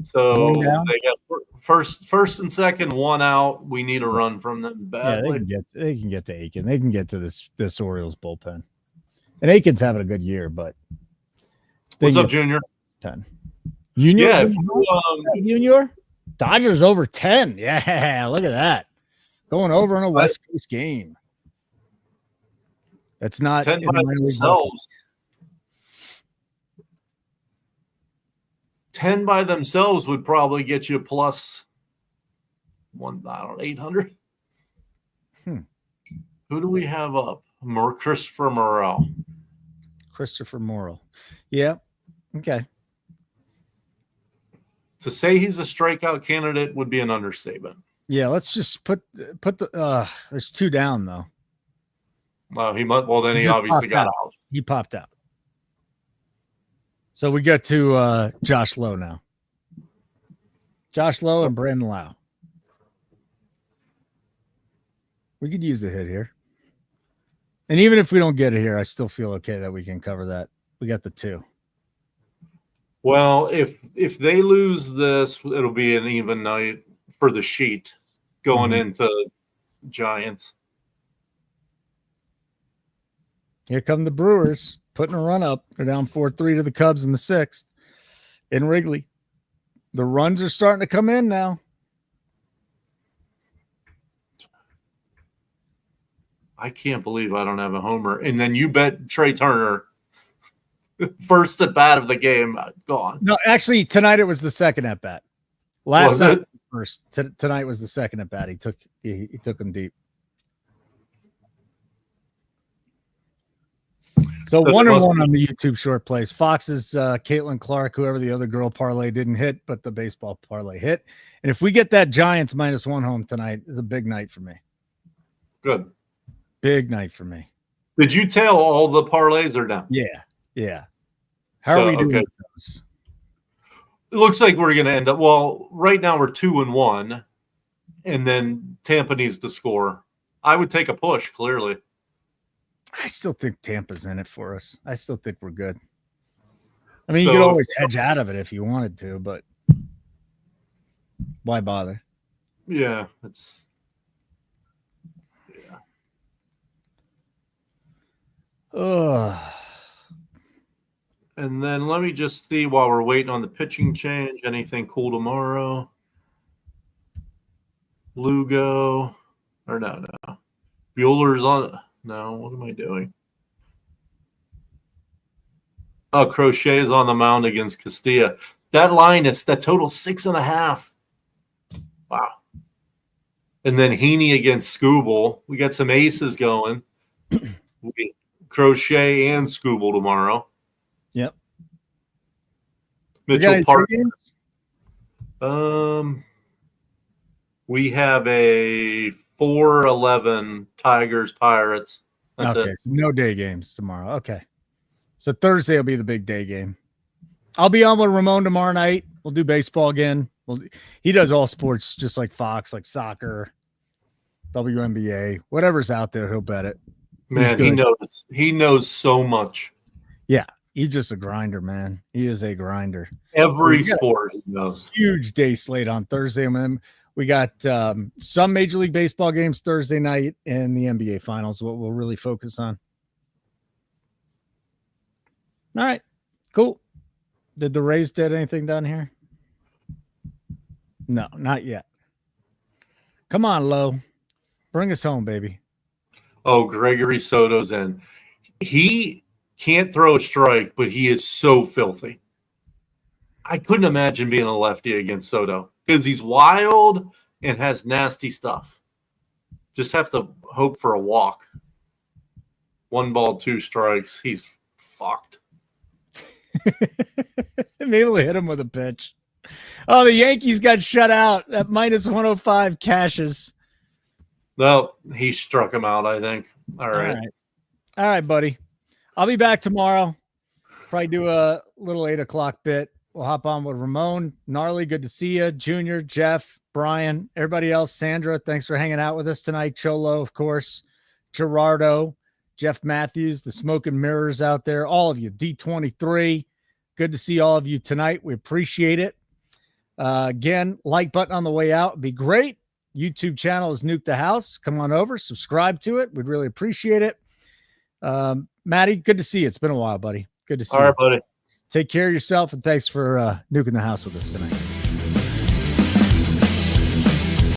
So they got first and second, 1 out. We need a run from them badly. Yeah, they can get to Aiken. They can get to this Orioles bullpen. And Aiken's having a good year, but what's up, Junior? 10. Junior? Yeah, Junior? Dodgers over 10. Yeah, look at that. Going over on a West Coast game. That's not 10 by themselves. 10 by themselves would probably get you plus 800. Who do we have up? Christopher Morel. Christopher Morel. Yeah. Okay. To say he's a strikeout candidate would be an understatement. Yeah, let's just put the there's 2 down though. Well, then he obviously got out. He popped out. So we get to Josh Lowe now. Josh Lowe and Brandon Lau. We could use a hit here. And even if we don't get it here, I still feel okay that we can cover that. We got the 2. Well, if they lose this, it'll be an even night for the sheet going into Giants. Here come the Brewers putting a run up. They're down 4-3 to the Cubs in the 6th in Wrigley. The runs are starting to come in now. I can't believe I don't have a homer. And then you bet Trey Turner first at bat of the game gone. No, actually, tonight it was the second at bat. Last night first. Tonight was the second at bat. He took him deep. So 1-1 on the YouTube short plays. Fox's Caitlin Clark, whoever the other girl parlay didn't hit, but the baseball parlay hit. And if we get that Giants -1 home tonight, is a big night for me. Good. Big night for me. Did you tell all the parlays are down? Yeah. How are we doing with those? It looks like we're going to end up. Well, right now we're 2-1, and then Tampa needs to score. I would take a push, clearly. I still think Tampa's in it for us. I still think we're good. I mean, you could always hedge out of it if you wanted to, but why bother? Yeah, And then let me just see while we're waiting on the pitching change. Anything cool tomorrow? Lugo. Or no. Bueller's on. No, what am I doing? Oh, Crochet is on the mound against Castilla. That line is that total 6.5. Wow. And then Heaney against Scooble. We got some aces going. Crochet and Scooble tomorrow. Yep. Mitchell Park. We have a 4-11 Tigers Pirates. That's okay, it. so no day games tomorrow. Okay. So Thursday will be the big day game. I'll be on with Ramon tomorrow night. We'll do baseball again. He does all sports just like Fox, like soccer, WNBA, whatever's out there, he'll bet it. Man, he knows so much. Yeah, he's just a grinder, man. He is a grinder. Every sport he knows. Huge day slate on Thursday. We got some Major League Baseball games Thursday night and the NBA Finals, what we'll really focus on. All right, cool. Did the Rays get anything done here? No, not yet. Come on, Lo. Bring us home, baby. Oh, Gregory Soto's in. He can't throw a strike, but he is so filthy. I couldn't imagine being a lefty against Soto because he's wild and has nasty stuff. Just have to hope for a walk. 1 ball, 2 strikes. He's fucked. Maybe we'll hit him with a pitch. Oh, the Yankees got shut out at minus 105 cashes. No, he struck him out, I think. All right. All right, buddy. I'll be back tomorrow. Probably do a little 8 o'clock bit. We'll hop on with Ramon. Gnarly, good to see you. Junior, Jeff, Brian, everybody else. Sandra, thanks for hanging out with us tonight. Cholo, of course. Gerardo, Jeff Matthews, the Smoke and Mirrors out there. All of you. D23. Good to see all of you tonight. We appreciate it. Again, like button on the way out would be great. YouTube channel is Nuke the House. Come on over, subscribe to it. We'd really appreciate it. Matty, good to see you. It's been a while, buddy. Good to see you. All right, buddy. Take care of yourself, and thanks for nuking the house with us tonight.